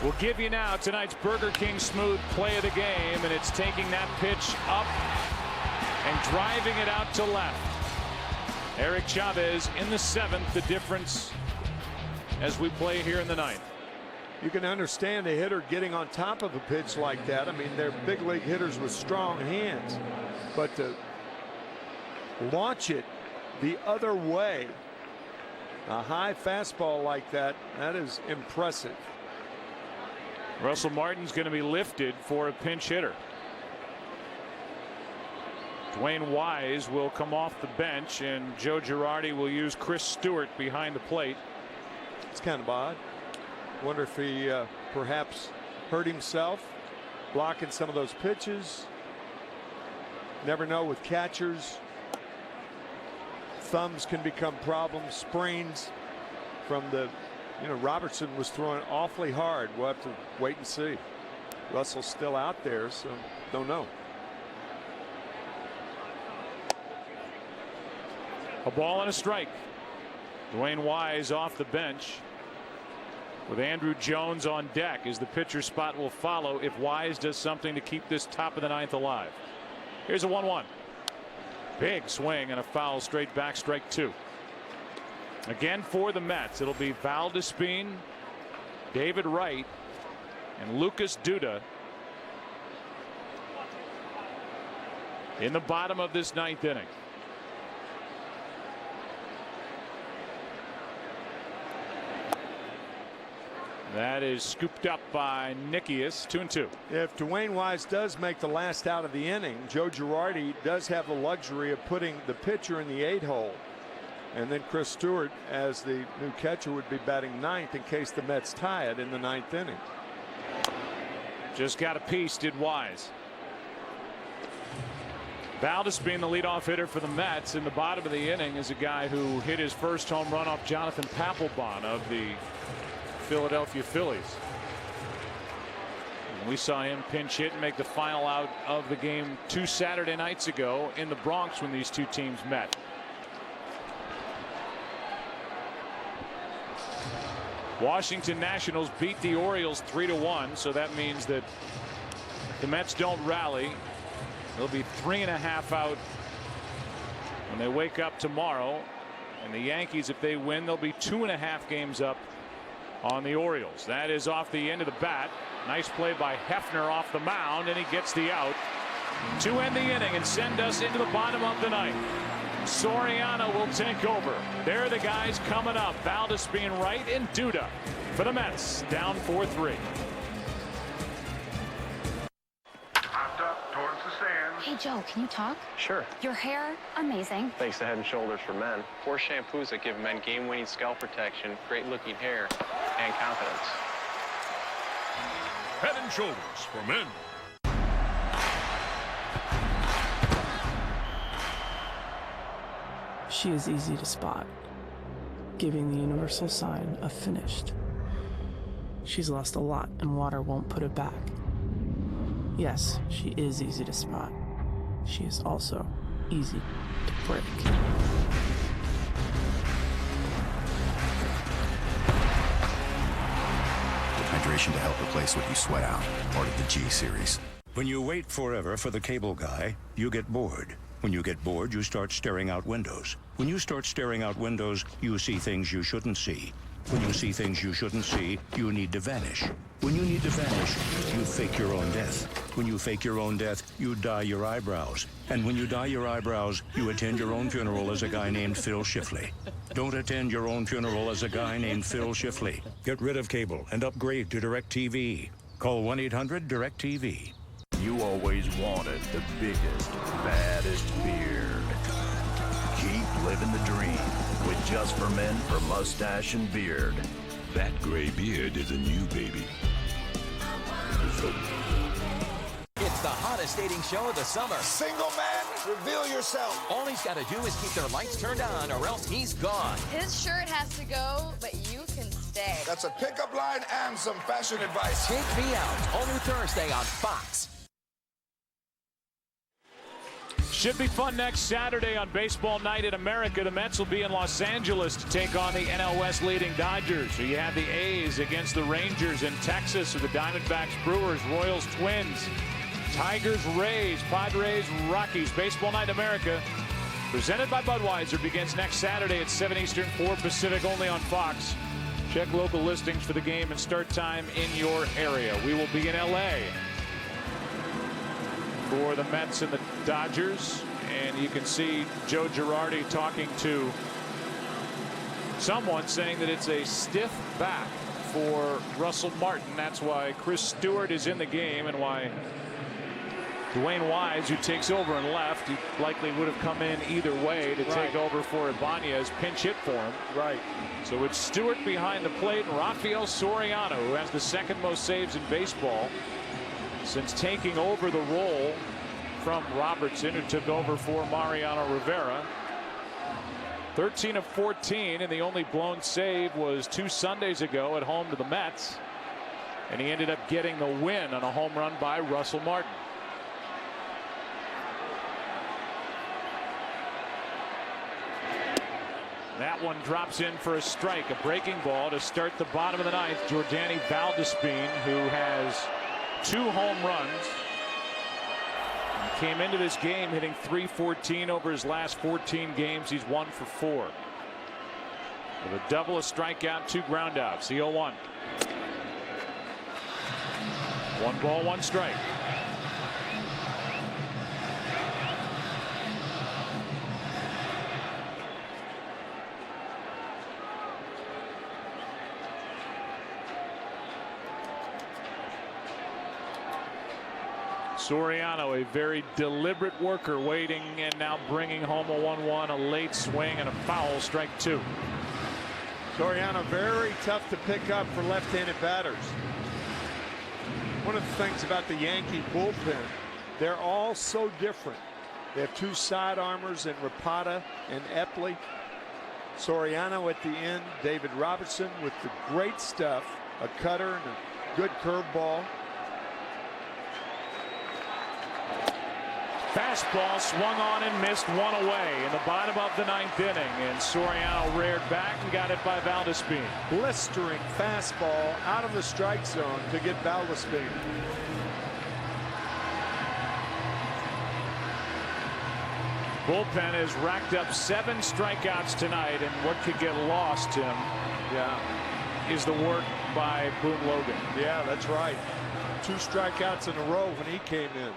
We'll give you now tonight's Burger King Smooth play of the game, and it's taking that pitch up and driving it out to left. Eric Chavez in the 7th, the difference as we play here in the 9th. You can understand a hitter getting on top of a pitch like that. I mean, they're big league hitters with strong hands, but to launch it the other way, a high fastball like that, that is impressive. Russell Martin's going to be lifted for a pinch hitter. Dwayne Wise will come off the bench, and Joe Girardi will use Chris Stewart behind the plate. It's kind of odd. Wonder if he perhaps hurt himself blocking some of those pitches. Never know with catchers. Thumbs can become problems. Sprains from the, Robertson was throwing awfully hard. We'll have to wait and see. Russell's still out there, so don't know. A ball and a strike. Dwayne Wise off the bench with Andrew Jones on deck as the pitcher spot will follow if Wise does something to keep this top of the ninth alive. Here's a 1-1. Big swing and a foul straight back, strike two. Again for the Mets, it'll be Valdespin, David Wright, and Lucas Duda in the bottom of this ninth inning. That is scooped up by Yankees. 2-2. If Dwayne Wise does make the last out of the inning, Joe Girardi does have the luxury of putting the pitcher in the 8-hole. And then Chris Stewart, as the new catcher, would be batting ninth in case the Mets tie it in the ninth inning. Just got a piece, did Wise. Valdespin, the leadoff hitter for the Mets in the bottom of the inning, is a guy who hit his first home run off Jonathan Papelbon of the Philadelphia Phillies. And we saw him pinch hit and make the final out of the game 2 Saturday nights ago in the Bronx when these two teams met. Washington Nationals beat the Orioles 3-1, so that means that the Mets don't rally. They'll be 3.5 out when they wake up tomorrow. And the Yankees, if they win, they'll be 2.5 games up on the Orioles. That is off the end of the bat. Nice play by Hefner off the mound, and he gets the out to end the inning and send us into the bottom of the ninth. Soriano will take over. There are the guys coming up. Valdespin, Wright, and Duda for the Mets. Down 4-3. Hey, Joe, can you talk? Sure. Your hair, amazing. Thanks to Head & Shoulders for Men. 4 shampoos that give men game-winning scalp protection, great-looking hair, and confidence. Head & Shoulders for Men. She is easy to spot, giving the universal sign of finished. She's lost a lot, and water won't put it back. Yes, she is easy to spot. She is also easy to break. Hydration to help replace what you sweat out. Part of the G series. When you wait forever for the cable guy, you get bored. When you get bored, you start staring out windows. When you start staring out windows, you see things you shouldn't see. When you see things you shouldn't see, you need to vanish. When you need to vanish, you fake your own death. When you fake your own death, you dye your eyebrows. And when you dye your eyebrows, you attend your own funeral as a guy named Phil Shifley. Don't attend your own funeral as a guy named Phil Shifley. Get rid of cable and upgrade to DirecTV. Call 1-800-DirecTV. You always wanted the biggest, baddest beard. Keep living the dream with Just for Men for mustache and beard. That gray beard is a new baby. It's the hottest dating show of the summer. Single man, reveal yourself. All he's got to do is keep their lights turned on or else he's gone. His shirt has to go, but you can stay. That's a pickup line and some fashion advice. Take Me Out, all new Thursday on Fox. Should be fun next Saturday on Baseball Night in America. The Mets will be in Los Angeles to take on the NL West leading Dodgers. So you have the A's against the Rangers in Texas, or the Diamondbacks, Brewers, Royals, Twins, Tigers, Rays, Padres, Rockies. Baseball Night in America, presented by Budweiser, begins next Saturday at 7 Eastern, 4 Pacific, only on Fox. Check local listings for the game and start time in your area. We will be in L.A. for the Mets and the Dodgers, and you can see Joe Girardi talking to someone saying that it's a stiff back for Russell Martin. That's why Chris Stewart is in the game, and why Dwayne Wise, who takes over in left, he likely would have come in either way to take over for Ibanez, pinch hit for him. Right. So it's Stewart behind the plate, and Rafael Soriano, who has the second most saves in baseball since taking over the role from Robertson, who took over for Mariano Rivera. 13 of 14, and the only blown save was 2 Sundays ago at home to the Mets, and he ended up getting the win on a home run by Russell Martin. That one drops in for a strike, a breaking ball to start the bottom of the ninth. Jordani Valdespin, who has 2 home runs, came into this game hitting .314 over his last 14 games. He's 1 for 4. With a double, a strikeout, 2 groundouts. The 0-1. 1 ball, 1 strike. Soriano, a very deliberate worker, waiting and now bringing home a 1-1, a late swing and a foul, strike 2. Soriano very tough to pick up for left-handed batters. One of the things about the Yankee bullpen, they're all so different. They have 2 sidearmers in Rapata and Epley. Soriano at the end, David Robertson with the great stuff, a cutter and a good curveball. Fastball swung on and missed, 1 away in the bottom of the 9th inning, and Soriano reared back and got it by Valdespin. Blistering fastball out of the strike zone to get Valdespin. Bullpen has racked up 7 strikeouts tonight, and what could get lost, Tim, is the work by Boone Logan. Yeah, that's right. 2 strikeouts in a row when he came in.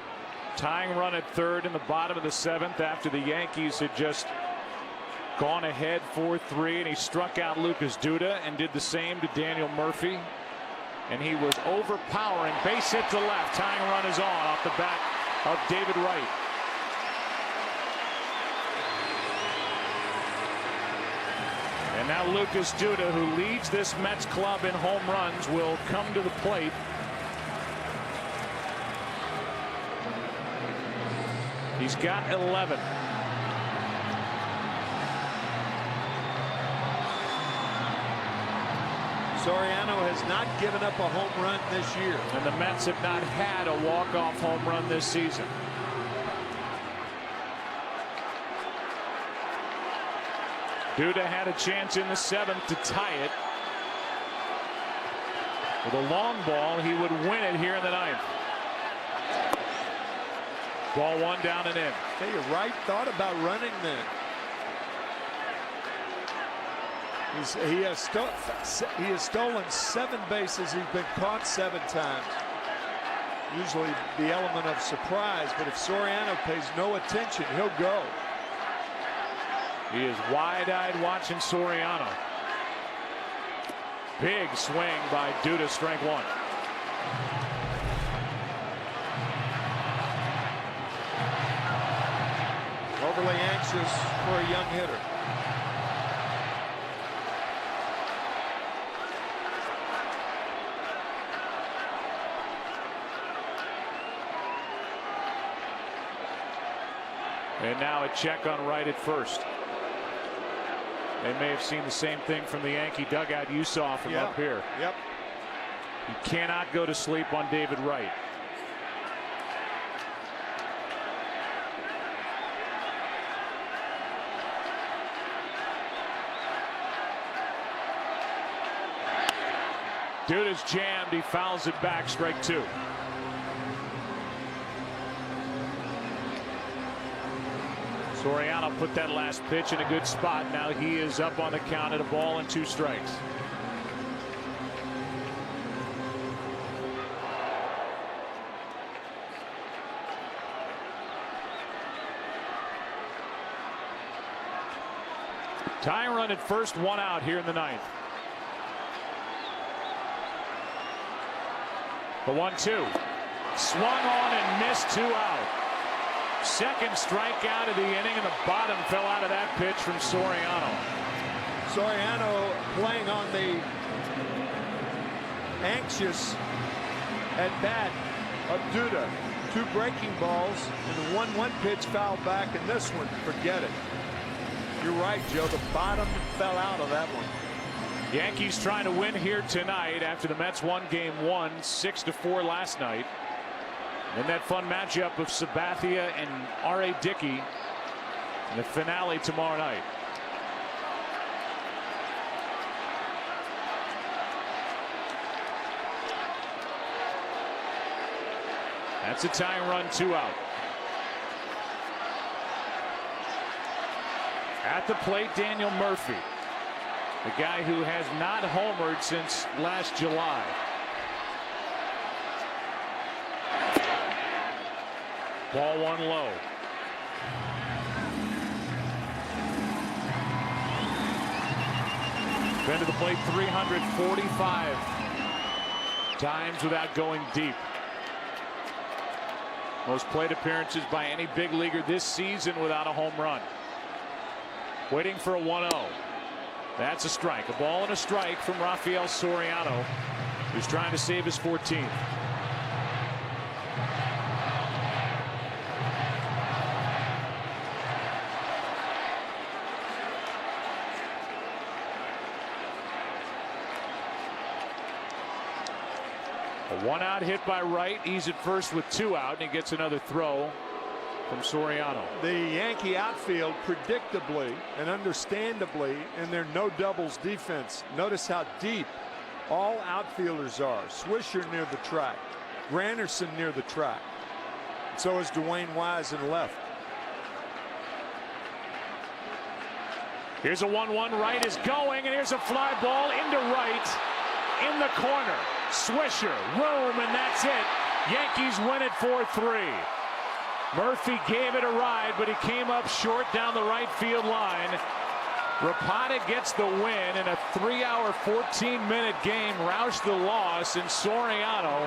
Tying run at 3rd in the bottom of the 7th after the Yankees had just gone ahead 4-3, and he struck out Lucas Duda and did the same to Daniel Murphy, and he was overpowering. Base hit to left. Tying run is on off the bat of David Wright. And now Lucas Duda, who leads this Mets club in home runs, will come to the plate. He's got 11. Soriano has not given up a home run this year. And the Mets have not had a walk-off home run this season. Duda had a chance in the 7th to tie it. With a long ball, he would win it here in the 9th. Ball 1 down and in. Hey, Wright thought about running then. He has stolen 7 bases. He's been caught 7 times. Usually the element of surprise, but if Soriano pays no attention, he'll go. He is wide-eyed watching Soriano. Big swing by Duda, strike 1. Overly anxious for a young hitter. And now a check on Wright at first. They may have seen the same thing from the Yankee dugout you saw from up here. Yep. You cannot go to sleep on David Wright. Duda's jammed. He fouls it back. Strike 2. Soriano put that last pitch in a good spot. Now he is up on the count at a ball and 2 strikes. Tying run at first, 1 out here in the 9th. The 1-2. Swung on and missed, 2 out. Second strikeout of the inning, and the bottom fell out of that pitch from Soriano. Soriano playing on the anxious at bat of Duda. 2 breaking balls and the 1-1 pitch fouled back, and this one, forget it. You're right, Joe. The bottom fell out of that one. Yankees trying to win here tonight after the Mets won game 1 6-4 last night. And that fun matchup of Sabathia and R.A. Dickey in the finale tomorrow night. That's a tying run, 2 out. At the plate, Daniel Murphy, the guy who has not homered since last July. Ball 1 low. Been to the plate 345 times without going deep. Most plate appearances by any big leaguer this season without a home run. Waiting for a 1-0. That's a strike. A ball and a strike from Rafael Soriano, who's trying to save his 14th. A 1-out hit by Wright. He's at first with 2 out, and he gets another throw from Soriano. The Yankee outfield, predictably and understandably, in their no doubles defense. Notice how deep all outfielders are. Swisher near the track, Granderson near the track. So is Dwayne Wise in left. Here's a 1-1. Wright is going, and here's a fly ball into right in the corner. Swisher, room, and that's it. Yankees win it 4-3. Murphy gave it a ride, but he came up short down the right field line. Rapata gets the win in a 3-hour, 14-minute game. Roush the loss, and Soriano,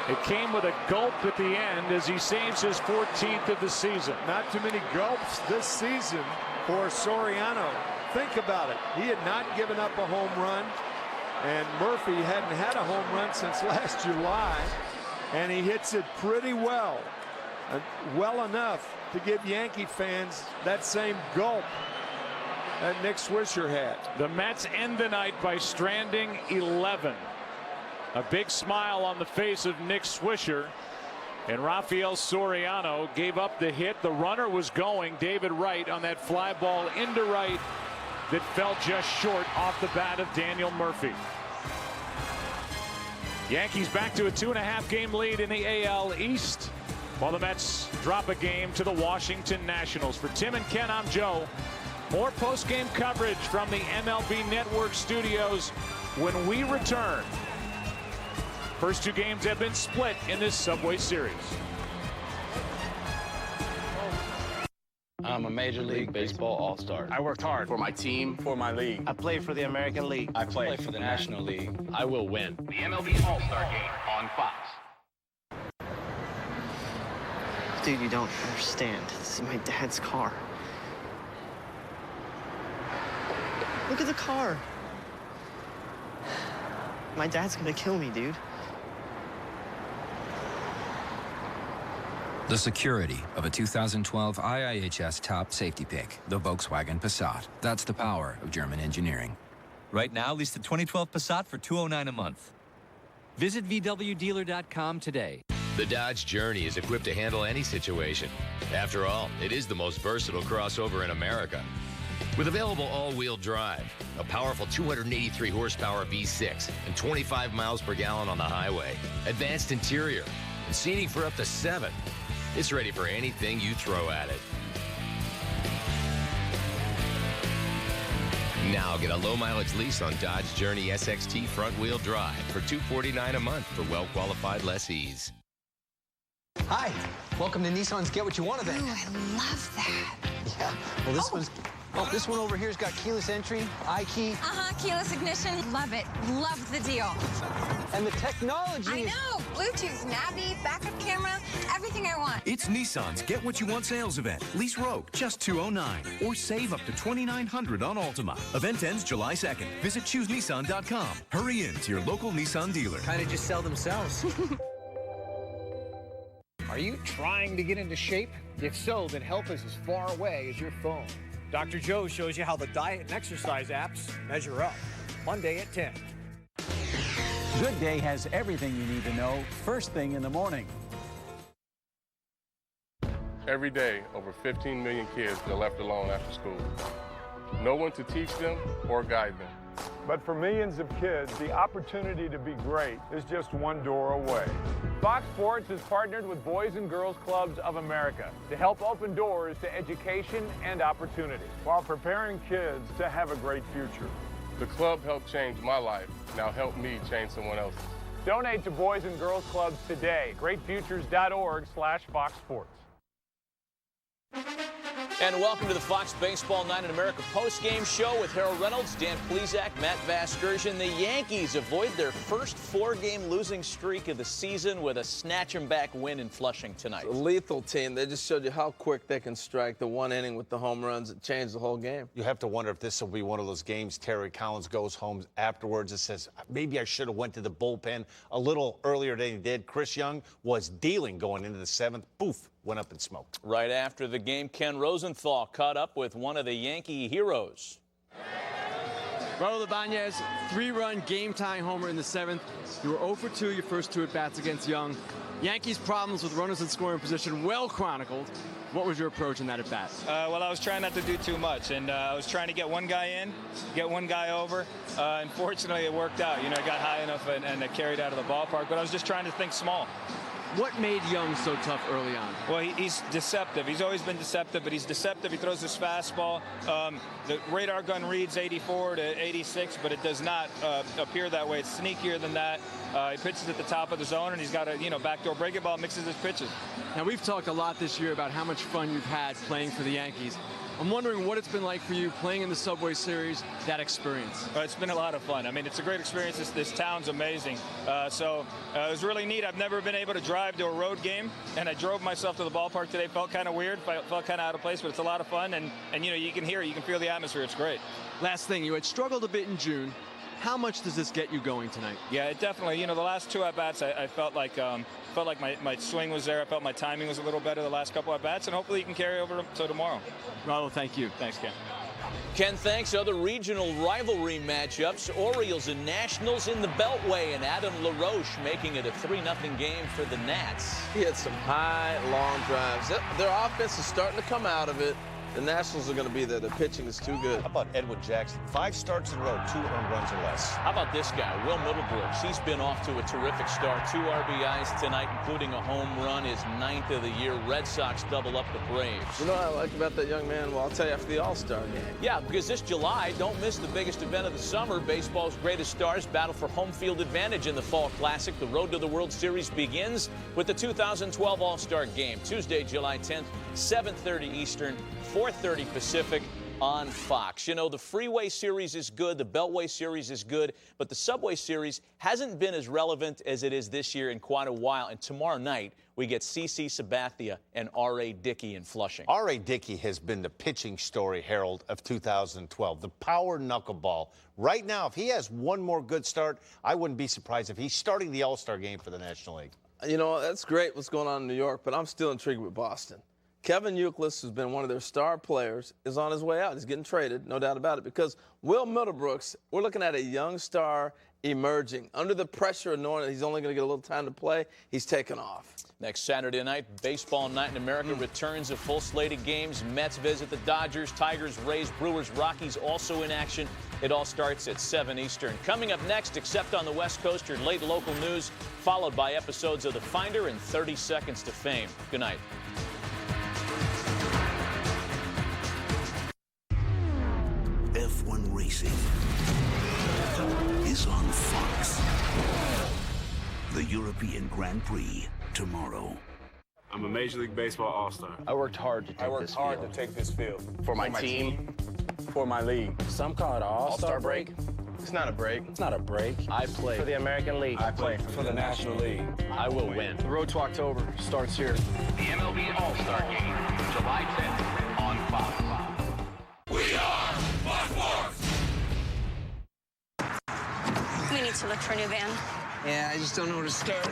it came with a gulp at the end as he saves his 14th of the season. Not too many gulps this season for Soriano. Think about it. He had not given up a home run, and Murphy hadn't had a home run since last July, and he hits it pretty well. Well enough to give Yankee fans that same gulp that Nick Swisher had. The Mets end the night by stranding 11. A big smile on the face of Nick Swisher, and Rafael Soriano gave up the hit. The runner was going, David Wright, on that fly ball into right that fell just short off the bat of Daniel Murphy. Yankees back to a 2.5 game lead in the AL East, while the Mets drop a game to the Washington Nationals. For Tim and Ken, I'm Joe. More post-game coverage from the MLB Network studios when we return. First 2 games have been split in this Subway Series. I'm a Major League Baseball All-Star. I worked hard for my team, for my league. I play for the American League. I play for the National League. I will win. The MLB All-Star Game on Fox. Dude, you don't understand. This is my dad's car. Look at the car. My dad's gonna kill me, dude. The security of a 2012 IIHS top safety pick, the Volkswagen Passat. That's the power of German engineering. Right now, lease the 2012 Passat for $209 a month. Visit VWDealer.com today. The Dodge Journey is equipped to handle any situation. After all, it is the most versatile crossover in America. With available all-wheel drive, a powerful 283 horsepower V6, and 25 miles per gallon on the highway, advanced interior, and seating for up to 7. It's ready for anything you throw at it. Now get a low-mileage lease on Dodge Journey SXT front-wheel drive for $249 a month for well-qualified lessees. Hi, welcome to Nissan's Get What You Want event. Ooh, I love that. Yeah, well this one over here's got keyless entry, iKey. Keyless ignition. Love it. Love the deal. And the technology I know. Bluetooth, Navi, backup camera, everything I want. It's Nissan's Get What You Want sales event. Lease Rogue, just $209. Or save up to $2,900 on Altima. Event ends July 2nd. Visit ChooseNissan.com. Hurry in to your local Nissan dealer. kind of just sell themselves. Are you trying to get into shape? If so, then help is as far away as your phone. Dr. Joe shows you how the diet and exercise apps measure up. Monday at 10. Good Day has everything you need to know first thing in the morning. Every day, over 15 million kids are left alone after school. No one to teach them or guide them. But for millions of kids, the opportunity to be great is just one door away. Fox Sports has partnered with Boys and Girls Clubs of America to help open doors to education and opportunity while preparing kids to have a great future. The club helped change my life. Now help me change someone else's. Donate to Boys and Girls Clubs today. Greatfutures.org/Fox Sports. And welcome to the Fox Baseball Night in America postgame show with Harold Reynolds, Dan Plesac, Matt Vasgersian. The Yankees avoid their first 4-game losing streak of the season with a snatch-em-back win in Flushing tonight. It's a lethal team. They just showed you how quick they can strike. The one inning with the home runs, it changed the whole game. You have to wonder if this will be one of those games Terry Collins goes home afterwards and says, maybe I should have went to the bullpen a little earlier than he did. Chris Young was dealing going into the 7th. Poof. Went up in smoke. Right after the game, Ken Rosenthal caught up with one of the Yankee heroes. Raul Ibanez, 3-run game-tying homer in the 7th. You were 0 for 2 your first 2 at-bats against Young. Yankees' problems with runners in scoring position well chronicled. What was your approach in that at-bat? Well, I was trying not to do too much, and I was trying to get one guy in, get one guy over. Unfortunately, it worked out. You know, I got high enough and I carried out of the ballpark, but I was just trying to think small. What made Young so tough early on? Well, he's deceptive. He's always been deceptive, but he's deceptive. He throws his fastball. The radar gun reads 84 to 86, but it does not appear that way. It's sneakier than that. He pitches at the top of the zone, and he's got a backdoor breaking ball, mixes his pitches. Now, we've talked a lot this year about how much fun you've had playing for the Yankees. I'm wondering what it's been like for you playing in the Subway Series, that experience. It's been a lot of fun. I mean, it's a great experience. This town's amazing. So it was really neat. I've never been able to drive to a road game, and I drove myself to the ballpark today. Felt kind of weird, felt kind of out of place, but it's a lot of fun. And you know, you can hear it, you can feel the atmosphere. It's great. Last thing, you had struggled a bit in June. How much does this get you going tonight? Yeah, it definitely. You know, the last 2 at-bats, I felt like my swing was there. I felt my timing was a little better the last couple at-bats, and hopefully you can carry over to tomorrow. Raul, thank you. Thanks, Ken. Ken, thanks. Other regional rivalry matchups, Orioles and Nationals in the Beltway, and Adam LaRoche making it a 3-0 game for the Nats. He had some high, long drives. Their offense is starting to come out of it. The Nationals are going to be there. The pitching is too good. How about Edwin Jackson? 5 starts in a row, 2 earned runs or less. How about this guy, Will Middlebrooks? He's been off to a terrific start. 2 RBIs tonight, including a home run, his 9th of the year. Red Sox double up the Braves. You know what I like about that young man? Well, I'll tell you after the All-Star game. Yeah, because this July, don't miss the biggest event of the summer. Baseball's greatest stars battle for home field advantage in the Fall Classic. The road to the World Series begins with the 2012 All-Star Game, Tuesday, July 10th, 7:30 Eastern, 4:30 Pacific on Fox. You know, the Freeway Series is good, the Beltway Series is good, but the Subway Series hasn't been as relevant as it is this year in quite a while. And tomorrow night, we get CC Sabathia and R.A. Dickey in Flushing. R.A. Dickey has been the pitching story, Harold, of 2012. The power knuckleball. Right now, if he has one more good start, I wouldn't be surprised if he's starting the All-Star game for the National League. You know, that's great what's going on in New York, but I'm still intrigued with Boston. Kevin Youkilis, who's been one of their star players, is on his way out. He's getting traded, no doubt about it, because Will Middlebrooks, we're looking at a young star emerging. Under the pressure of knowing that he's only going to get a little time to play, he's taken off. Next Saturday night, Baseball Night in America returns a full slate of games. Mets visit the Dodgers, Tigers, Rays, Brewers, Rockies also in action. It all starts at 7 Eastern. Coming up next, except on the West Coast, your late local news, followed by episodes of The Finder and 30 Seconds to Fame. Good night. F1 Racing is on Fox. The European Grand Prix tomorrow. I'm a Major League Baseball All-Star. I worked hard to take this field. For my team. For my league. Some call it an all-star break. It's not a break. It's not a break. I play for the American League. I play for the National League. I will win. The road to October starts here. The MLB All-Star Game, July 10th on Fox. We are Fox Sports! We need to look for a new van. Yeah, I just don't know where to start.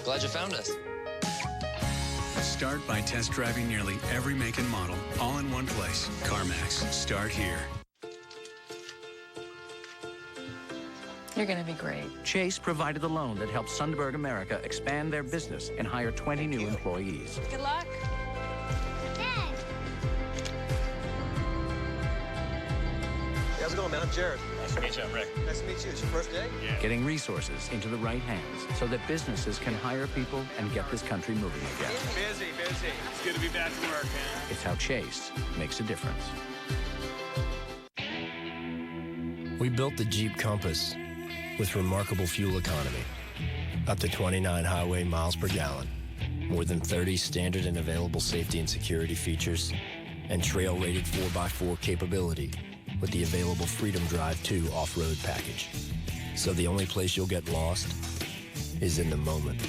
Glad you found us. Start by test driving nearly every make and model, all in one place. CarMax. Start here. You're going to be great. Chase provided the loan that helped Sundberg America expand their business and hire 20 new employees. Good luck. How's it going, man? I'm Jared. Nice to meet you. I'm Rick. Nice to meet you. It's your first day? Yeah. Getting resources into the right hands so that businesses can hire people and get this country moving again. Busy. It's good to be back to work, man. It's how Chase makes a difference. We built the Jeep Compass with remarkable fuel economy, up to 29 highway miles per gallon, more than 30 standard and available safety and security features, and trail-rated 4x4 capability with the available Freedom Drive 2 off-road package. So the only place you'll get lost is in the moment.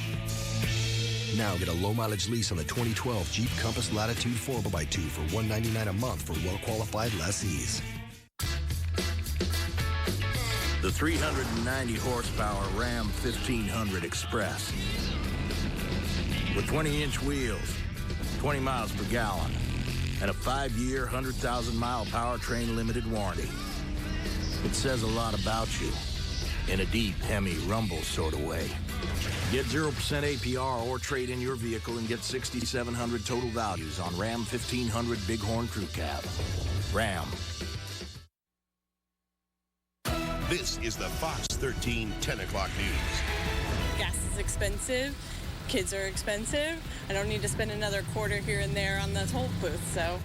Now get a low-mileage lease on the 2012 Jeep Compass Latitude 4x2 for $199 a month for well-qualified lessees. The 390 horsepower Ram 1500 Express with 20-inch wheels, 20 miles per gallon, and a 5-year, 100,000-mile powertrain limited warranty. It says a lot about you in a deep Hemi rumble sort of way. Get 0% APR or trade in your vehicle and get 6,700 total values on Ram 1500 Bighorn Crew Cab. Ram. This is the Fox 13 10 o'clock news. Gas is expensive. Kids are expensive. I don't need to spend another quarter here and there on the toll booth, so.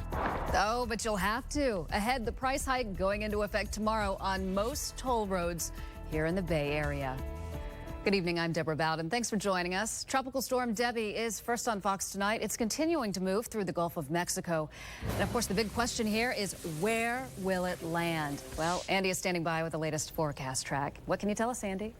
Oh, but you'll have to. Ahead, the price hike going into effect tomorrow on most toll roads here in the Bay Area. Good evening, I'm Deborah Bowden. Thanks for joining us. Tropical Storm Debbie is first on Fox tonight. It's continuing to move through the Gulf of Mexico. And of course, the big question here is where will it land? Well, Andy is standing by with the latest forecast track. What can you tell us, Andy?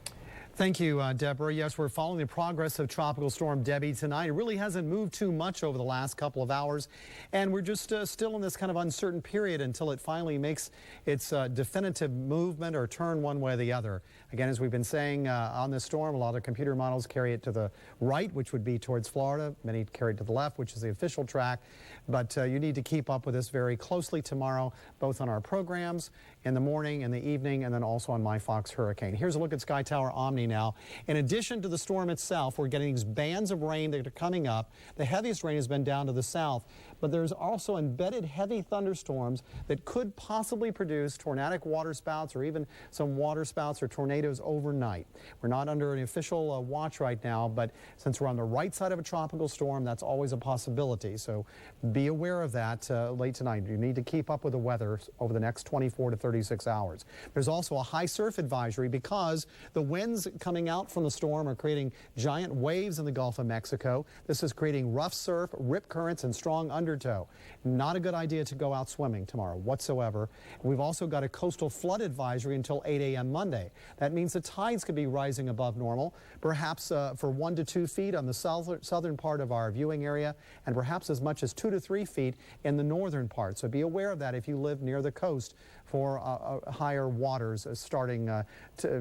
Thank you, Deborah. Yes, we're following the progress of Tropical Storm Debbie tonight. It really hasn't moved too much over the last couple of hours, and we're just still in this kind of uncertain period until it finally makes its definitive movement or turn one way or the other. Again, as we've been saying on this storm, a lot of computer models carry it to the right, which would be towards Florida. Many carry it to the left, which is the official track. But you need to keep up with this very closely tomorrow, both on our programs in the morning, in the evening, and then also on My Fox Hurricane. Here's a look at Sky Tower Omni now. In addition to the storm itself, we're getting these bands of rain that are coming up. The heaviest rain has been down to the south, but there's also embedded heavy thunderstorms that could possibly produce tornadic waterspouts or even some waterspouts or tornadoes overnight. We're not under an official watch right now, but since we're on the right side of a tropical storm, that's always a possibility. So be aware of that late tonight. You need to keep up with the weather over the next 24 to 36 hours. There's also a high surf advisory because the winds coming out from the storm are creating giant waves in the Gulf of Mexico. This is creating rough surf, rip currents, and strong undertow. Not a good idea to go out swimming tomorrow whatsoever. We've also got a coastal flood advisory until 8 a.m. Monday. That means the tides could be rising above normal, perhaps for 1 to 2 feet on the southern part of our viewing area, and perhaps as much as 2 to 3 feet in the northern part. So be aware of that if you live near the coast for higher waters starting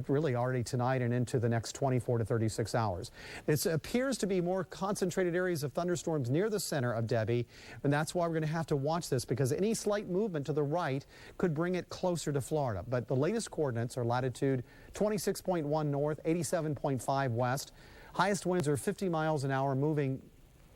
really already tonight and into the next 24 to 36 hours. It appears to be more concentrated areas of thunderstorms near the center of Debbie, and that's why we're going to have to watch this because any slight movement to the right could bring it closer to Florida. But the latest coordinates are latitude 26.1 north, 87.5 west. Highest winds are 50 miles an hour, moving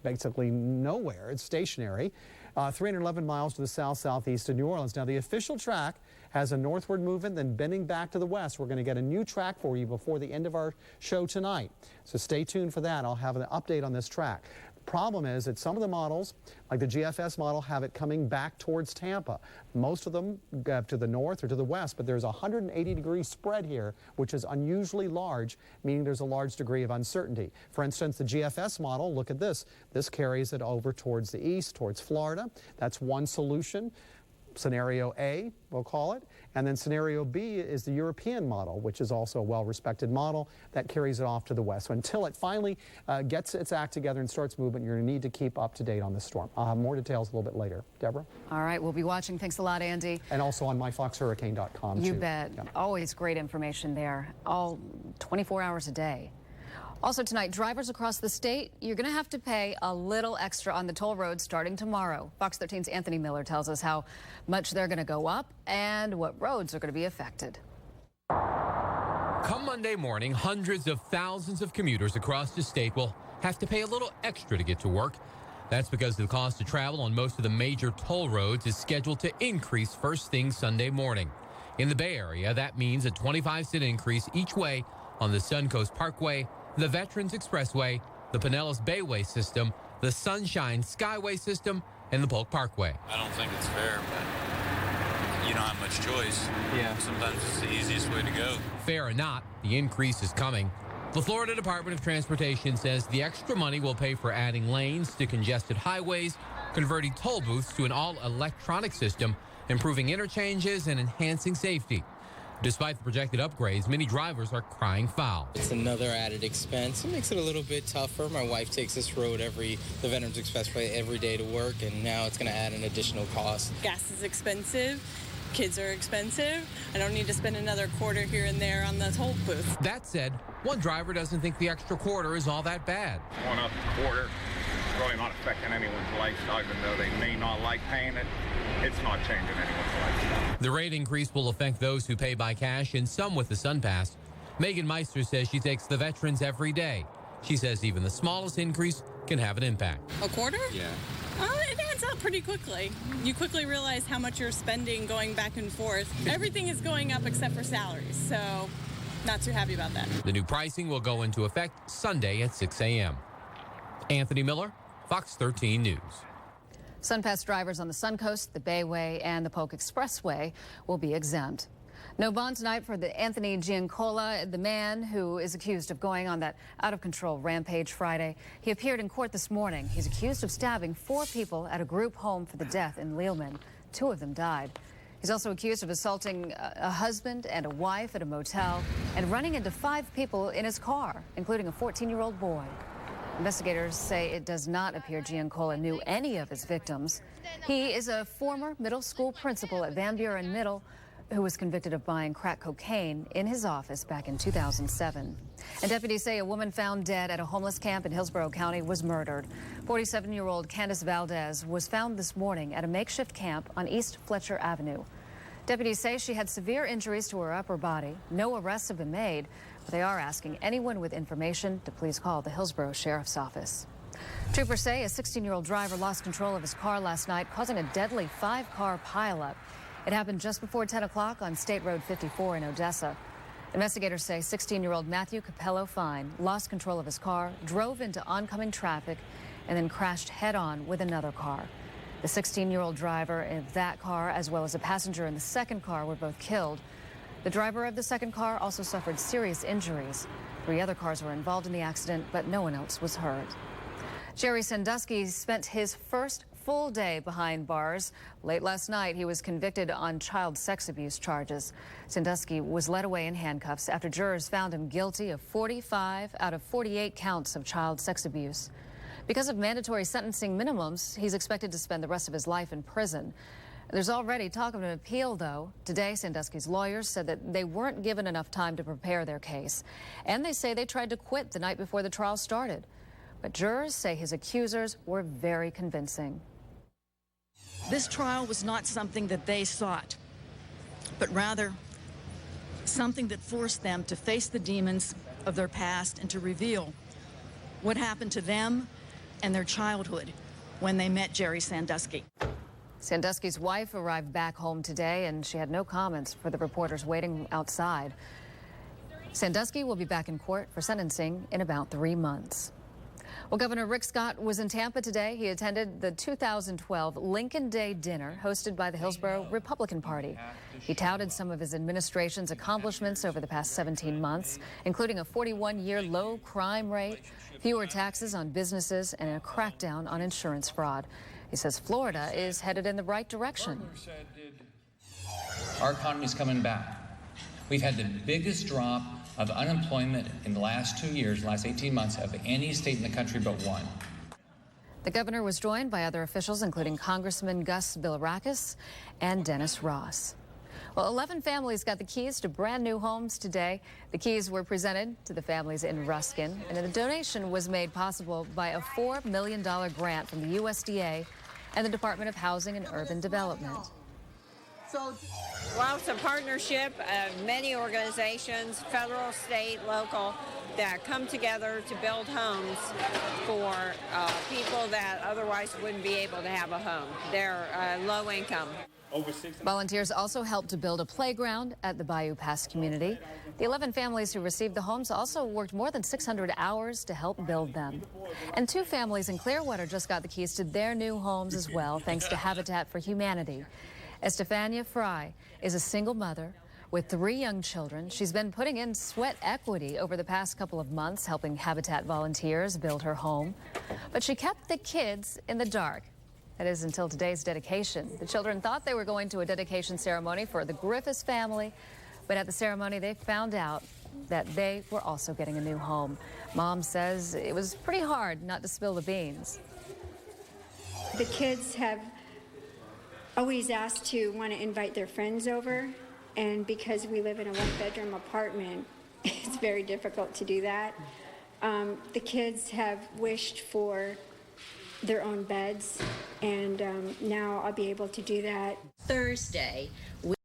basically nowhere. It's stationary. 311 miles to the south-southeast of New Orleans. Now, the official track has a northward movement, then bending back to the west. We're going to get a new track for you before the end of our show tonight. So stay tuned for that. I'll have an update on this track. Problem is that some of the models, like the GFS model, have it coming back towards Tampa. Most of them go to the north or to the west, but there's a 180-degree spread here, which is unusually large, meaning there's a large degree of uncertainty. For instance, the GFS model, look at this. This carries it over towards the east, towards Florida. That's one solution. Scenario A, we'll call it. And then scenario B is the European model, which is also a well-respected model that carries it off to the west. So until it finally gets its act together and starts moving, you're going to need to keep up to date on this storm. I'll have more details a little bit later. Deborah? All right, we'll be watching. Thanks a lot, Andy. And also on myfoxhurricane.com, You too. bet. Yeah. Always great information there, all 24 hours a day. Also tonight, drivers across the state, you're going to have to pay a little extra on the toll roads starting tomorrow. Fox 13's Anthony Miller tells us how much they're going to go up and what roads are going to be affected. Come Monday morning, hundreds of thousands of commuters across the state will have to pay a little extra to get to work. That's because the cost to travel on most of the major toll roads is scheduled to increase first thing Sunday morning. In the Bay Area, that means a 25-cent increase each way on the Suncoast Parkway, the Veterans Expressway, the Pinellas Bayway system, the Sunshine Skyway system, and the Polk Parkway. I don't think it's fair, but you don't have much choice. Yeah. Sometimes it's the easiest way to go. Fair or not, the increase is coming. The Florida Department of Transportation says the extra money will pay for adding lanes to congested highways, converting toll booths to an all-electronic system, improving interchanges, and enhancing safety. Despite the projected upgrades, many drivers are crying foul. It's another added expense. It makes it a little bit tougher. My wife takes this road the Veterans Expressway every day to work, and now it's going to add an additional cost. Gas is expensive. Kids are expensive. I don't need to spend another quarter here and there on the toll booth. That said, one driver doesn't think the extra quarter is all that bad. Going up a quarter, it's really not affecting anyone's lifestyle, even though they may not like paying it. It's not changing anyone's lifestyle. The rate increase will affect those who pay by cash and some with the SunPass. Megan Meister says she takes the veterans every day. She says even the smallest increase can have an impact. A quarter? Yeah. It adds up pretty quickly. You quickly realize how much you're spending going back and forth. Everything is going up except for salaries, so not too happy about that. The new pricing will go into effect Sunday at 6 a.m. Anthony Miller, Fox 13 News. SunPass drivers on the Suncoast, the Bayway, and the Polk Expressway will be exempt. No bond tonight for the Anthony Giancola, the man who is accused of going on that out-of-control rampage Friday. He appeared in court this morning. He's accused of stabbing 4 people at a group home for the deaf in Lealman. 2 of them died. He's also accused of assaulting a husband and a wife at a motel and running into 5 people in his car, including a 14-year-old boy. Investigators say it does not appear Giancola knew any of his victims. He is a former middle school principal at Van Buren Middle who was convicted of buying crack cocaine in his office back in 2007. And deputies say a woman found dead at a homeless camp in Hillsborough County was murdered. 47-year-old Candace Valdez was found this morning at a makeshift camp on East Fletcher Avenue. Deputies say she had severe injuries to her upper body. No arrests have been made, but they are asking anyone with information to please call the Hillsborough Sheriff's Office. Troopers say a 16-year-old driver lost control of his car last night, causing a deadly 5-car pileup. It happened just before 10 o'clock on State Road 54 in Odessa. Investigators say 16-year-old Matthew Capello Fine lost control of his car, drove into oncoming traffic, and then crashed head-on with another car. The 16-year-old driver in that car, as well as a passenger in the second car, were both killed. The driver of the second car also suffered serious injuries. 3 other cars were involved in the accident, but no one else was hurt. Jerry Sandusky spent his first full day behind bars. Late last night, he was convicted on child sex abuse charges. Sandusky was led away in handcuffs after jurors found him guilty of 45 out of 48 counts of child sex abuse. Because of mandatory sentencing minimums, he's expected to spend the rest of his life in prison. There's already talk of an appeal, though. Today, Sandusky's lawyers said that they weren't given enough time to prepare their case. And they say they tried to quit the night before the trial started. But jurors say his accusers were very convincing. This trial was not something that they sought, but rather something that forced them to face the demons of their past and to reveal what happened to them and their childhood when they met Jerry Sandusky. Sandusky's wife arrived back home today, and she had no comments for the reporters waiting outside. Sandusky will be back in court for sentencing in about 3 months. Well, Governor Rick Scott was in Tampa today. He attended the 2012 Lincoln Day dinner hosted by the Hillsborough Republican Party. He touted some of his administration's accomplishments over the past 17 months, including a 41-year low crime rate, fewer taxes on businesses, and a crackdown on insurance fraud. He says Florida is headed in the right direction. Our economy is coming back. We've had the biggest drop of unemployment in the last 2 years, last 18 months, of any state in the country but one. The governor was joined by other officials, including Congressman Gus Bilirakis and Dennis Ross. Well, 11 families got the keys to brand new homes today. The keys were presented to the families in Ruskin, and the donation was made possible by a $4 million grant from the USDA and the Department of Housing and Urban Development. Well, it's a partnership of many organizations, federal, state, local, that come together to build homes for people that otherwise wouldn't be able to have a home. They're low income. Volunteers also helped to build a playground at the Bayou Pass community. The 11 families who received the homes also worked more than 600 hours to help build them. And 2 families in Clearwater just got the keys to their new homes as well, thanks to Habitat for Humanity. Estefania Fry is a single mother with 3 young children. She's been putting in sweat equity over the past couple of months, helping Habitat volunteers build her home. But she kept the kids in the dark. That is until today's dedication. The children thought they were going to a dedication ceremony for the Griffiths family, but at the ceremony they found out that they were also getting a new home. Mom says it was pretty hard not to spill the beans. The kids have always asked to want to invite their friends over, and because we live in a 1-bedroom apartment, it's very difficult to do that. The kids have wished for their own beds, and now I'll be able to do that. Thursday,